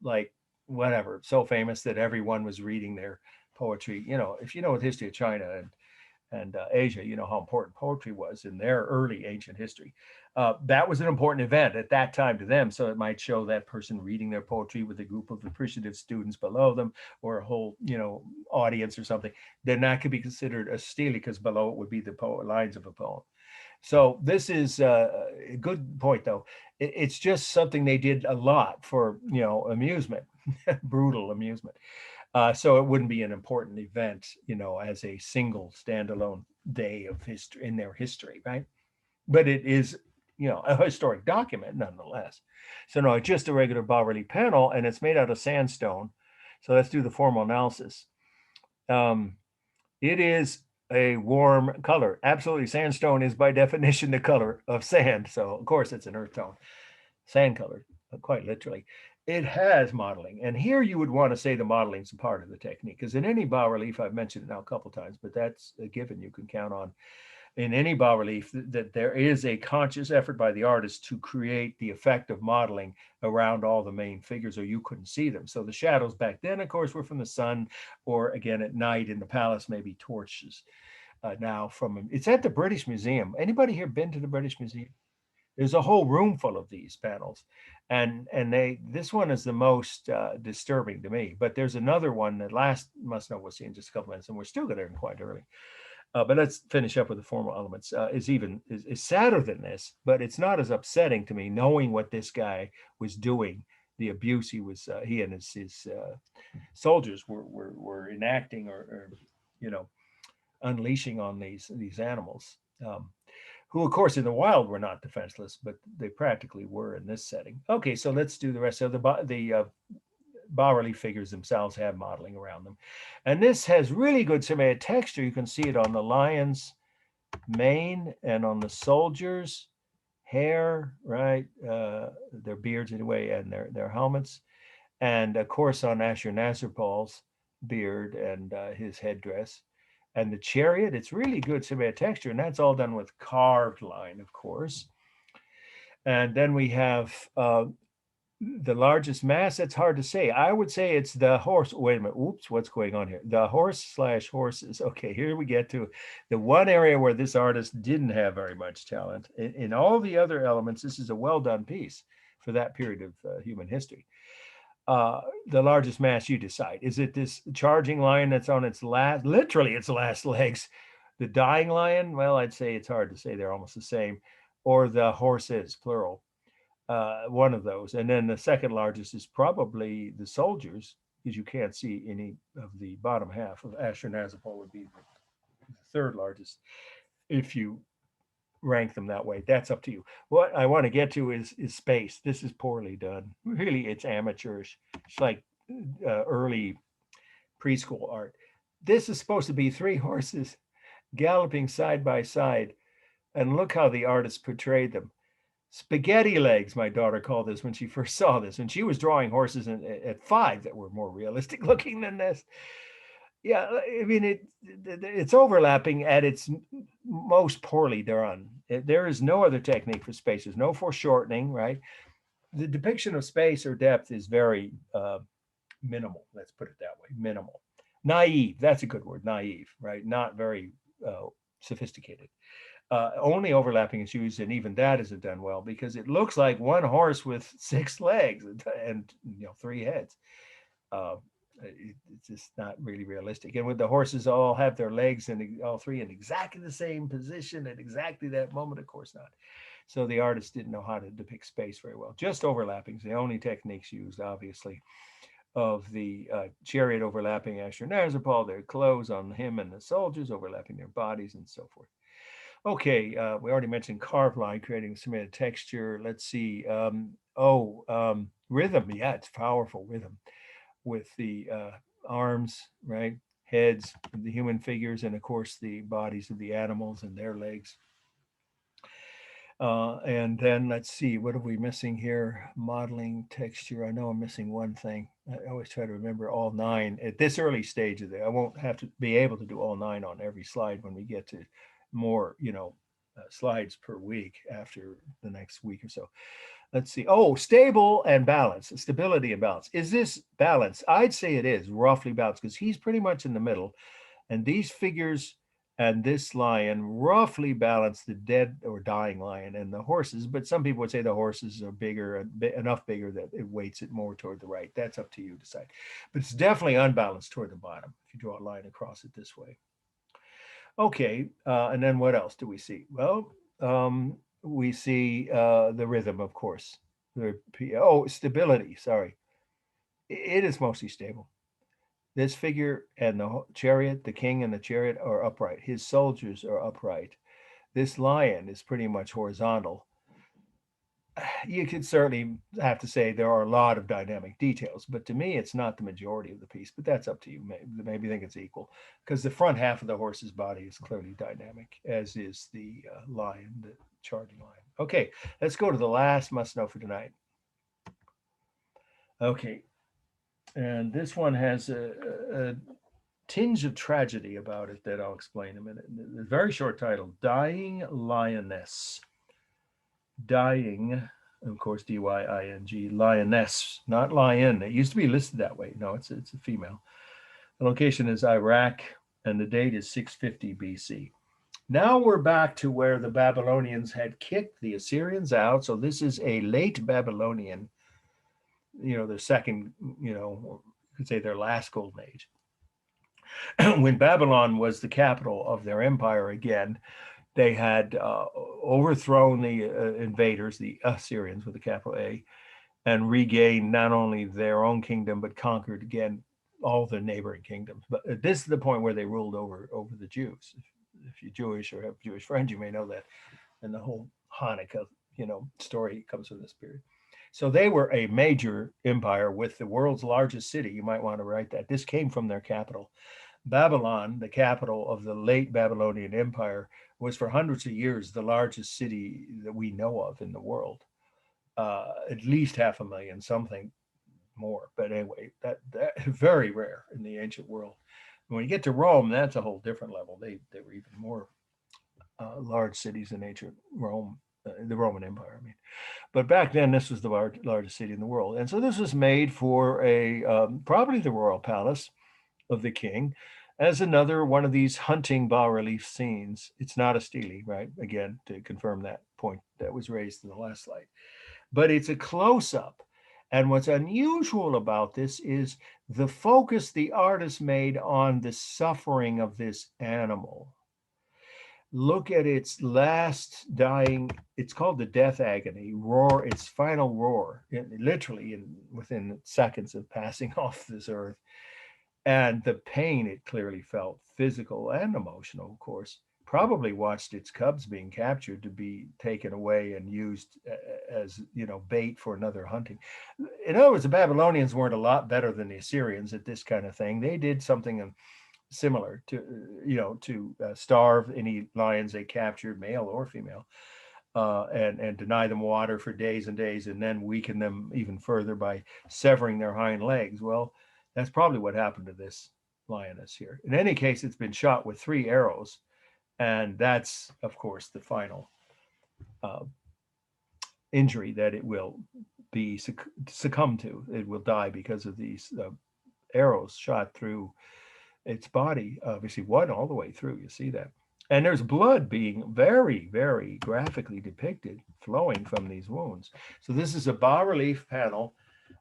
like whatever, so famous that everyone was reading their poetry. If you know the history of China and Asia, you know how important poetry was in their early ancient history. That was an important event at that time to them. So it might show that person reading their poetry with a group of appreciative students below them, or a whole, audience or something. Then that could be considered a stele, because below it would be the lines of a poem. So this is a good point, though. It's just something they did a lot for, amusement, brutal amusement. So it wouldn't be an important event, as a single standalone day of history in their history, right? But it is, a historic document nonetheless. So no, it's just a regular bas-relief panel, and it's made out of sandstone. So let's do the formal analysis. It is a warm color. Absolutely, sandstone is by definition the color of sand. So of course it's an earth tone, sand colored, quite literally. It has modeling, and here you would want to say the modeling is a part of the technique, because in any bas-relief, I've mentioned it now a couple times, but that's a given you can count on. In any bas-relief, that there is a conscious effort by the artist to create the effect of modeling around all the main figures, or you couldn't see them. So the shadows back then, of course, were from the sun, or again at night in the palace, maybe torches. Now it's at the British Museum. Anybody here been to the British Museum? There's a whole room full of these panels, and this one is the most disturbing to me. But there's another one that must know we'll see in just a couple minutes, and we're still getting quite early. But let's finish up with the formal elements. Is sadder than this, but it's not as upsetting to me knowing what this guy was doing, the abuse he and his soldiers were enacting or unleashing on these animals, who of course in the wild were not defenseless, but they practically were in this setting. Okay, so let's do the rest of the bas-relief figures themselves have modeling around them. And this has really good symmetric texture. You can see it on the lion's mane and on the soldiers' hair, right? Their beards anyway, and their helmets. And of course on Ashurnasirpal's beard and his headdress. And the chariot, it's really good symmetric texture, and that's all done with carved line, of course. And then we have the largest mass. That's hard to say. I would say it's the horse. Wait a minute. Oops, what's going on here? The horse/horses. Okay, here we get to the one area where this artist didn't have very much talent. In all the other elements, this is a well-done piece for that period of human history. The largest mass, you decide. Is it this charging lion that's on its last, literally its last legs? The dying lion? Well, I'd say it's hard to say. They're almost the same. Or the horses, plural. One of those. And then the second largest is probably the soldiers, because you can't see any of the bottom half of Ashurnasirpal would be the third largest if you rank them that way. That's up to you. What I want to get to is space. This is poorly done. Really, it's amateurish. It's like early preschool art. This is supposed to be three horses galloping side by side. And look how the artist portrayed them. Spaghetti legs, my daughter called this when she first saw this. And she was drawing horses at 5 that were more realistic looking than this. Yeah, I mean, it's overlapping at its most poorly done. There is no other technique for space. There's no foreshortening, right? The depiction of space or depth is very minimal. Let's put it that way, minimal. Naive, that's a good word, naive, right? Not very sophisticated. Only overlapping is used, and even that isn't done well because it looks like one horse with 6 legs and 3 heads. It's just not really realistic. And with the horses all have their legs and all 3 in exactly the same position at exactly that moment, of course not. So the artist didn't know how to depict space very well. Just overlapping is the only techniques used, obviously, of the chariot overlapping Ashurnasirpal, their clothes on him and the soldiers overlapping their bodies and so forth. Okay, we already mentioned carved line, creating symmetric texture. Let's see. Rhythm. Yeah, it's powerful rhythm with the arms, right? Heads of the human figures, and of course the bodies of the animals and their legs. And then let's see, what are we missing here? Modeling texture. I know I'm missing one thing. I always try to remember all 9 at this early stage of it. I won't have to be able to do all 9 on every slide when we get to more, slides per week after the next week or so. Let's see. Oh, stable and balance, stability and balance. Is this balance? I'd say it is roughly balanced because he's pretty much in the middle. And these figures and this lion roughly balance the dead or dying lion and the horses. But some people would say the horses are bigger, enough bigger that it weights it more toward the right. That's up to you to decide. But it's definitely unbalanced toward the bottom if you draw a line across it this way. Okay, and then what else do we see? Well, we see the rhythm, of course. Stability, sorry. It is mostly stable. This figure and the chariot, the king and the chariot are upright. His soldiers are upright. This lion is pretty much horizontal. You could certainly have to say there are a lot of dynamic details, but to me, it's not the majority of the piece, but that's up to you. Maybe think it's equal because the front half of the horse's body is clearly dynamic, as is the lion, the charging lion. Okay, let's go to the last must know for tonight. Okay, and this one has a tinge of tragedy about it that I'll explain in a minute. The very short title, Dying Lioness. Dying, of course, D-Y-I-N-G, lioness, not lion. It used to be listed that way. No, it's a female. The location is Iraq, and the date is 650 BC. Now we're back to where the Babylonians had kicked the Assyrians out. So this is a late Babylonian, their second, you could say their last golden age. when Babylon was the capital of their empire again, they had overthrown the invaders, the Assyrians with a capital A, and regained not only their own kingdom, but conquered again all the neighboring kingdoms. But this is the point where they ruled over the Jews. If you're Jewish or have Jewish friends, you may know that. And the whole Hanukkah, story comes from this period. So they were a major empire with the world's largest city. You might want to write that. This came from their capital. Babylon, the capital of the late Babylonian Empire, was for hundreds of years the largest city that we know of in the world. At least 500,000, something more. But anyway, that very rare in the ancient world. When you get to Rome, that's a whole different level. They were even more large cities in ancient Rome, the Roman Empire, I mean. But back then, this was the largest city in the world. And so this was made for probably the royal palace of the king, as another one of these hunting bas-relief scenes. It's not a stele, right? Again, to confirm that point that was raised in the last slide. But it's a close-up. And what's unusual about this is the focus the artist made on the suffering of this animal. Look at its last dying, it's called the death agony, roar, its final roar, literally within seconds of passing off this earth. And the pain it clearly felt, physical and emotional, of course. Probably watched its cubs being captured to be taken away and used as bait for another hunting. In other words, the Babylonians weren't a lot better than the Assyrians at this kind of thing. They did something similar to starve any lions they captured, male or female, and deny them water for days and days, and then weaken them even further by severing their hind legs. Well, that's probably what happened to this lioness here. In any case, it's been shot with 3 arrows. And that's, of course, the final injury that it will be succumb to. It will die because of these arrows shot through its body, obviously one all the way through. You see that. And there's blood being very, very graphically depicted flowing from these wounds. So this is a bas-relief panel,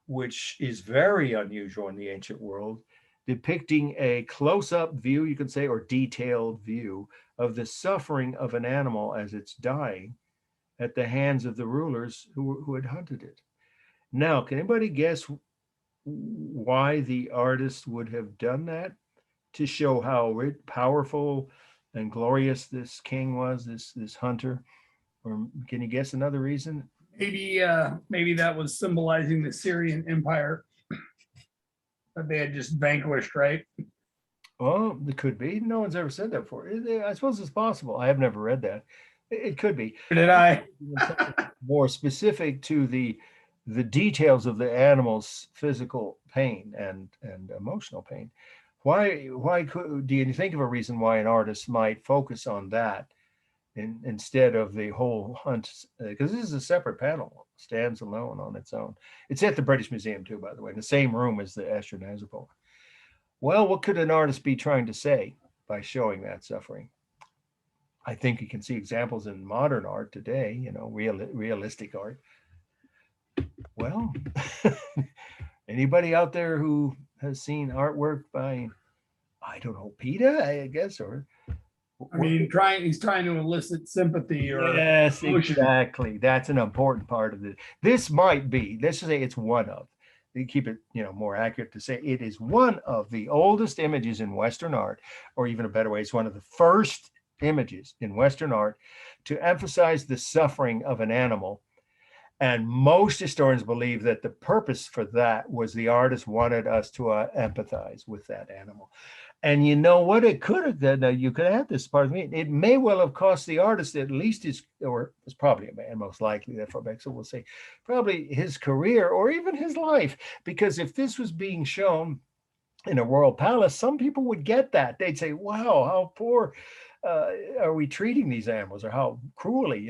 which is very unusual in the ancient world, depicting a close-up view, you could say, or detailed view of the suffering of an animal as it's dying at the hands of the rulers who had hunted it. Now, can anybody guess why the artist would have done that? To show how powerful and glorious this king was, this hunter? Or can you guess another reason? Maybe that was symbolizing the Syrian Empire that they had just vanquished, right? Well, it could be. No one's ever said that before. I suppose it's possible. I have never read that. It could be. Did I? More specific to the details of the animal's physical pain and emotional pain. Why do you think of a reason why an artist might focus on that instead of the whole hunt? Because this is a separate panel, stands alone on its own. It's at the British Museum too, by the way, in the same room as the Ashurnazarpal. Well, what could an artist be trying to say by showing that suffering? I think you can see examples in modern art today, realistic art. Well, anybody out there who has seen artwork by, I don't know, PETA, I guess, or I mean, he's trying to elicit sympathy or yes, emotion. Exactly. That's an important part of this. This might be, let's just say it's one of. You keep it, more accurate to say it is one of the oldest images in Western art, or even a better way, it's one of the first images in Western art to emphasize the suffering of an animal. And most historians believe that the purpose for that was the artist wanted us to empathize with that animal. And you know what it could have done? You could add this part of me. It may well have cost the artist at least it's probably a man, most likely, that for Bexel will say, probably his career or even his life. Because if this was being shown in a royal palace, some people would get that. They'd say, wow, how poor are we treating these animals, or how cruelly,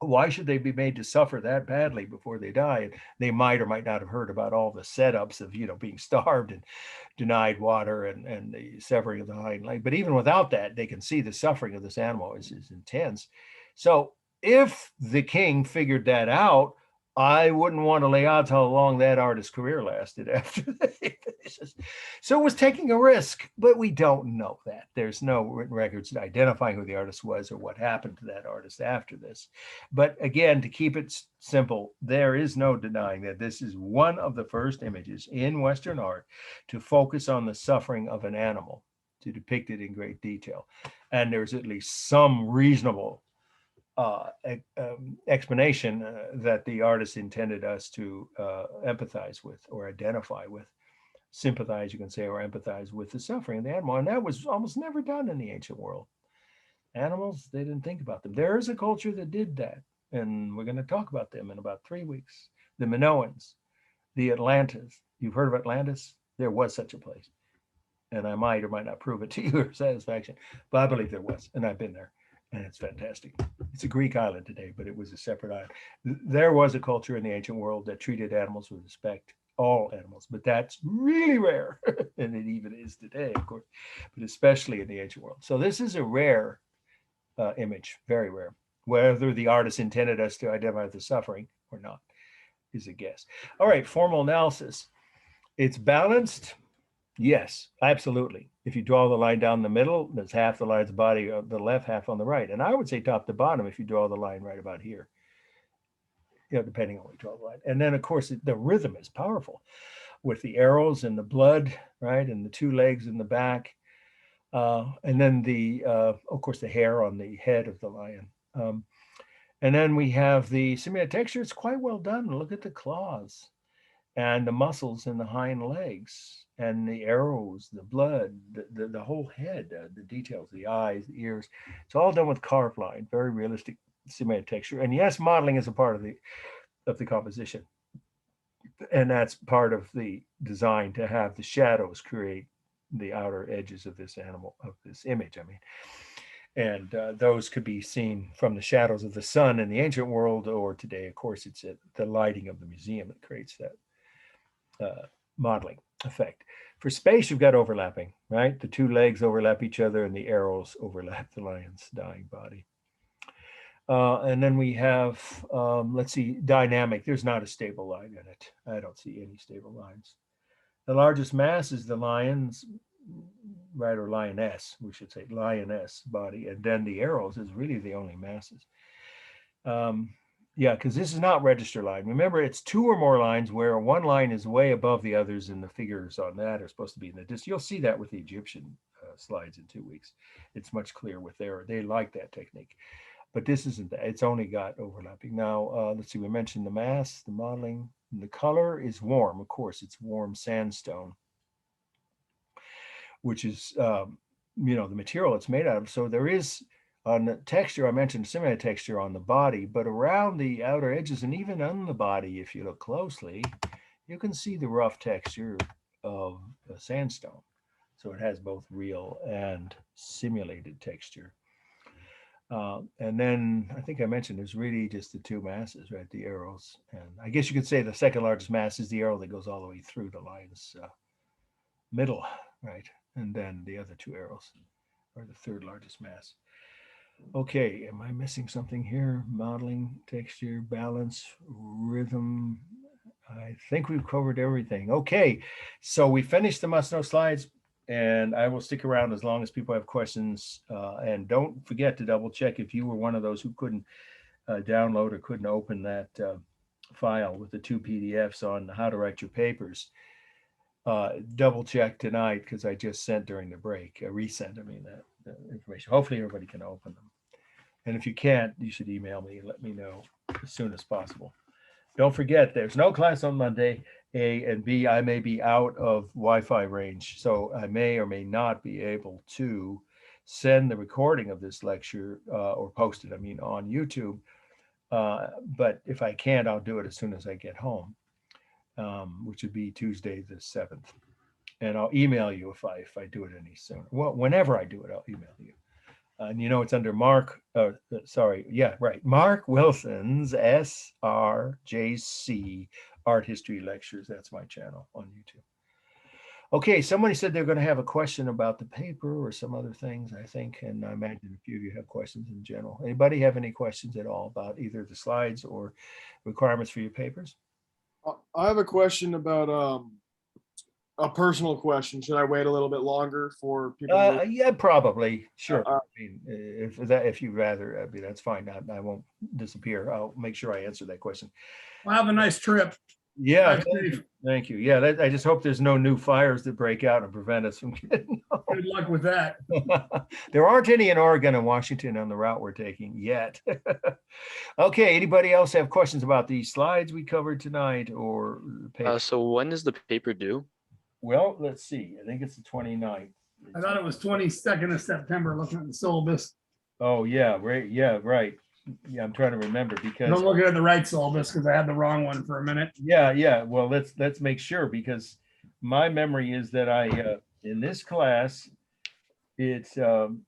why should they be made to suffer that badly before they die? And they might or might not have heard about all the setups of, being starved and denied water and the severing of the hind leg. But even without that, they can see the suffering of this animal is intense. So if the king figured that out, I wouldn't want to lay odds how long that artist's career lasted after that. So it was taking a risk, but we don't know that. There's no written records identifying who the artist was or what happened to that artist after this. But again, to keep it simple, there is no denying that this is one of the first images in Western art to focus on the suffering of an animal, to depict it in great detail. And there's at least some reasonable explanation that the artist intended us to empathize with or identify with, sympathize, you can say, or empathize with the suffering of the animal. And that was almost never done in the ancient world. Animals, they didn't think about them. There is a culture that did that, and we're going to talk about them in about 3 weeks. The Minoans, the Atlantas. You've heard of Atlantis? There was such a place. And I might or might not prove it to your satisfaction, but I believe there was, and I've been there, and it's fantastic. It's a Greek island today, but it was a separate island. There was a culture in the ancient world that treated animals with respect, all animals, but that's really rare, and it even is today, of course, but especially in the ancient world. So this is a rare image, very rare. Whether the artist intended us to identify the suffering or not is a guess. All right, formal analysis. It's balanced. Yes, absolutely. If you draw the line down the middle, there's half the line's body on the left, half on the right. And I would say top to bottom if you draw the line right about here, depending on where you draw the line. And then, of course, the rhythm is powerful with the arrows and the blood, right? And the two legs in the back. And then of course, the hair on the head of the lion. And then we have the simulated texture. It's quite well done. Look at the claws and the muscles in the hind legs and the arrows, the blood, the whole head, the details, the eyes, the ears. It's all done with carved line, very realistic simulated texture. And yes, modeling is a part of the composition. And that's part of the design, to have the shadows create the outer edges of this animal, of this image, I mean. And those could be seen from the shadows of the sun in the ancient world, or today, of course, it's the lighting of the museum that creates that modeling effect. For space, you've got overlapping, right? The two legs overlap each other and the arrows overlap the lion's dying body. And then we have, let's see, dynamic. There's not a stable line in it. I don't see any stable lines. The largest mass is the lion's, right, or lioness, we should say, lioness body. And then the arrows is really the only masses. Yeah, because this is not register line. Remember, it's two or more lines where one line is way above the others, and the figures on that are supposed to be in the distance. You'll see that with the Egyptian slides in 2 weeks. It's much clearer with they like that technique. But this isn't that. It's only got overlapping. Now, let's see, we mentioned the mass, the modeling. The color is warm. Of course, it's warm sandstone, which is, the material it's made out of. So there is, on the texture, I mentioned simulated texture on the body, but around the outer edges and even on the body, if you look closely, you can see the rough texture of sandstone. So it has both real and simulated texture. And then I think I mentioned there's really just the two masses, right? The arrows. And I guess you could say the second largest mass is the arrow that goes all the way through the lion's middle, right? And then the other two arrows are the third largest mass. Okay, am I missing something here? Modeling, texture, balance, rhythm. I think we've covered everything. Okay, so we finished the must-know slides, and I will stick around as long as people have questions. And don't forget to double check if you were one of those who couldn't download or couldn't open that file with the 2 PDFs on how to write your papers. Double check tonight, because I just sent during the break, resent, that information. Hopefully everybody can open them. And if you can't, you should email me and let me know as soon as possible. Don't forget, there's no class on Monday, A, and B, I may be out of Wi-Fi range, so I may or may not be able to send the recording of this lecture or post it, on YouTube. But if I can't, I'll do it as soon as I get home, which would be Tuesday the 7th. And I'll email you if I do it any sooner. Well, whenever I do it, I'll email you. And it's under Mark Wilson's SRJC Art History Lectures. That's my channel on YouTube. Okay, somebody said they're going to have a question about the paper or some other things, I think. And I imagine a few of you have questions in general. Anybody have any questions at all about either the slides or requirements for your papers? I have a question about a personal question. Should I wait a little bit longer for people? to- Yeah, probably. Sure. Uh, I mean, if you'd rather, I mean, that's fine. I won't disappear. I'll make sure I answer that question. Well, have a nice trip. Yeah, Drive safe. thank you. Yeah, I just hope there's no new fires that break out and prevent us from getting home. Good luck with that. There aren't any in Oregon and Washington on the route we're taking yet. Okay, anybody else have questions about these slides we covered tonight or the paper? So when is the paper due? Well, let's see. I think it's the 29th. I thought it was 22nd of September, looking at the syllabus. Oh, yeah, right. Yeah, right. Yeah, I'm trying to remember because. I'm looking at the right syllabus because I had the wrong one for a minute. Yeah. Well, let's make sure because my memory is that in this class, it's on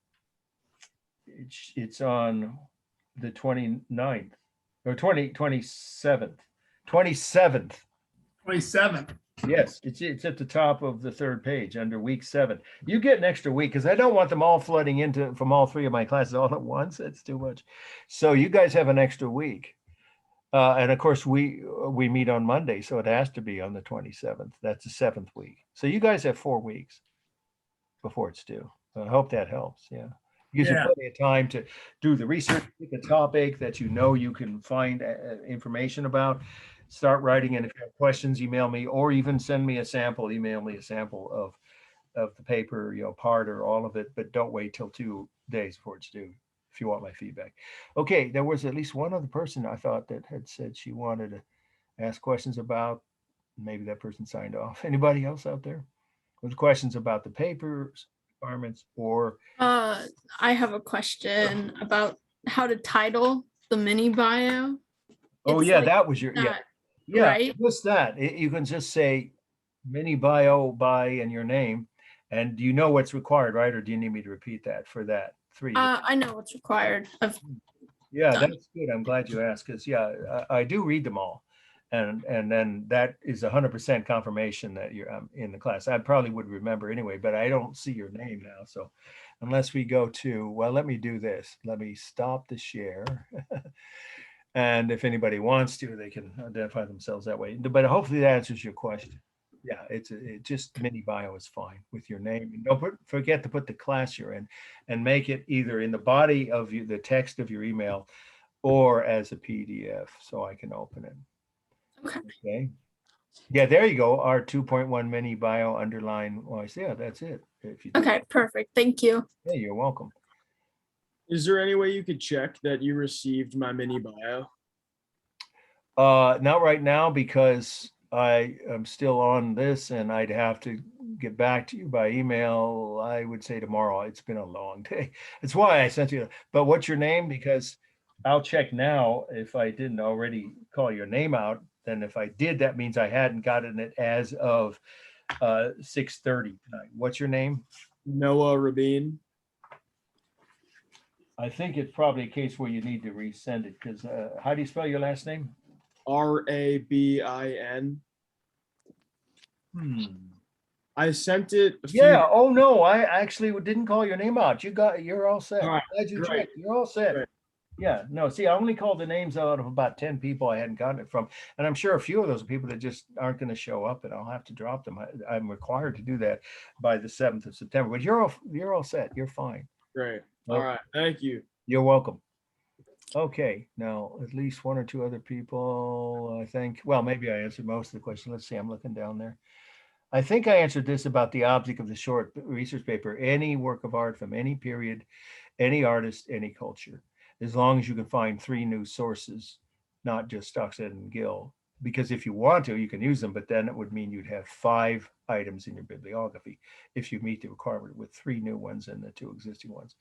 the 29th or 27th. 27th. Yes, it's at the top of the third page under week 7. You get an extra week because I don't want them all flooding into from all 3 of my classes all at once. That's too much. So you guys have an extra week. And of course, we meet on Monday, so it has to be on the 27th. That's the 7th week. So you guys have 4 weeks before it's due. I hope that helps. Yeah. Gives you plenty of time to do the research, pick a topic that you know you can find information about. Start writing, and if you have questions, email me, or even send me a sample. Email me a sample of the paper, part or all of it. But don't wait till 2 days before it's due if you want my feedback. Okay, there was at least one other person I thought that had said she wanted to ask questions about. Maybe that person signed off. Anybody else out there with questions about the papers, requirements, or? I have a question about how to title the mini bio. Oh It's yeah, like that was your not- yeah. right? Just that you can just say mini bio by and your name, and do you know what's required, right? Or do you need me to repeat that for that 3? I know what's required. Yeah, done. that's good. I'm glad you asked because I do read them all, and then that is 100% confirmation that you're in the class. I probably would remember anyway, but I don't see your name now. So unless we go to, well, let me do this. Let me stop the share. And if anybody wants to, they can identify themselves that way. But hopefully that answers your question. Yeah, it just mini bio is fine with your name. And don't forget to put the class you're in, and make it either in the body of the text of your email or as a PDF so I can open it. Okay. Yeah, there you go. Our 2.1 mini bio underline. Well, yeah, that's it. If you Okay, perfect. Thank you. Hey, you're welcome. Is there any way you could check that you received my mini bio? Not right now because I am still on this and I'd have to get back to you by email. I would say tomorrow. It's been a long day. That's why I sent you. But what's your name? Because I'll check now if I didn't already call your name out. Then if I did, that means I hadn't gotten it as of 6:30 tonight. What's your name? Noah Rabin. I think it's probably a case where you need to resend it because how do you spell your last name? Rabin. I sent it. Yeah. Oh no, I actually didn't call your name out. You're all set. All right, Glad you great. checked. You're all set. Great. Yeah. No, see, I only called the names out of about 10 people I hadn't gotten it from. And I'm sure a few of those are people that just aren't going to show up and I'll have to drop them. I'm required to do that by the 7th of September. But you're all set. You're fine. Great. All right. Thank you. You're welcome. Okay, now at least 1 or 2 other people, I think. Well, maybe I answered most of the question. Let's see, I'm looking down there. I think I answered this about the object of the short research paper. Any work of art from any period, any artist, any culture, as long as you can find 3 new sources, not just Stockstead and Gill. Because if you want to, you can use them, but then it would mean you'd have 5 items in your bibliography if you meet the requirement with 3 new ones and the 2 existing ones.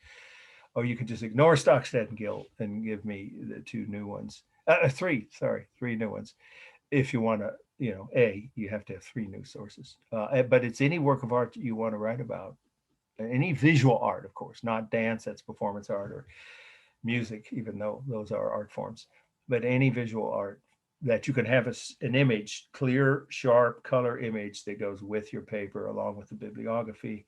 Or you could just ignore Stockstead and Gill and give me the 2 new ones. 3 new ones. If you want to, you have to have 3 new sources. But it's any work of art you want to write about. Any visual art, of course, not dance, that's performance art, or music, even though those are art forms. But any visual art that you can have an image, clear, sharp color image that goes with your paper along with the bibliography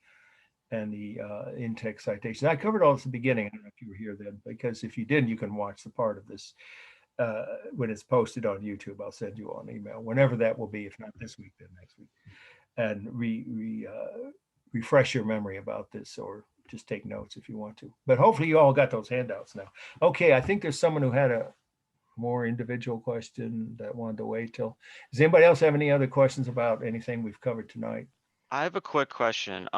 and the in-text citation. I covered all this at the beginning. I don't know if you were here then, because if you didn't, you can watch the part of this when it's posted on YouTube. I'll send you an email whenever that will be. If not this week, then next week. and refresh your memory about this, or just take notes if you want to. But hopefully you all got those handouts now. Okay, I think there's someone who had a more individual question that wanted to wait till. Does anybody else have any other questions about anything we've covered tonight? I have a quick question.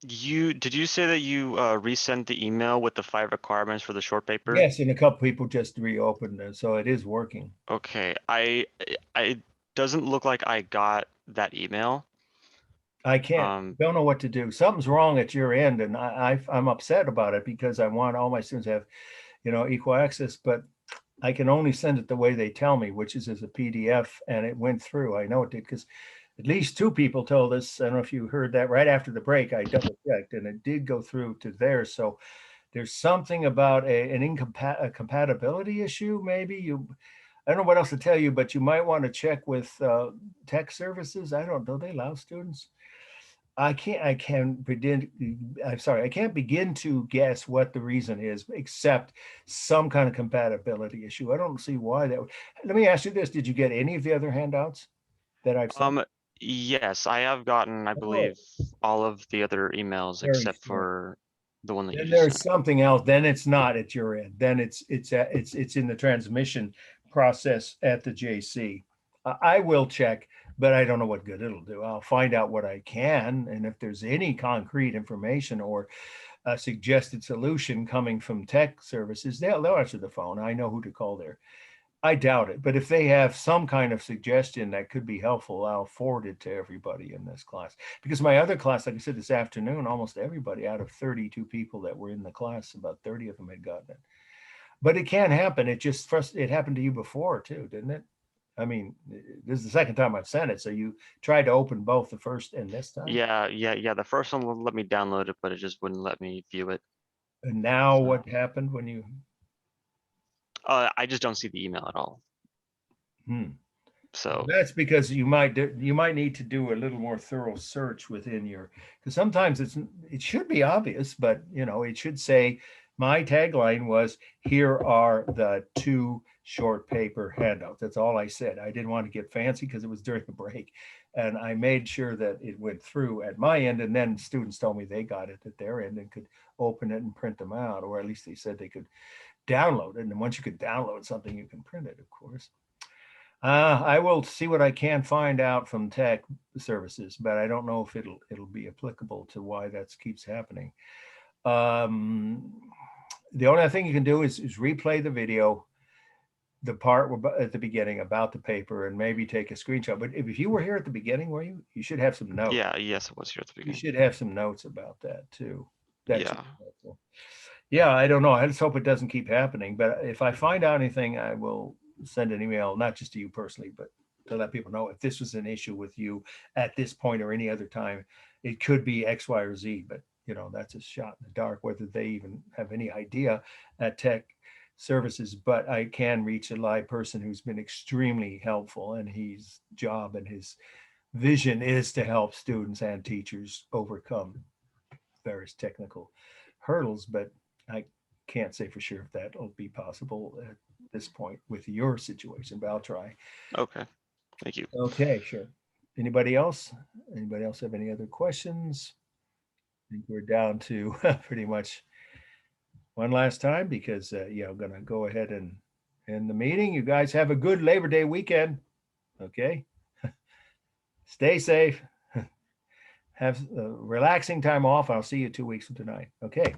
Did you say that you resent the email with the 5 requirements for the short paper? Yes, and a couple people just reopened it, so it is working. Okay, I doesn't look like I got that email. I can't, don't know what to do. Something's wrong at your end, and I'm upset about it because I want all my students to have, equal access, but I can only send it the way they tell me, which is as a PDF, and it went through. I know it did because at least 2 people told us. I don't know if you heard that right after the break. I double checked, and it did go through to theirs. So there's something about a compatibility issue. Maybe I don't know what else to tell you, but you might want to check with tech services. I don't know. They allow students. I can't begin to guess what the reason is, except some kind of compatibility issue. I don't see why that would. Let me ask you this: did you get any of the other handouts that I've sent? Yes, I have gotten, I believe, all of the other emails Very except smart. for the one that you Then just there's sent. something else. Then it's not at your end. Then it's in the transmission process at the JC. I will check, but I don't know what good it'll do. I'll find out what I can, and if there's any concrete information or a suggested solution coming from tech services, they'll answer the phone. I know who to call there. I doubt it, but if they have some kind of suggestion that could be helpful, I'll forward it to everybody in this class. Because my other class, like I said, this afternoon, almost everybody out of 32 people that were in the class, about 30 of them had gotten it. But it can happen. It happened to you before too, didn't it? I mean, this is the second time I've sent it. So you tried to open both the first and this time? Yeah. The first one would let me download it, but it just wouldn't let me view it. And now So- what happened when you? I just don't see the email at all. So That's because you might need to do a little more thorough search within your, because sometimes it should be obvious, but it should say, my tagline was, here are the 2 short paper handouts. That's all I said. I didn't want to get fancy because it was during the break, and I made sure that it went through at my end, and then students told me they got it at their end and could open it and print them out, or at least they said they could download it. And once you could download something, you can print it, of course. I will see what I can find out from tech services, but I don't know if it'll be applicable to why that keeps happening. The only thing you can do is replay the video, the part at the beginning about the paper, and maybe take a screenshot. But if you were here at the beginning, were you? You should have some notes. yeah, yes, it was here at the You beginning. should have some notes about that too. That should Yeah. be helpful. Yeah, I don't know. I just hope it doesn't keep happening. But if I find out anything, I will send an email, not just to you personally, but to let people know if this was an issue with you at this point or any other time. It could be X, Y, or Z, but that's a shot in the dark, whether they even have any idea at tech services. But I can reach a live person who's been extremely helpful, and his job and his vision is to help students and teachers overcome various technical hurdles. But I can't say for sure if that'll be possible at this point with your situation, but I'll try. Okay, thank you. Okay, sure. Anybody else? Anybody else have any other questions? I think we're down to pretty much one last time because, I'm going to go ahead and end the meeting. You guys have a good Labor Day weekend. Okay. Stay safe. Have a relaxing time off. I'll see you 2 weeks from tonight. Okay.